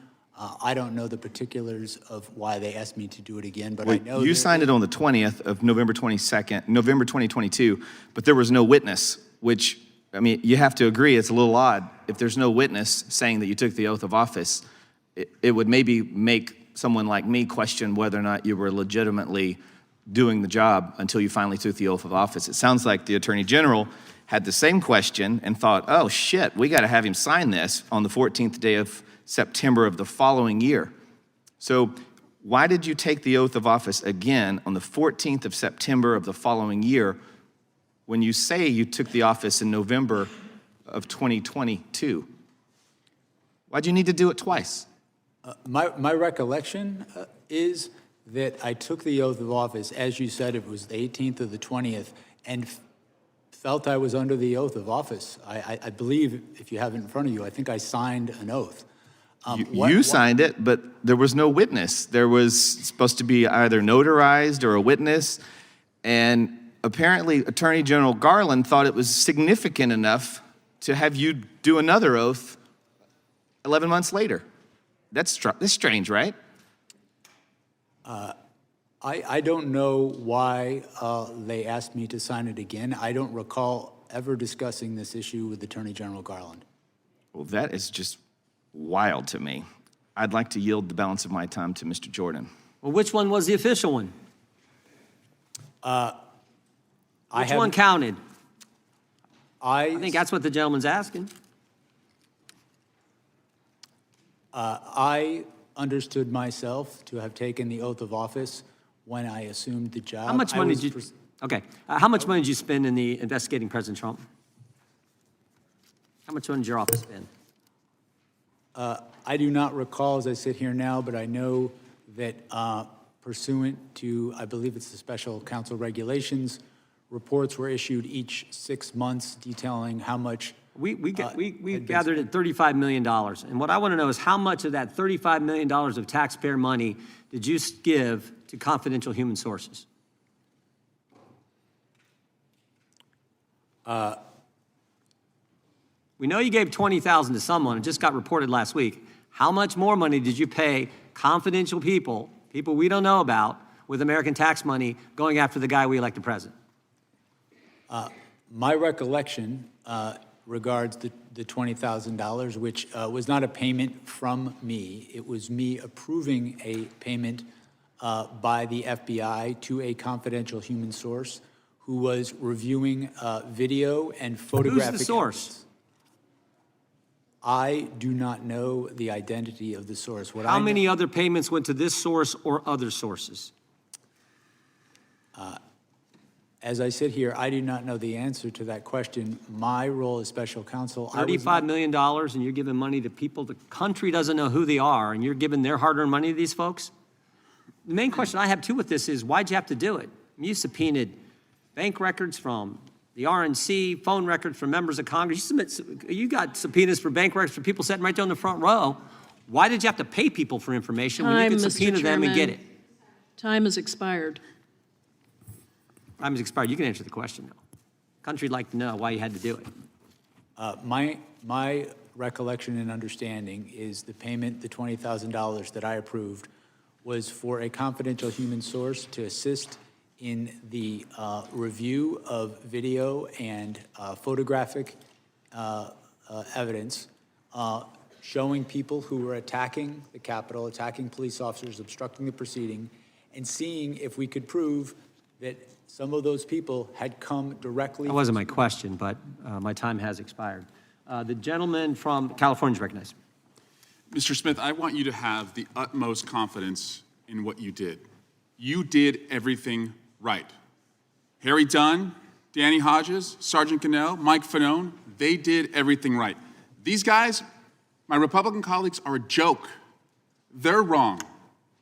I don't know the particulars of why they asked me to do it again, but I know you signed it on the 20th of November 2022, but there was no witness, which, I mean, you have to agree it's a little odd. If there's no witness saying that you took the oath of office, it would maybe make someone like me question whether or not you were legitimately doing the job until you finally took the oath of office. It sounds like the Attorney General had the same question and thought, oh shit, we got to have him sign this on the 14th day of September of the following year. So why did you take the oath of office again on the 14th of September of the following year when you say you took the office in November of 2022? Why'd you need to do it twice? My recollection is that I took the oath of office, as you said, it was the 18th or the 20th, and felt I was under the oath of office. I believe, if you have it in front of you, I think I signed an oath. You signed it, but there was no witness. There was supposed to be either notarized or a witness, and apparently Attorney General Garland thought it was significant enough to have you do another oath 11 months later. That's strange, right? I don't know why they asked me to sign it again. I don't recall ever discussing this issue with Attorney General Garland. Well, that is just wild to me. I'd like to yield the balance of my time to Mr. Jordan. Well, which one was the official one? Which one counted? I think that's what the gentleman's asking. I understood myself to have taken the oath of office when I assumed the job. How much money did you? Okay. How much money did you spend in the investigating President Trump? How much money did your office spend? I do not recall as I sit here now, but I know that pursuant to, I believe it's the special counsel regulations, reports were issued each 6 months detailing how much. We gathered at $35 million. And what I want to know is how much of that $35 million of taxpayer money did you give to confidential human sources? We know you gave $20,000 to someone. It just got reported last week. How much more money did you pay confidential people we don't know about, with American tax money going after the guy we elected president? My recollection regards the $20,000, which was not a payment from me. It was me approving a payment by the FBI to a confidential human source who was reviewing video and photographic. Who's the source? Evidence. I do not know the identity of the source. How many other payments went to this source or other sources? As I sit here, I do not know the answer to that question. My role as special counsel, $35 million, and you're giving money to people the country doesn't know who they are, and you're giving their hard-earned money to these folks? The main question I have, too, with this is, why'd you have to do it? You subpoenaed bank records from the RNC, phone records from members of Congress. You got subpoenas for bank records for people sitting right there in the front row. Why did you have to pay people for information when you could subpoena them and get it? Time has expired. Time has expired. You can answer the question, though. Country'd like to know why you had to do it. My recollection and understanding is the payment, the $20,000 that I approved, was for a confidential human source to assist in the review of video and photographic evidence showing people who were attacking the Capitol, attacking police officers, obstructing the proceeding, and seeing if we could prove that some of those people had come directly. That wasn't my question, but my time has expired. The gentleman from California is recognized. Mr. Smith, I want you to have the utmost confidence in what you did. You did everything right. Harry Dunn, Danny Hodges, Sergeant Cannell, Mike Fanone, they did everything right. These guys, my Republican colleagues, are a joke. They're wrong.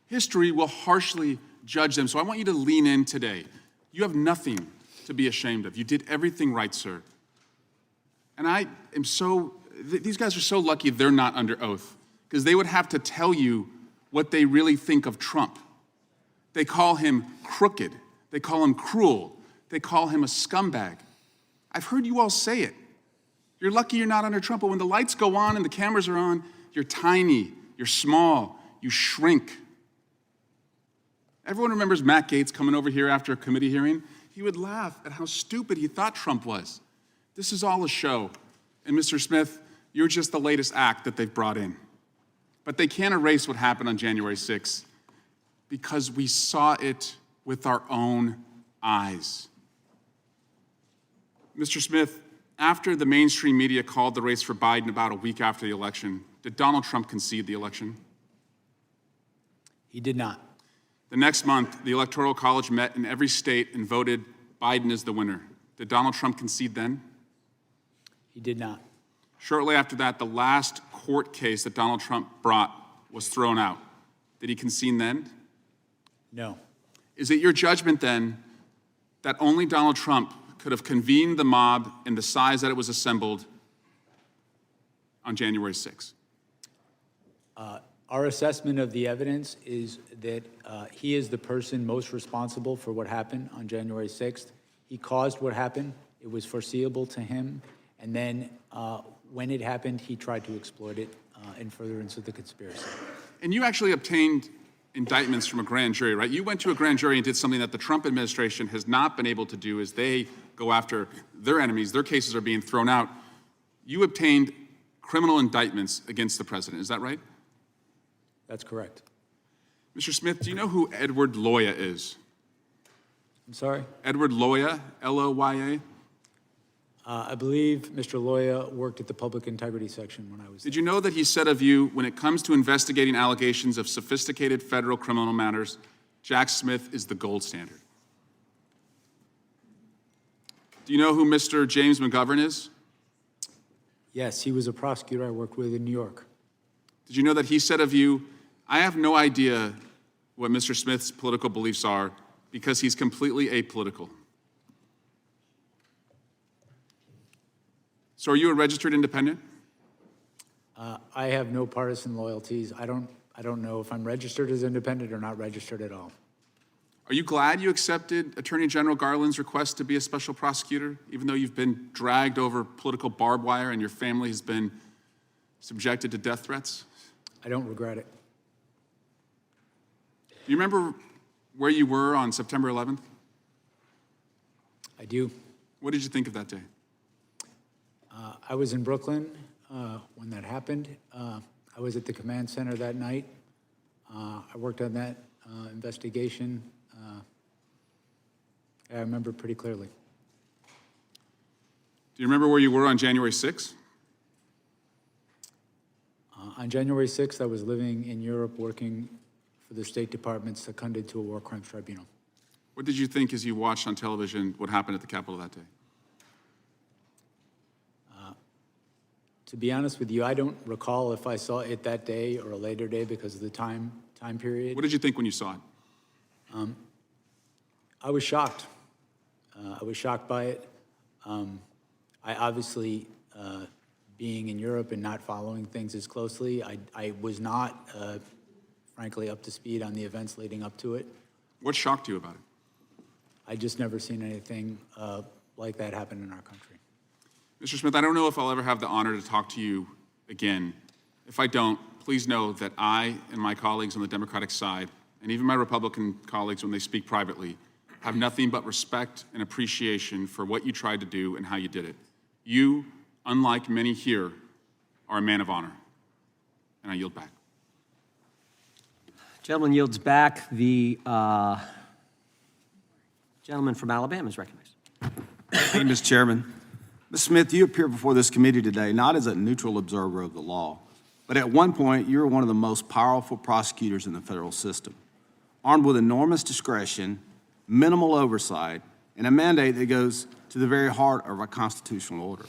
History will harshly judge them, so I want you to lean in today. You have nothing to be ashamed of. You did everything right, sir. And I am these guys are so lucky they're not under oath, because they would have to tell you what they really think of Trump. They call him crooked. They call him cruel. They call him a scumbag. I've heard you all say it. You're lucky you're not under Trump, but when the lights go on and the cameras are on, you're tiny, you're small, you shrink. Everyone remembers Matt Gaetz coming over here after a committee hearing. He would laugh at how stupid he thought Trump was. This is all a show. And Mr. Smith, you're just the latest act that they've brought in. But they can't erase what happened on January 6th because we saw it with our own eyes. Mr. Smith, After the mainstream media called the race for Biden about a week after the election, did Donald Trump concede the election? He did not. The next month, the Electoral College met in every state and voted Biden as the winner. Did Donald Trump concede then? He did not. Shortly after that, the last court case that Donald Trump brought was thrown out. Did he concede then? No. Is it your judgment then that only Donald Trump could have convened the mob in the size that it was assembled on January 6th? Our assessment of the evidence is that he is the person most responsible for what happened on January 6th. He caused what happened. It was foreseeable to him. And then when it happened, he tried to exploit it in furtherance of the conspiracy. And you actually obtained indictments from a grand jury, right? You went to a grand jury and did something that the Trump administration has not been able to do as they go after their enemies. Their cases are being thrown out. You obtained criminal indictments against the president. Is that right? That's correct. Mr. Smith, do you know who Edward Loya is? I'm sorry? Edward Loya, L-O-Y-A? I believe Mr. Loya worked at the Public Integrity section when I was Did you know that he said of you, when it comes to investigating allegations of sophisticated federal criminal matters, Jack Smith is the gold standard? Do you know who Mr. James McGovern is? Yes, he was a prosecutor I worked with in New York. Did you know that he said of you, I have no idea what Mr. Smith's political beliefs are because he's completely apolitical? So are you a registered independent? I have no partisan loyalties. I don't know if I'm registered as independent or not registered at all. Are you glad you accepted Attorney General Garland's request to be a special prosecutor, even though you've been dragged over political barbed wire and your family has been subjected to death threats? I don't regret it. Do you remember where you were on September 11th? I do. What did you think of that day? I was in Brooklyn when that happened. I was at the command center that night. I worked on that investigation. I remember pretty clearly. Do you remember where you were on January 6th? On January 6th, I was living in Europe working for the State Department seconded to a war crimes tribunal. What did you think as you watched on television what happened at the Capitol that day? To be honest with you, I don't recall if I saw it that day or a later day because of the time period. What did you think when you saw it? I was shocked. I was shocked by it. I obviously, being in Europe and not following things as closely, I was not, frankly, up to speed on the events leading up to it. What shocked you about it? I just never seen anything like that happen in our country. Mr. Smith, I don't know if I'll ever have the honor to talk to you again. If I don't, please know that I and my colleagues on the Democratic side, and even my Republican colleagues when they speak privately, have nothing but respect and appreciation for what you tried to do and how you did it. You, unlike many here, are a man of honor. And I yield back. Gentleman yields back. The gentleman from Alabama is recognized. Thank you, Mr. Chairman. Mr. Smith, you appear before this committee today not as a neutral observer of the law, but at one point you were one of the most powerful prosecutors in the federal system, armed with enormous discretion, minimal oversight, and a mandate that goes to the very heart of our constitutional order.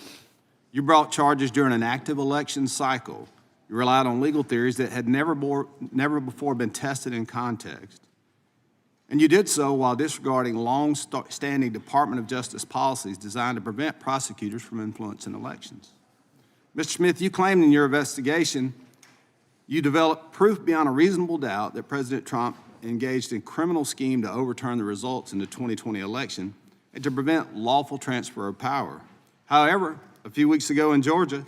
You brought charges during an active election cycle. You relied on legal theories that had never before been tested in context. And you did so while disregarding long-standing Department of Justice policies designed to prevent prosecutors from influencing elections. Mr. Smith, you claimed in your investigation you developed proof beyond a reasonable doubt that President Trump engaged in criminal scheme to overturn the results in the 2020 election and to prevent lawful transfer of power. However, a few weeks ago in Georgia,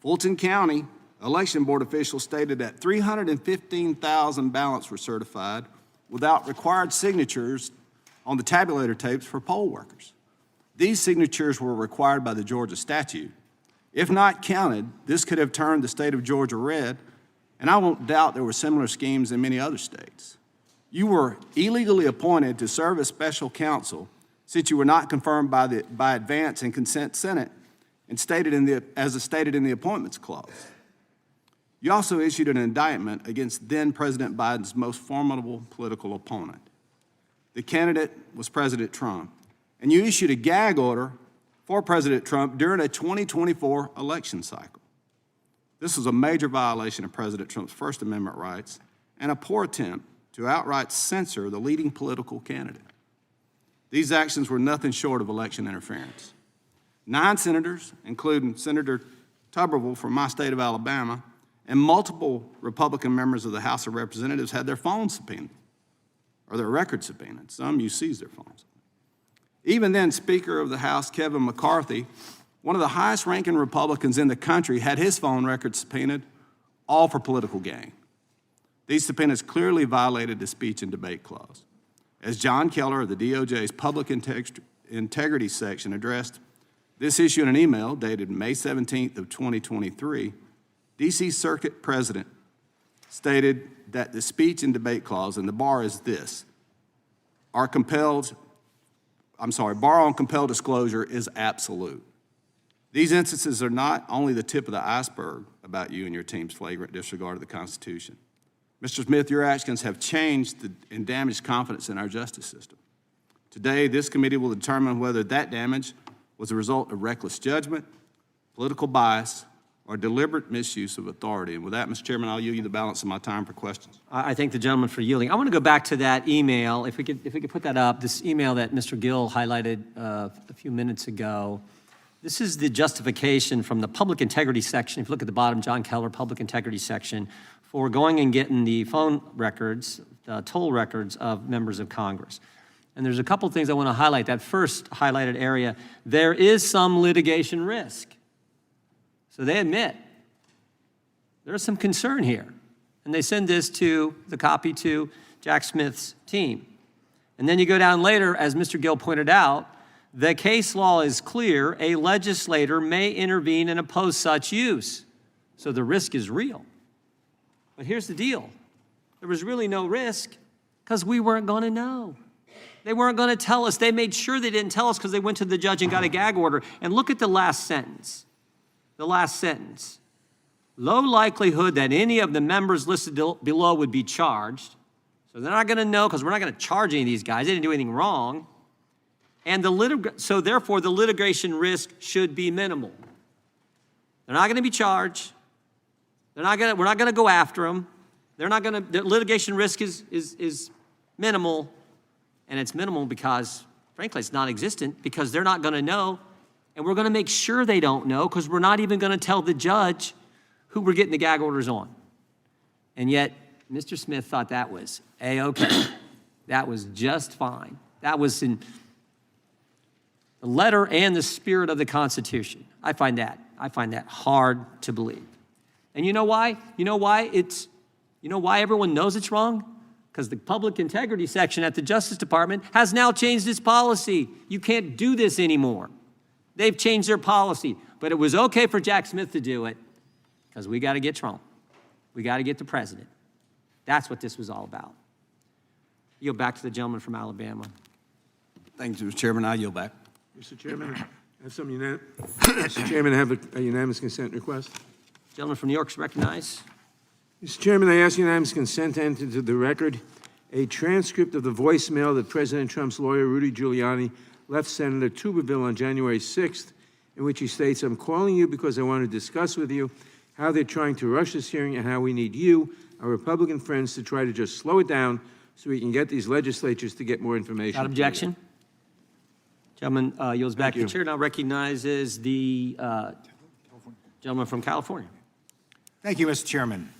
Fulton County election board officials stated that 315,000 ballots were certified without required signatures on the tabulator tapes for poll workers. These signatures were required by the Georgia statute. If not counted, this could have turned the state of Georgia red, and I won't doubt there were similar schemes in many other states. You were illegally appointed to serve as special counsel since you were not confirmed by advance and consent Senate, and stated in the Appointments Clause. You also issued an indictment against then-President Biden's most formidable political opponent. The candidate was President Trump, and you issued a gag order for President Trump during a 2024 election cycle. This was a major violation of President Trump's First Amendment rights and a poor attempt to outright censor the leading political candidate. These actions were nothing short of election interference. 9 senators, including Senator Tuberville from my state of Alabama, and multiple Republican members of the House of Representatives had their phones subpoenaed, or their records subpoenaed. Some you seized their phones. Even then, Speaker of the House Kevin McCarthy, one of the highest-ranking Republicans in the country, had his phone records subpoenaed, all for political gain. These subpoenas clearly violated the Speech and Debate Clause. As John Keller of the DOJ's Public Integrity Section addressed this issue in an email dated May 17th of 2023, D.C. Circuit President stated that the Speech and Debate Clause, and the bar is this, bar on compelled disclosure is absolute. These instances are not only the tip of the iceberg about you and your team's flagrant disregard of the Constitution. Mr. Smith, your actions have changed and damaged confidence in our justice system. Today, this committee will determine whether that damage was a result of reckless judgment, political bias, or deliberate misuse of authority. And with that, Mr. Chairman, I'll yield you the balance of my time for questions. I thank the gentleman for yielding. I want to go back to that email, if we could put that up, this email that Mr. Gill highlighted a few minutes ago. This is the justification from the Public Integrity section. If you look at the bottom, John Keller, Public Integrity section, for going and getting the phone records, toll records of members of Congress. And there's a couple things I want to highlight. That first highlighted area, there is some litigation risk. So they admit there's some concern here. And they send this to the copy to Jack Smith's team. And then you go down later, as Mr. Gill pointed out, the case law is clear. A legislator may intervene and oppose such use. So the risk is real. But here's the deal. There was really no risk because we weren't going to know. They weren't going to tell us. They made sure they didn't tell us because they went to the judge and got a gag order. And look at the last sentence. The last sentence. Low likelihood that any of the members listed below would be charged. So they're not going to know because we're not going to charge any of these guys. They didn't do anything wrong. And so therefore, the litigation risk should be minimal. They're not going to be charged. We're not going to go after them. The litigation risk is minimal. And it's minimal because, frankly, it's non-existent because they're not going to know. And we're going to make sure they don't know because we're not even going to tell the judge who we're getting the gag orders on. And yet, Mr. Smith thought that was A-okay. That was just fine. That was in the letter and the spirit of the Constitution. I find that hard to believe. And you know why? You know why everyone knows it's wrong? Because the Public Integrity section at the Justice Department has now changed its policy. You can't do this anymore. They've changed their policy. But it was okay for Jack Smith to do it because we got to get Trump. We got to get the president. That's what this was all about. Yield back to the gentleman from Alabama. Thank you, Mr. Chairman. I yield back. Mr. Chairman, I have some Mr. Chairman, I have a unanimous consent request. Gentleman from New York is recognized. Mr. Chairman, I ask unanimous consent to enter into the record a transcript of the voicemail that President Trump's lawyer, Rudy Giuliani, left Senator Tuberville on January 6th, in which he states, "I'm calling you because I want to discuss with you how they're trying to rush this hearing and how we need you, our Republican friends, to try to just slow it down so we can get these legislatures to get more information." Without objection. Gentleman yields back to the chair. Now recognizes the gentleman from California. Thank you, Mr. Chairman.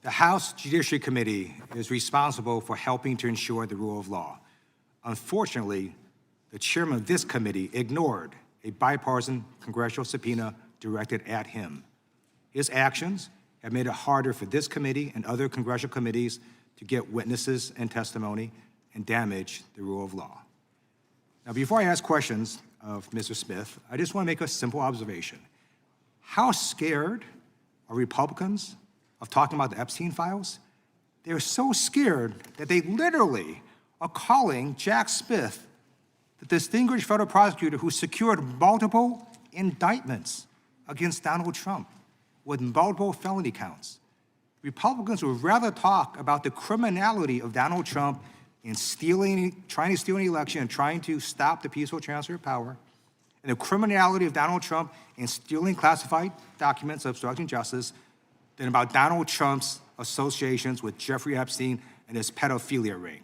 The House Judiciary Committee is responsible for helping to ensure the rule of law. Unfortunately, the chairman of this committee ignored a bipartisan congressional subpoena directed at him. His actions have made it harder for this committee and other congressional committees to get witnesses and testimony and damage the rule of law. Now, before I ask questions of Mr. Smith, I just want to make a simple observation. How scared are Republicans of talking about the Epstein files? They're so scared that they literally are calling Jack Smith, the distinguished federal prosecutor who secured multiple indictments against Donald Trump with multiple felony counts. Republicans would rather talk about the criminality of Donald Trump in trying to steal an election and trying to stop the peaceful transfer of power, and the criminality of Donald Trump in stealing classified documents, obstructing justice, than about Donald Trump's associations with Jeffrey Epstein and his pedophilia ring.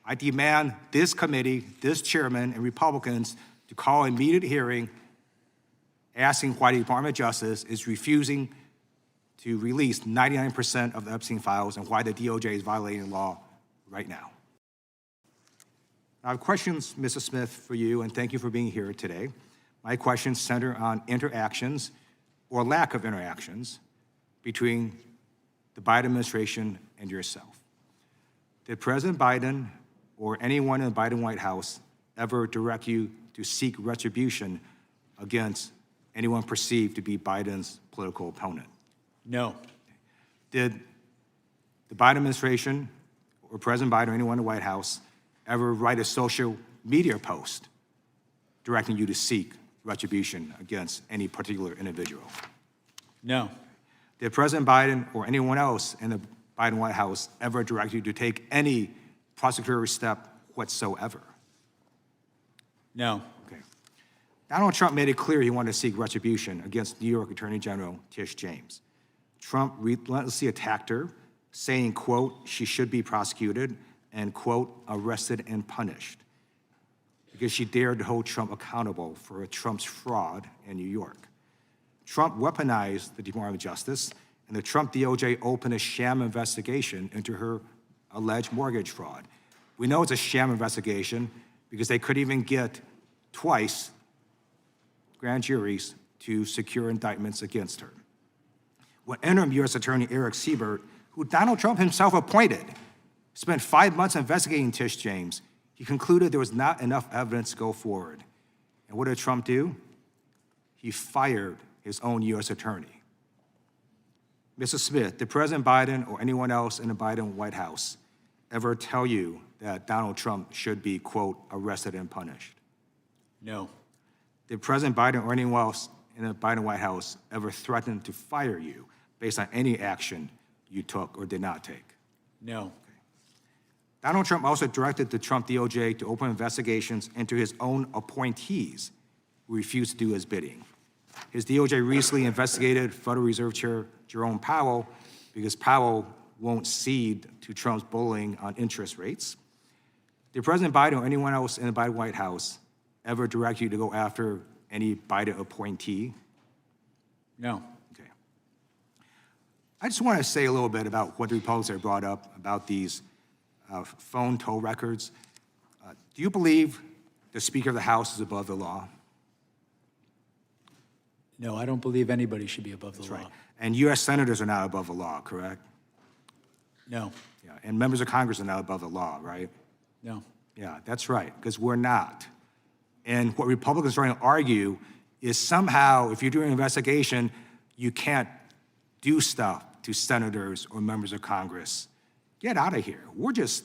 I demand this committee, this chairman, and Republicans to call an immediate hearing asking why the Department of Justice is refusing to release 99% of the Epstein files and why the DOJ is violating the law right now. I have questions, Mrs. Smith, for you, and thank you for being here today. My questions center on interactions or lack of interactions between the Biden administration and yourself. Did President Biden or anyone in the Biden White House ever direct you to seek retribution against anyone perceived to be Biden's political opponent? No. Did the Biden administration or President Biden or anyone in the White House ever write a social media post directing you to seek retribution against any particular individual? No. Did President Biden or anyone else in the Biden White House ever direct you to take any prosecutorial step whatsoever? No. Okay. Donald Trump made it clear he wanted to seek retribution against New York Attorney General Tish James. Trump relentlessly attacked her, saying, quote, she should be prosecuted and, quote, arrested and punished because she dared to hold Trump accountable for Trump's fraud in New York. Trump weaponized the Department of Justice, and the Trump DOJ opened a sham investigation into her alleged mortgage fraud. We know it's a sham investigation because they couldn't even get twice grand juries to secure indictments against her. When interim U.S. Attorney Eric Siebert, who Donald Trump himself appointed, spent 5 months investigating Tish James, he concluded there was not enough evidence to go forward. And what did Trump do? He fired his own U.S. attorney. Mrs. Smith, did President Biden or anyone else in the Biden White House ever tell you that Donald Trump should be, quote, arrested and punished? No. Did President Biden or anyone else in the Biden White House ever threaten to fire you based on any action you took or did not take? No. Donald Trump also directed the Trump DOJ to open investigations into his own appointees who refused to do his bidding. His DOJ recently investigated Federal Reserve Chair Jerome Powell because Powell won't cede to Trump's bullying on interest rates. Did President Biden or anyone else in the Biden White House ever direct you to go after any Biden appointee? No. Okay. I just want to say a little bit about what the Republicans have brought up about these phone toll records. Do you believe the Speaker of the House is above the law? No, I don't believe anybody should be above the law. Right. And U.S. senators are not above the law, correct? No. Yeah. And members of Congress are not above the law, right? No. Yeah, that's right, because we're not. And what Republicans are trying to argue is somehow, if you're doing an investigation, you can't do stuff to senators or members of Congress. Get out of here. We're just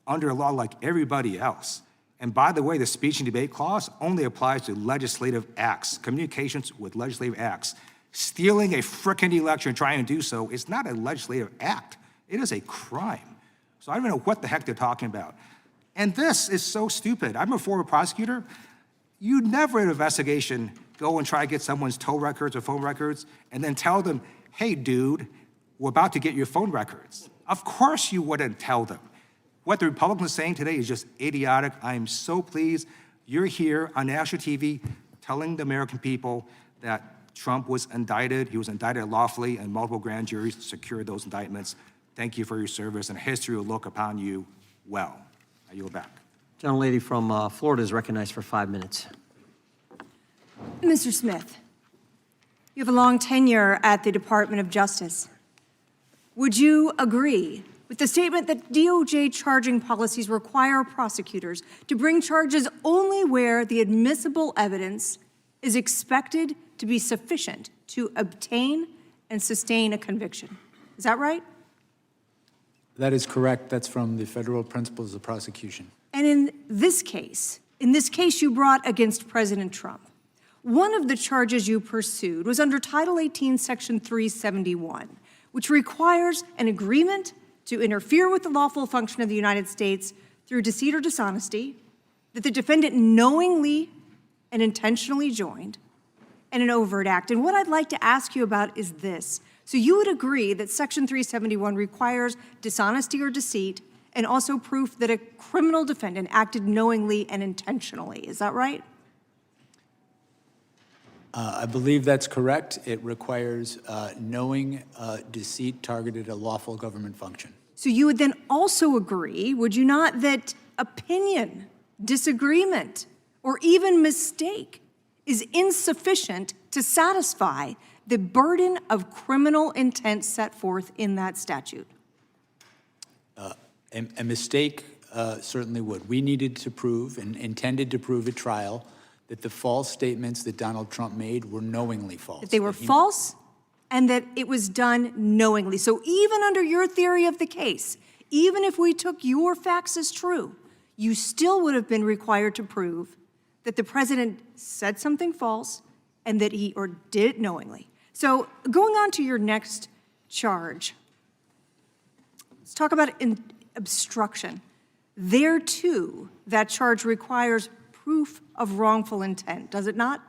under a law like everybody else. And by the way, the speech and debate clause only applies to legislative acts, communications with legislative acts. Stealing a frickin' election and trying to do so is not a legislative act. It is a crime. So I don't know what the heck they're talking about. And this is so stupid. I'm a former prosecutor. You never in an investigation go and try to get someone's toll records or phone records and then tell them, hey, dude, we're about to get your phone records. Of course you wouldn't tell them. What the Republicans are saying today is just idiotic. I am so pleased you're here on national TV telling the American people that Trump was indicted. He was indicted lawfully, and multiple grand juries secured those indictments. Thank you for your service, and history will look upon you well. I yield back. Gentlelady from Florida is recognized for 5 minutes. Mr. Smith, you have a long tenure at the Department of Justice. Would you agree with the statement that DOJ charging policies require prosecutors to bring charges only where the admissible evidence is expected to be sufficient to obtain and sustain a conviction? Is that right? That is correct. That's from the federal principles of prosecution. And in this case you brought against President Trump, One of the charges you pursued was under Title 18, Section 371, which requires an agreement to interfere with the lawful function of the United States through deceit or dishonesty that the defendant knowingly and intentionally joined, and an overt act. And what I'd like to ask you about is this. So you would agree that Section 371 requires dishonesty or deceit and also proof that a criminal defendant acted knowingly and intentionally. Is that right? I believe that's correct. It requires knowing deceit targeted a lawful government function. So you would then also agree, would you not, that opinion, disagreement, or even mistake is insufficient to satisfy the burden of criminal intent set forth in that statute? A mistake certainly would. We needed to prove and intended to prove at trial that the false statements that Donald Trump made were knowingly false. That they were false and that it was done knowingly. So even under your theory of the case, even if we took your facts as true, you still would have been required to prove that the president said something false and that he or did it knowingly. So going on to your next charge, let's talk about obstruction. There too, that charge requires proof of wrongful intent, does it not?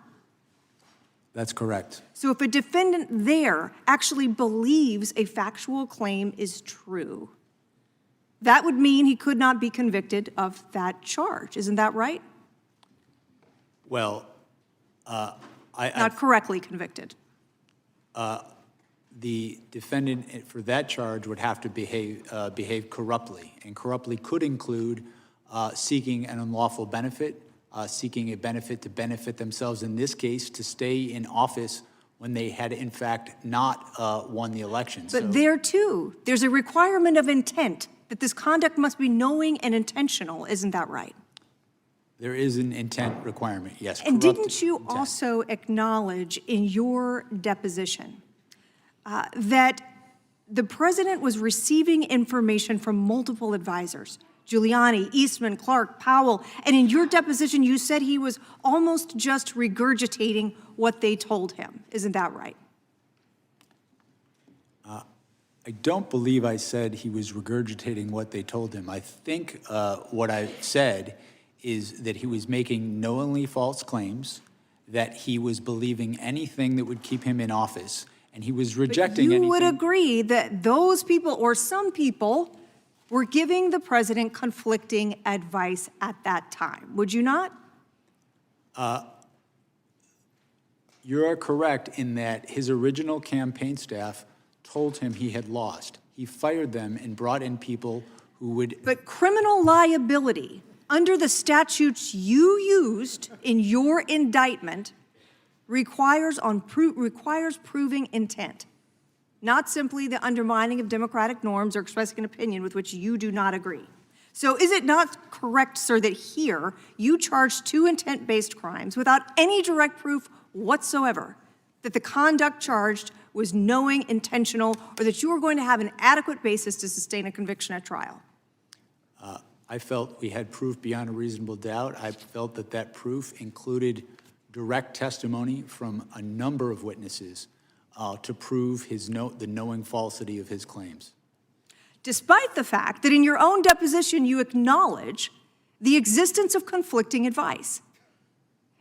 That's correct. So if a defendant there actually believes a factual claim is true, that would mean he could not be convicted of that charge. Isn't that right? Well, Not correctly convicted. The defendant for that charge would have to behave corruptly, and corruptly could include seeking an unlawful benefit, seeking a benefit to benefit themselves, in this case, to stay in office when they had, in fact, not won the election. But there, too, there's a requirement of intent, that this conduct must be knowing and intentional. Isn't that right? There is an intent requirement, yes. And corrupt didn't you intent. also acknowledge in your deposition that the president was receiving information from multiple advisors? Giuliani, Eastman, Clark, Powell, and in your deposition you said he was almost just regurgitating what they told him. Isn't that right? I don't believe I said he was regurgitating what they told him. I think what I said is that he was making knowingly false claims, that he was believing anything that would keep him in office, and he was rejecting anything. You would agree that those people, or some people, were giving the president conflicting advice at that time. Would you not? You are correct in that his original campaign staff told him he had lost. He fired them and brought in people who would... But criminal liability, under the statutes you used in your indictment, requires proving intent, not simply the undermining of democratic norms or expressing an opinion with which you do not agree. So is it not correct, sir, that here you charged 2 intent-based crimes without any direct proof whatsoever that the conduct charged was knowing, intentional, or that you were going to have an adequate basis to sustain a conviction at trial? I felt we had proof beyond a reasonable doubt. I felt that that proof included direct testimony from a number of witnesses to prove the knowing falsity of his claims. Despite the fact that in your own deposition you acknowledge the existence of conflicting advice.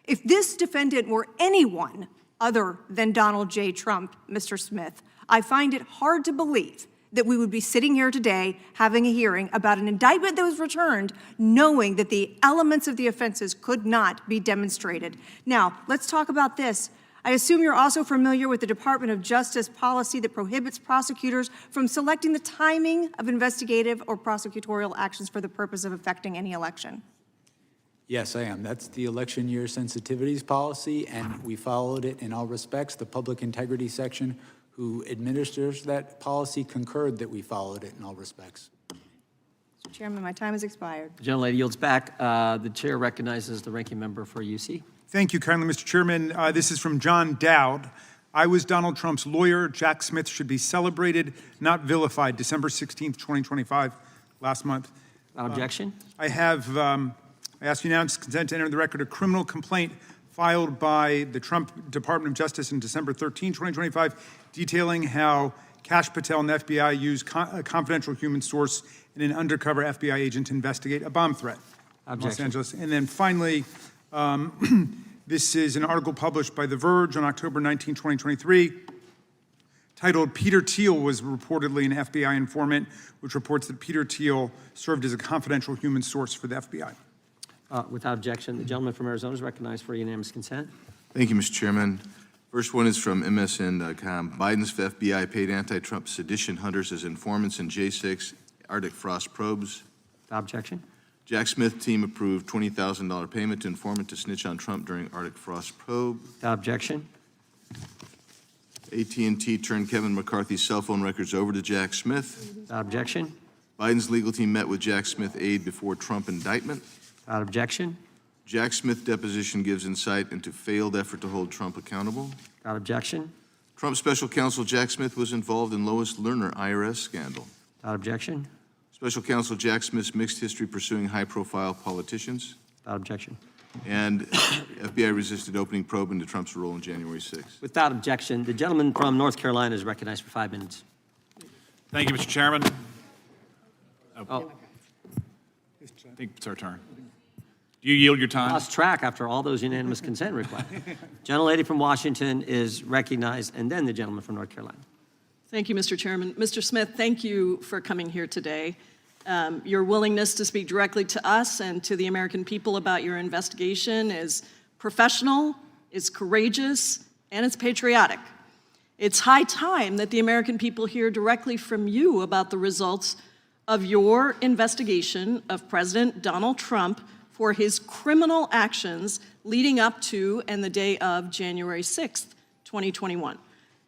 If this defendant were anyone other than Donald J. Trump, Mr. Smith, I find it hard to believe that we would be sitting here today having a hearing about an indictment that was returned knowing that the elements of the offenses could not be demonstrated. Now, let's talk about this. I assume you're also familiar with the Department of Justice policy that prohibits prosecutors from selecting the timing of investigative or prosecutorial actions for the purpose of affecting any election. Yes, I am. That's the election year sensitivities policy, and we followed it in all respects. The public integrity section who administers that policy concurred that we followed it in all respects. Mr. Chairman, my time has expired. The gentlelady yields back. The chair recognizes the ranking member for UC. Thank you kindly, Mr. Chairman. This is from John Dowd. I was Donald Trump's lawyer. Jack Smith should be celebrated, not vilified. December 16th, 2025, last month. Without objection? I ask unanimous consent to enter the record a criminal complaint filed by the Trump Department of Justice on December 13, 2025, detailing how Kash Patel and the FBI used a confidential human source and an undercover FBI agent to investigate a bomb threat in Los Angeles. And then finally, this is an article published by The Verge on October 19, 2023, titled "Peter Thiel was reportedly an FBI informant," which reports that Peter Thiel served as a confidential human source for the FBI. Without objection, the gentleman from Arizona is recognized for unanimous consent. Thank you, Mr. Chairman. First one is from MSN.com. Biden's FBI paid anti-Trump sedition hunters as informants in J6 Arctic frost probes. Without objection. Jack Smith team approved $20,000 payment to informant to snitch on Trump during Arctic frost probe. Without objection. AT&T turned Kevin McCarthy's cell phone records over to Jack Smith. Without objection. Biden's legal team met with Jack Smith aide before Trump indictment. Without objection. Jack Smith deposition gives insight into failed effort to hold Trump accountable. Without objection. Trump special counsel Jack Smith was involved in Lois Lerner IRS scandal. Without objection. Special counsel Jack Smith's mixed history pursuing high-profile politicians. Without objection. And FBI resisted opening probe into Trump's role on January 6th. Without objection, the gentleman from North Carolina is recognized for 5 minutes. Thank you, Mr. Chairman. Oh, I think it's our turn. Do you yield your time? lost track after all those unanimous consent requests. Gentlelady from Washington is recognized, and then the gentleman from North Carolina. Thank you, Mr. Chairman. Mr. Smith, thank you for coming here today. Your willingness to speak directly to us and to the American people about your investigation is professional, it's courageous, and it's patriotic. It's high time that the American people hear directly from you about the results of your investigation of President Donald Trump for his criminal actions leading up to and the day of January 6th, 2021.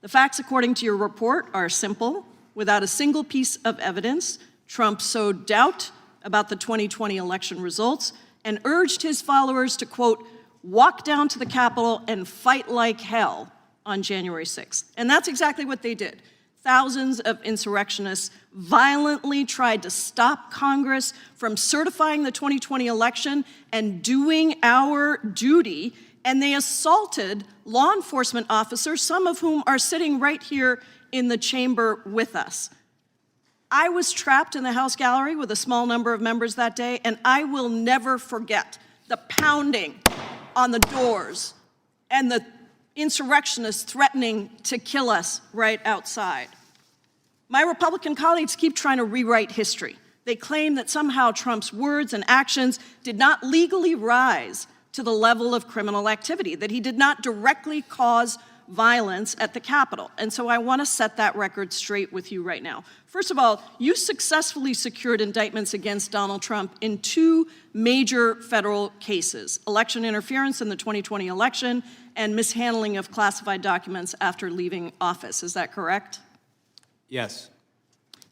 The facts, according to your report, are simple. Without a single piece of evidence, Trump sowed doubt about the 2020 election results and urged his followers to, quote, walk down to the Capitol and fight like hell on January 6th. And that's exactly what they did. Thousands of insurrectionists violently tried to stop Congress from certifying the 2020 election and doing our duty, and they assaulted law enforcement officers, some of whom are sitting right here in the chamber with us. I was trapped in the House gallery with a small number of members that day, and I will never forget the pounding on the doors and the insurrectionists threatening to kill us right outside. My Republican colleagues keep trying to rewrite history. They claim that somehow Trump's words and actions did not legally rise to the level of criminal activity, that he did not directly cause violence at the Capitol. And so I want to set that record straight with you right now. First of all, you successfully secured indictments against Donald Trump in 2 major federal cases: election interference in the 2020 election and mishandling of classified documents after leaving office. Is that correct? Yes.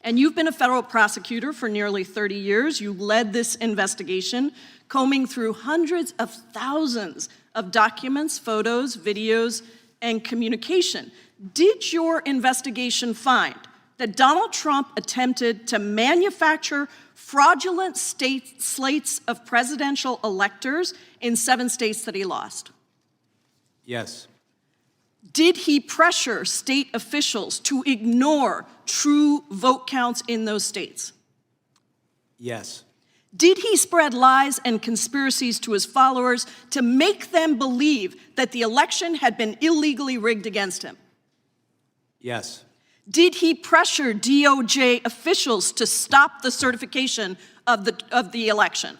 And you've been a federal prosecutor for nearly 30 years. You led this investigation, combing through hundreds of thousands of documents, photos, videos, and communication. Did your investigation find that Donald Trump attempted to manufacture fraudulent state slates of presidential electors in 7 states that he lost? Yes. Did he pressure state officials to ignore true vote counts in those states? Yes. Did he spread lies and conspiracies to his followers to make them believe that the election had been illegally rigged against him? Yes. Did he pressure DOJ officials to stop the certification of the election?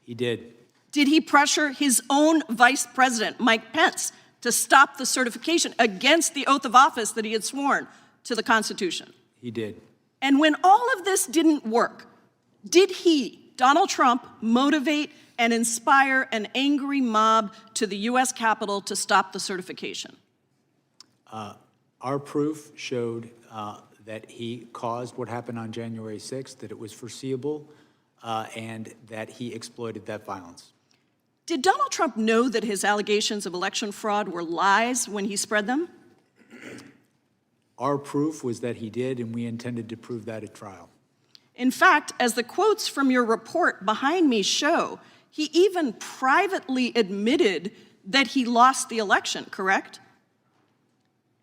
He did. Did he pressure his own vice president, Mike Pence, to stop the certification against the oath of office that he had sworn to the Constitution? He did. And when all of this didn't work, did he, Donald Trump, motivate and inspire an angry mob to the U.S. Capitol to stop the certification? Our proof showed that he caused what happened on January 6th, that it was foreseeable, and that he exploited that violence. Did Donald Trump know that his allegations of election fraud were lies when he spread them? Our proof was that he did, and we intended to prove that at trial. In fact, as the quotes from your report behind me show, he even privately admitted that he lost the election, correct?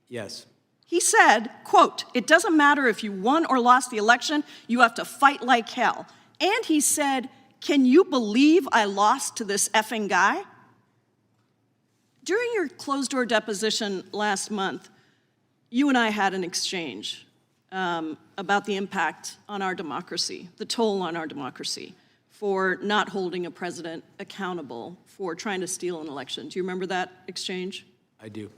Yes. He said, quote, "It doesn't matter if you won or lost the election, you have to fight like hell." And he said, "Can you believe I lost to this effing guy?" During your closed-door deposition last month, you and I had an exchange about the impact on our democracy, the toll on our democracy, for not holding a president accountable for trying to steal an election. Do you remember that exchange? I do.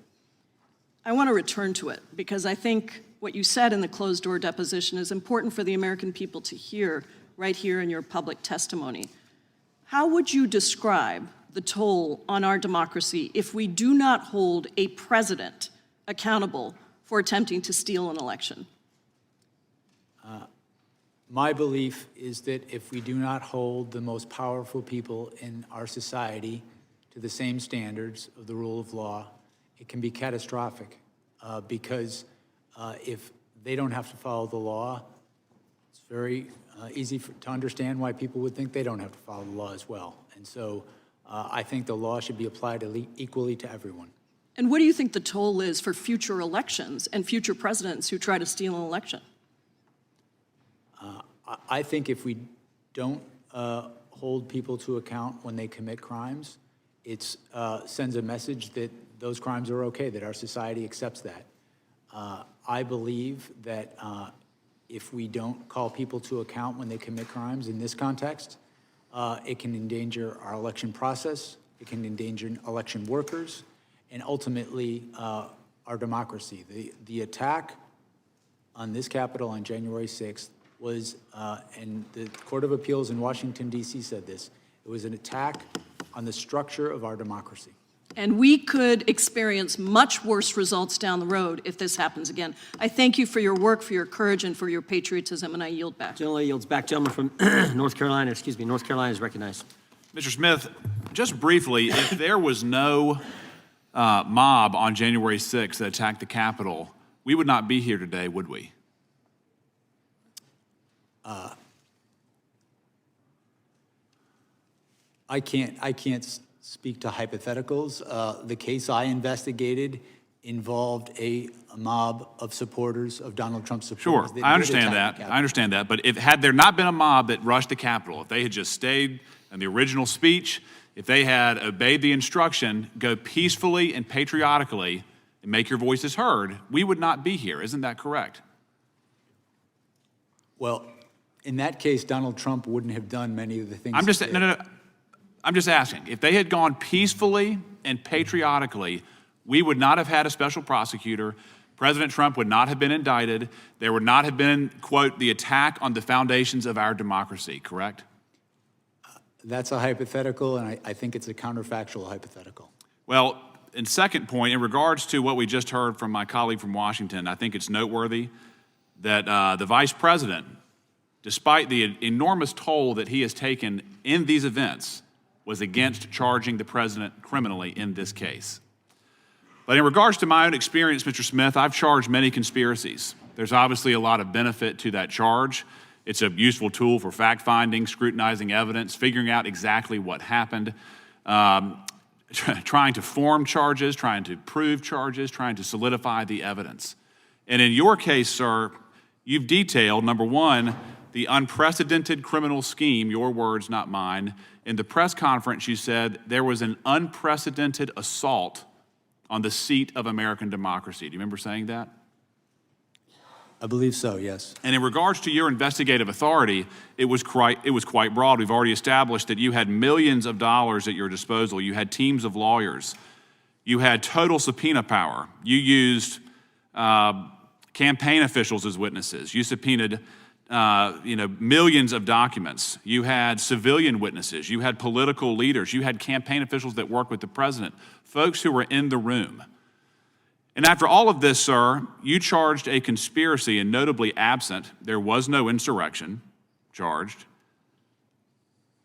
I want to return to it because I think what you said in the closed-door deposition is important for the American people to hear right here in your public testimony. How would you describe the toll on our democracy if we do not hold a president accountable for attempting to steal an election? My belief is that if we do not hold the most powerful people in our society to the same standards of the rule of law, it can be catastrophic because if they don't have to follow the law, it's very easy to understand why people would think they don't have to follow the law as well. And so I think the law should be applied equally to everyone. And what do you think the toll is for future elections and future presidents who try to steal an election? I think if we don't hold people to account when they commit crimes, it sends a message that those crimes are okay, that our society accepts that. I believe that if we don't call people to account when they commit crimes in this context, it can endanger our election process, it can endanger election workers, and ultimately our democracy. The attack on this Capitol on January 6th was, and the Court of Appeals in Washington, D.C. said this, it was an attack on the structure of our democracy. And we could experience much worse results down the road if this happens again. I thank you for your work, for your courage, and for your patriotism, and I yield back. Gentleman yields back. Gentleman from North Carolina is recognized. Mr. Smith, just briefly, if there was no mob on January 6th that attacked the Capitol, we would not be here today, would we? I can't speak to hypotheticals. The case I investigated involved a mob of supporters of Donald Trump's supporters. Sure, I understand that. But had there not been a mob that rushed the Capitol, if they had just stayed in the original speech, if they had obeyed the instruction, go peacefully and patriotically and make your voices heard, we would not be here. Isn't that correct? Well, in that case, Donald Trump wouldn't have done many of the things. I'm just asking. If they had gone peacefully and patriotically, we would not have had a special prosecutor. President Trump would not have been indicted. There would not have been, quote, the attack on the foundations of our democracy, correct? That's a hypothetical, and I think it's a counterfactual hypothetical. Well, and second point, in regards to what we just heard from my colleague from Washington, I think it's noteworthy that the vice president, despite the enormous toll that he has taken in these events, was against charging the president criminally in this case. But in regards to my own experience, Mr. Smith, I've charged many conspiracies. There's obviously a lot of benefit to that charge. It's a useful tool for fact-finding, scrutinizing evidence, figuring out exactly what happened, trying to form charges, trying to prove charges, trying to solidify the evidence. And in your case, sir, you've detailed, number one, the unprecedented criminal scheme, your words, not mine. In the press conference, you said there was an unprecedented assault on the seat of American democracy. Do you remember saying that? I believe so, yes. And in regards to your investigative authority, it was quite broad. We've already established that you had millions of dollars at your disposal. You had teams of lawyers. You had total subpoena power. You used campaign officials as witnesses. You subpoenaed millions of documents. You had civilian witnesses. You had political leaders. You had campaign officials that work with the president, folks who were in the room. And after all of this, sir, you charged a conspiracy, and notably absent, there was no insurrection charged.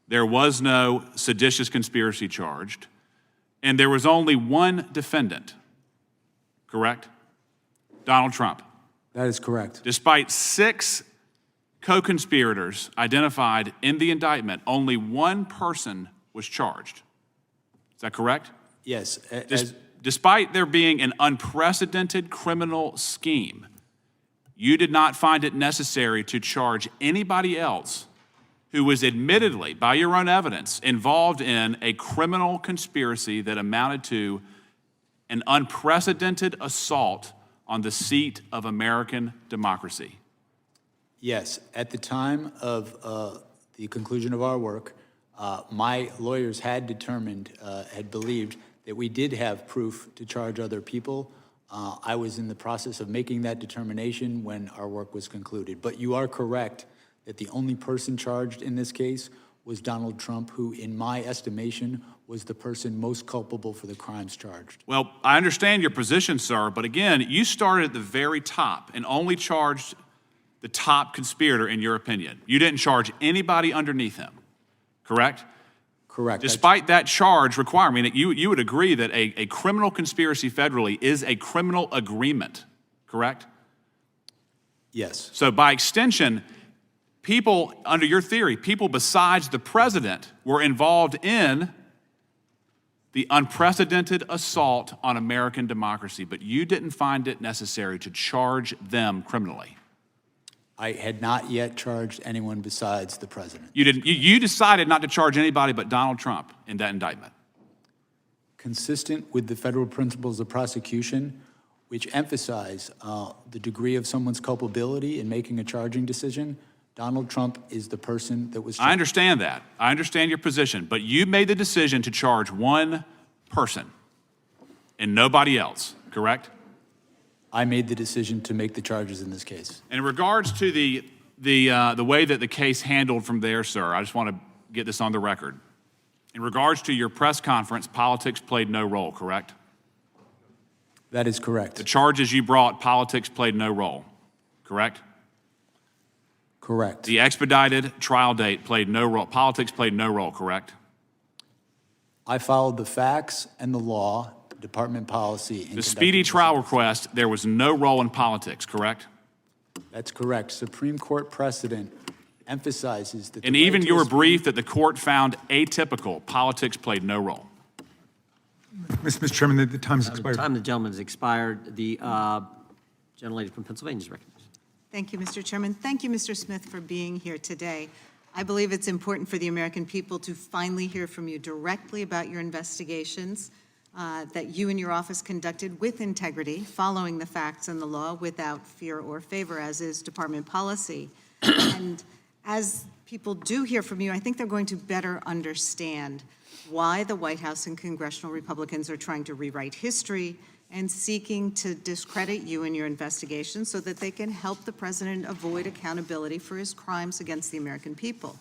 There was no seditious conspiracy charged. And there was only one defendant, correct? Donald Trump. That is correct. Despite 6 co-conspirators identified in the indictment, only one person was charged. Is that correct? Yes, Despite there being an unprecedented criminal scheme, you did not find it necessary to charge anybody else who was admittedly, by your own evidence, involved in a criminal conspiracy that amounted to an unprecedented assault on the seat of American democracy. yes. At the time of the conclusion of our work, my lawyers had determined, had believed that we did have proof to charge other people. I was in the process of making that determination when our work was concluded. But you are correct that the only person charged in this case was Donald Trump, who, in my estimation, was the person most culpable for the crimes charged. Well, I understand your position, sir, but again, you started at the very top and only charged the top conspirator, in your opinion. You didn't charge anybody underneath him, correct? Correct. Despite that charge requirement, you would agree that a criminal conspiracy federally is a criminal agreement, correct? Yes. So by extension, people, under your theory, people besides the president were involved in the unprecedented assault on American democracy, but you didn't find it necessary to charge them criminally. I had not yet charged anyone besides the president. You didn't. You decided not to charge anybody but Donald Trump in that indictment. Consistent with the federal principles of prosecution, which emphasize the degree of someone's culpability in making a charging decision, Donald Trump is the person that was charged. I understand that. I understand your position, but you made the decision to charge one person and nobody else, correct? I made the decision to make the charges in this case. In regards to the way that the case handled from there, sir, I just want to get this on the record. In regards to your press conference, politics played no role, correct? That is correct. The charges you brought, politics played no role, correct? Correct. The expedited trial date played no role. Politics played no role, correct? I followed the facts and the law, department policy. The speedy trial request, there was no role in politics, correct? That's correct. Supreme Court precedent emphasizes that. And even your brief that the court found atypical, politics played no role. Mr. Chairman, the time has expired. The time of the gentleman has expired. The gentlelady from Pennsylvania is recognized. Thank you, Mr. Chairman. Thank you, Mr. Smith, for being here today. I believe it's important for the American people to finally hear from you directly about your investigations that you and your office conducted with integrity, following the facts and the law without fear or favor, as is department policy. And as people do hear from you, I think they're going to better understand why the White House and congressional Republicans are trying to rewrite history and seeking to discredit you in your investigation so that they can help the president avoid accountability for his crimes against the American people.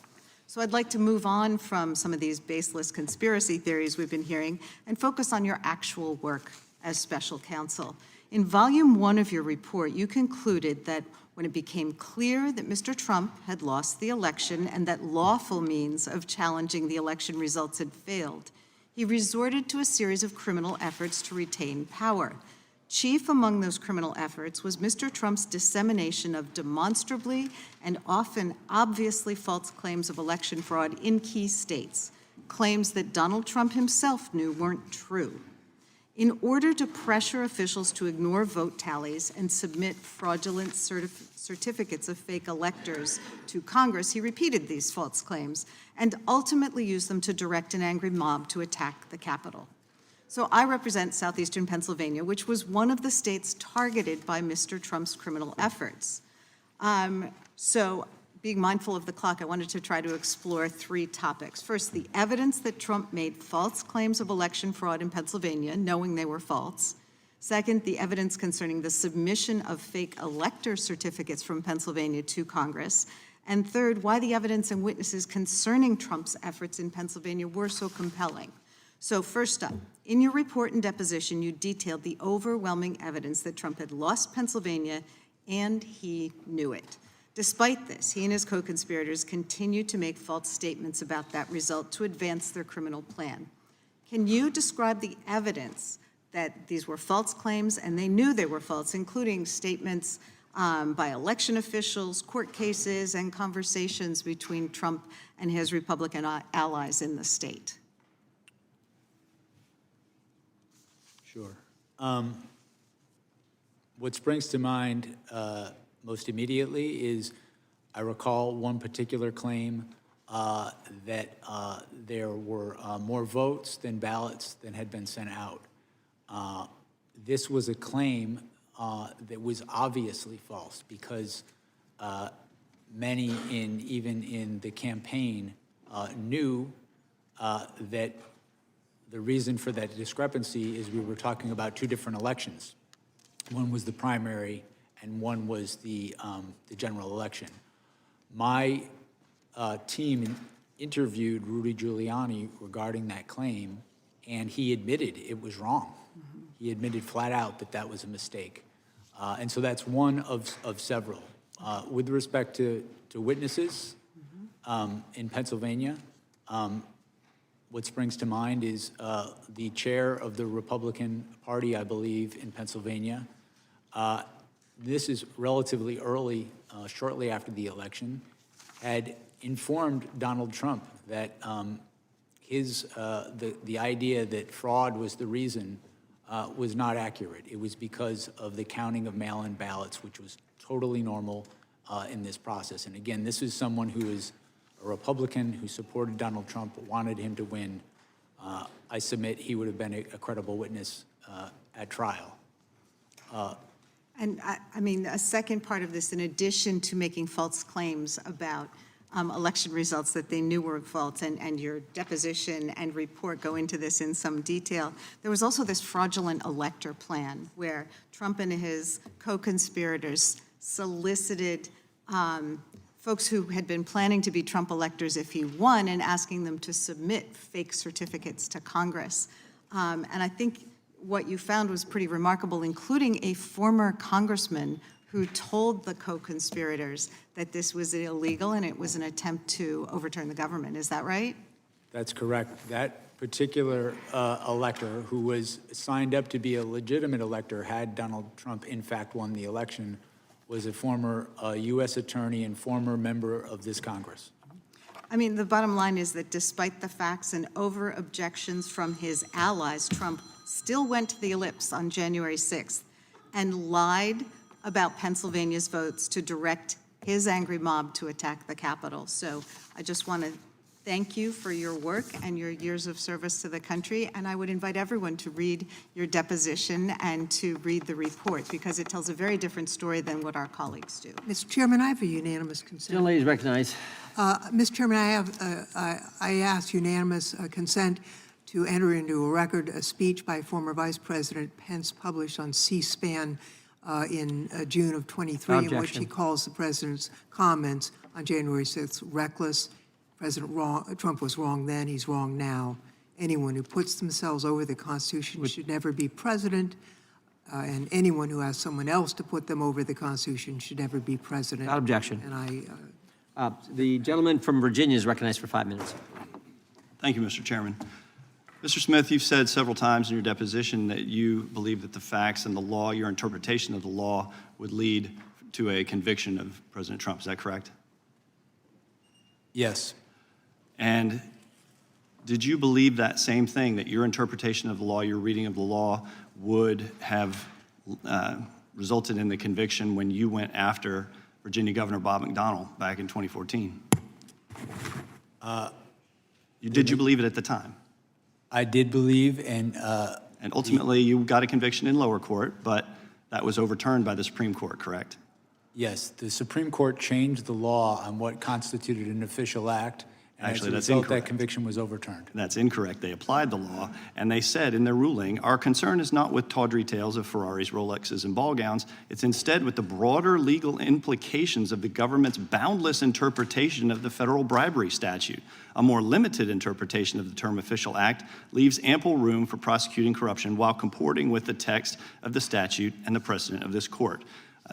So I'd like to move on from some of these baseless conspiracy theories we've been hearing and focus on your actual work as special counsel. In volume 1 of your report, you concluded that when it became clear that Mr. Trump had lost the election and that lawful means of challenging the election results had failed, he resorted to a series of criminal efforts to retain power. Chief among those criminal efforts was Mr. Trump's dissemination of demonstrably and often obviously false claims of election fraud in key states, claims that Donald Trump himself knew weren't true. In order to pressure officials to ignore vote tallies and submit fraudulent certificates of fake electors to Congress, he repeated these false claims and ultimately used them to direct an angry mob to attack the Capitol. So I represent southeastern Pennsylvania, which was one of the states targeted by Mr. Trump's criminal efforts. So being mindful of the clock, I wanted to try to explore 3 topics. First, the evidence that Trump made false claims of election fraud in Pennsylvania, knowing they were false. Second, the evidence concerning the submission of fake elector certificates from Pennsylvania to Congress. And third, why the evidence and witnesses concerning Trump's efforts in Pennsylvania were so compelling. So first up, in your report and deposition, you detailed the overwhelming evidence that Trump had lost Pennsylvania, and he knew it. Despite this, he and his co-conspirators continued to make false statements about that result to advance their criminal plan. Can you describe the evidence that these were false claims and they knew they were false, including statements by election officials, court cases, and conversations between Trump and his Republican allies in the state? What springs to mind most immediately is I recall one particular claim that there were more votes than ballots than had been sent out. This was a claim that was obviously false because many even in the campaign knew that the reason for that discrepancy is we were talking about two different elections. One was the primary and one was the general election. My team interviewed Rudy Giuliani regarding that claim, and he admitted it was wrong. He admitted flat out that that was a mistake. And so that's one of several. With respect to witnesses in Pennsylvania, what springs to mind is the chair of the Republican Party, I believe, in Pennsylvania. This is relatively early, shortly after the election, had informed Donald Trump that the idea that fraud was the reason was not accurate. It was because of the counting of mail-in ballots, which was totally normal in this process. And again, this is someone who is a Republican who supported Donald Trump, but wanted him to win. I submit he would have been a credible witness at trial. And I mean, a second part of this, in addition to making false claims about election results that they knew were false, and your deposition and report go into this in some detail, there was also this fraudulent elector plan where Trump and his co-conspirators solicited folks who had been planning to be Trump electors if he won and asking them to submit fake certificates to Congress. And I think what you found was pretty remarkable, including a former congressman who told the co-conspirators that this was illegal and it was an attempt to overturn the government. Is that right? That's correct. That particular elector who was signed up to be a legitimate elector had Donald Trump in fact won the election was a former U.S. attorney and former member of this Congress. I mean, the bottom line is that despite the facts and over objections from his allies, Trump still went to the ellipse on January 6th and lied about Pennsylvania's votes to direct his angry mob to attack the Capitol. So I just want to thank you for your work and your years of service to the country, and I would invite everyone to read your deposition and to read the report, because it tells a very different story than what our colleagues do. Mr. Chairman, I have a unanimous consent. Gentlelady is recognized. Mr. Chairman, I ask unanimous consent to enter into a record a speech by former Vice President Pence published on C-SPAN in June of 23, in which he calls the president's comments on January 6th reckless. President Trump was wrong then, he's wrong now. Anyone who puts themselves over the Constitution should never be president, and anyone who asks someone else to put them over the Constitution should never be president. Without objection. And the gentleman from Virginia is recognized for 5 minutes. Thank you, Mr. Chairman. Mr. Smith, you've said several times in your deposition that you believe that the facts and the law, your interpretation of the law, would lead to a conviction of President Trump. Is that correct? Yes. And did you believe that same thing, that your interpretation of the law, your reading of the law, would have resulted in the conviction when you went after Virginia Governor Bob McDonnell back in 2014? Did you believe it at the time? I did believe, and ultimately you got a conviction in lower court, but that was overturned by the Supreme Court, correct? yes, the Supreme Court changed the law on what constituted an official act, and Actually, as a that's result, incorrect. that conviction was overturned. That's incorrect. They applied the law, and they said in their ruling, our concern is not with tawdry tales of Ferraris, Rolexes, and ball gowns. It's instead with the broader legal implications of the government's boundless interpretation of the federal bribery statute. A more limited interpretation of the term official act leaves ample room for prosecuting corruption while comporting with the text of the statute and the precedent of this court.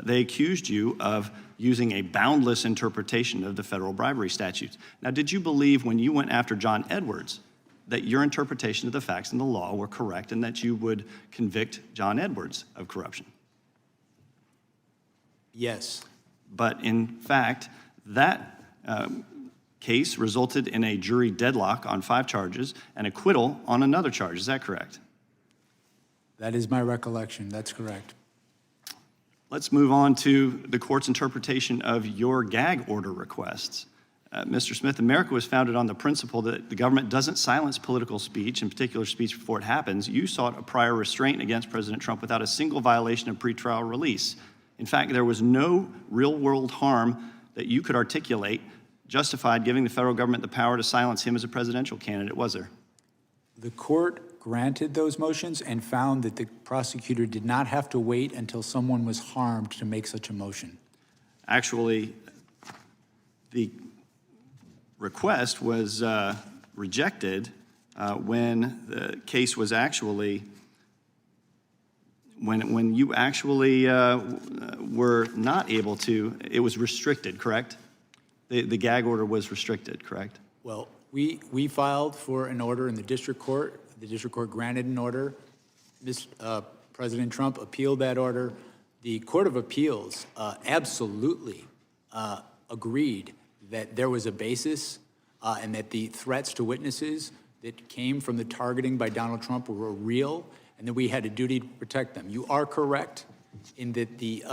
They accused you of using a boundless interpretation of the federal bribery statutes. Now, did you believe when you went after John Edwards that your interpretation of the facts and the law were correct and that you would convict John Edwards of corruption? Yes. But in fact, that case resulted in a jury deadlock on 5 charges and acquittal on another charge. Is that correct? That is my recollection. That's correct. Let's move on to the court's interpretation of your gag order requests. Mr. Smith, America was founded on the principle that the government doesn't silence political speech, in particular speech before it happens. You sought a prior restraint against President Trump without a single violation of pretrial release. In fact, there was no real-world harm that you could articulate justified giving the federal government the power to silence him as a presidential candidate, was there? The court granted those motions and found that the prosecutor did not have to wait until someone was harmed to make such a motion. Actually, the request was rejected when the case was actually, when you actually were not able to, it was restricted, correct? The gag order was restricted, correct? Well, we filed for an order in the district court. The district court granted an order. President Trump appealed that order. The Court of Appeals absolutely agreed that there was a basis and that the threats to witnesses that came from the targeting by Donald Trump were real and that we had a duty to protect them. You are correct in that the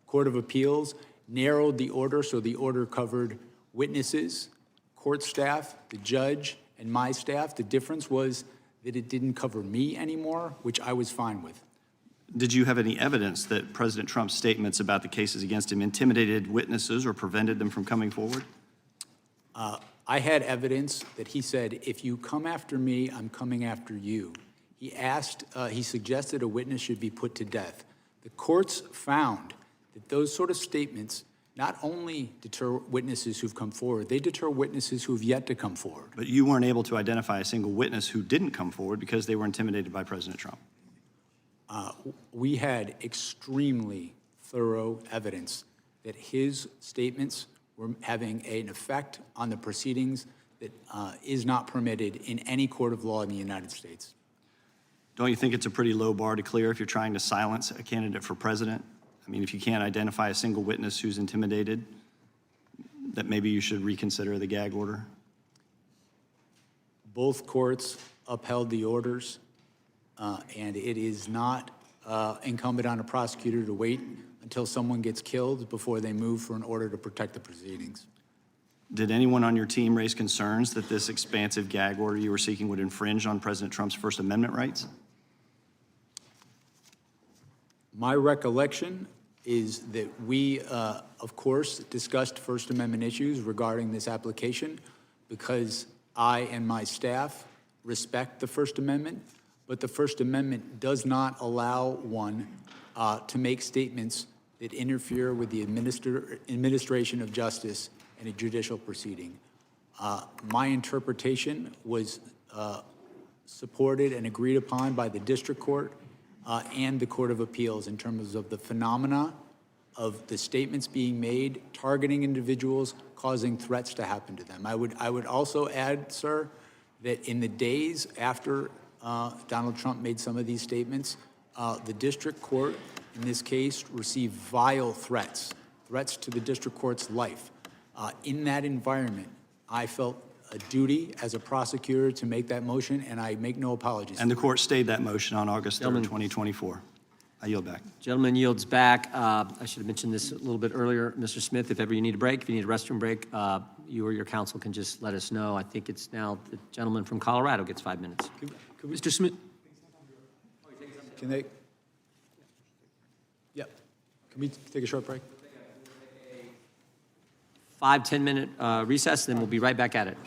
Court of Appeals narrowed the order, so the order covered witnesses, court staff, the judge, and my staff. The difference was that it didn't cover me anymore, which I was fine with. Did you have any evidence that President Trump's statements about the cases against him intimidated witnesses or prevented them from coming forward? I had evidence that he said, if you come after me, I'm coming after you. He suggested a witness should be put to death. The courts found that those sort of statements not only deter witnesses who've come forward, they deter witnesses who have yet to come forward. But you weren't able to identify a single witness who didn't come forward because they were intimidated by President Trump. We had extremely thorough evidence that his statements were having an effect on the proceedings that is not permitted in any court of law in the United States. Don't you think it's a pretty low bar to clear if you're trying to silence a candidate for president? I mean, if you can't identify a single witness who's intimidated, that maybe you should reconsider the gag order? Both courts upheld the orders, and it is not incumbent on a prosecutor to wait until someone gets killed before they move for an order to protect the proceedings. Did anyone on your team raise concerns that this expansive gag order you were seeking would infringe on President Trump's First Amendment rights? My recollection is that we, of course, discussed First Amendment issues regarding this application because I and my staff respect the First Amendment, but the First Amendment does not allow one to make statements that interfere with the administration of justice in a judicial proceeding. My interpretation was supported and agreed upon by the district court and the Court of Appeals in terms of the phenomena of the statements being made, targeting individuals, causing threats to happen to them. I would also add, sir, that in the days after Donald Trump made some of these statements, the district court, in this case, received vile threats to the district court's life. In that environment, I felt a duty as a prosecutor to make that motion, and I make no apologies. And the court stayed that motion on August 3rd, 2024. I yield back. Gentleman yields back. I should have mentioned this a little bit earlier. Mr. Smith, if ever you need a break, if you need a restroom break, you or your counsel can just let us know. I think it's now the gentleman from Colorado gets 5 minutes. Mr. Smith. Can they? Yep. Can we take a short break? 5-10 minute recess, then we'll be right back at it.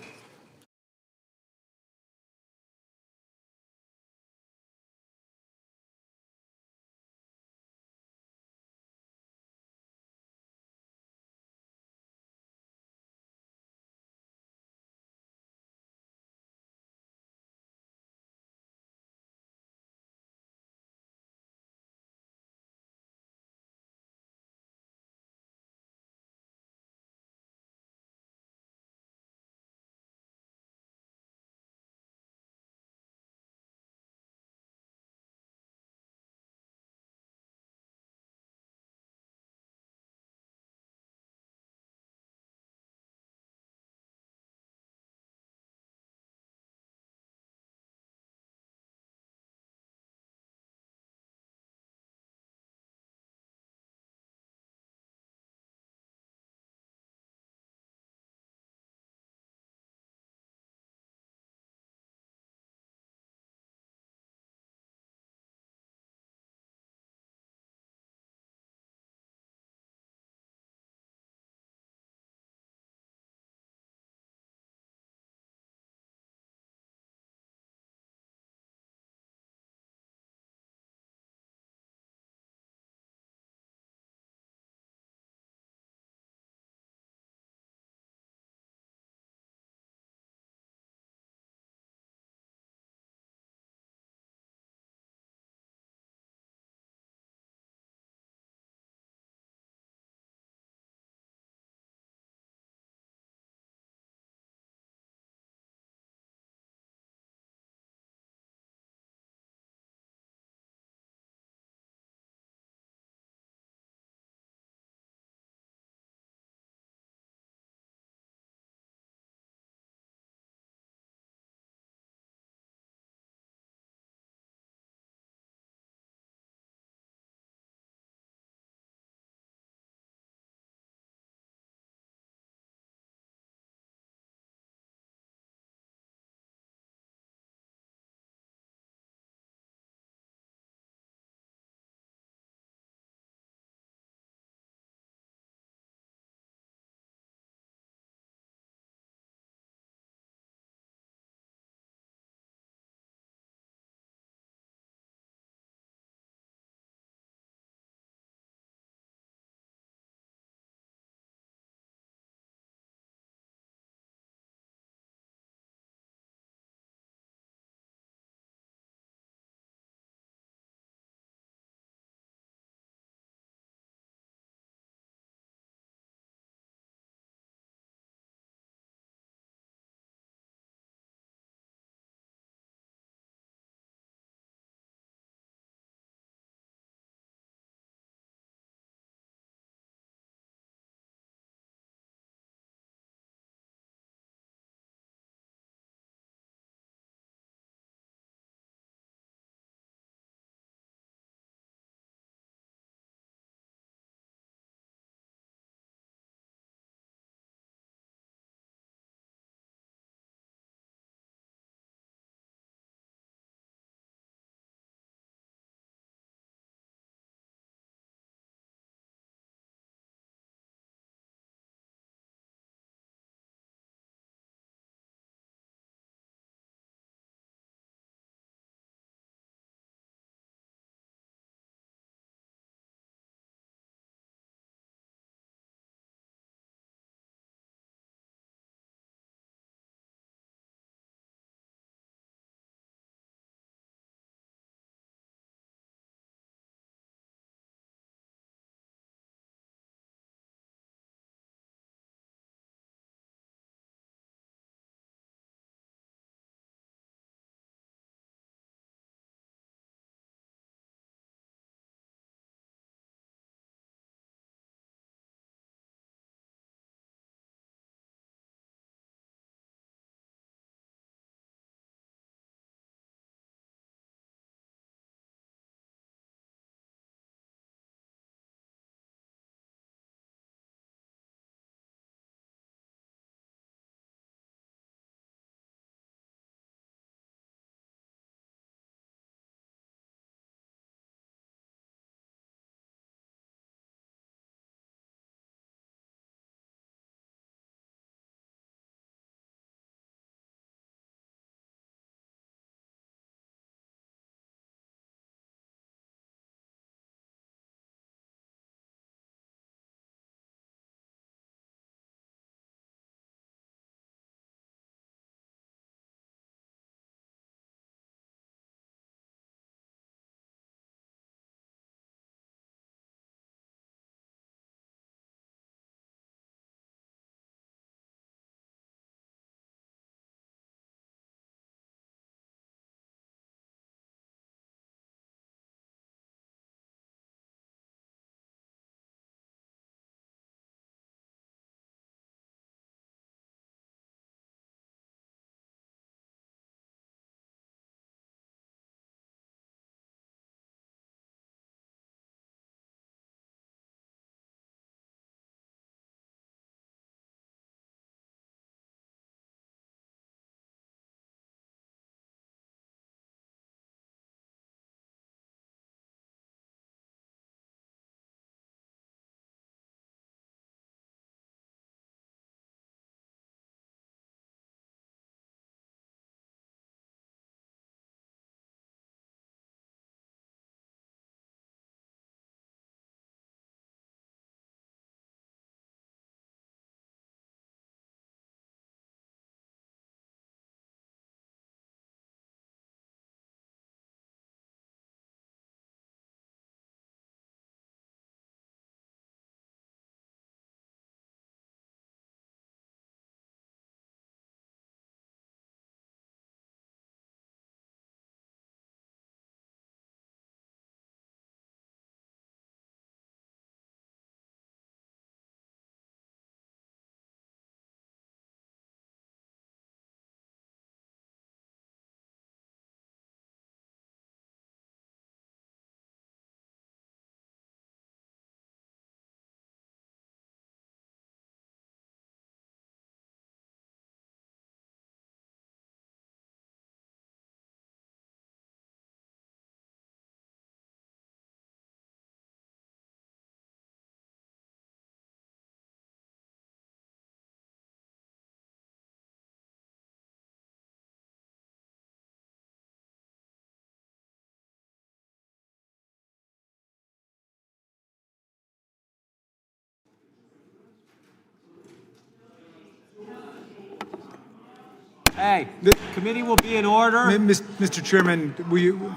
Hey, the committee will be in order. Mr. Chairman, will you?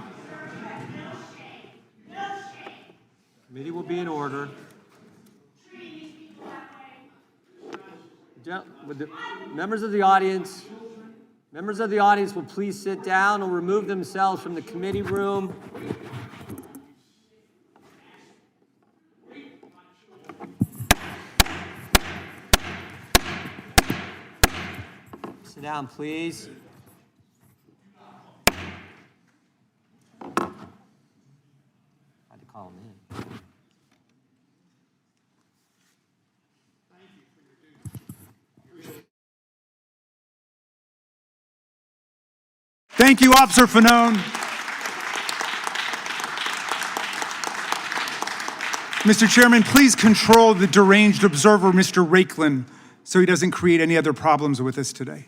Committee will be in order. Would the members of the audience will please sit down or remove themselves from the committee room. Sit down, please. I had to call him in. Thank you, Officer Fanone. Mr. Chairman, please control the deranged observer, Mr. Rakeland, so he doesn't create any other problems with us today.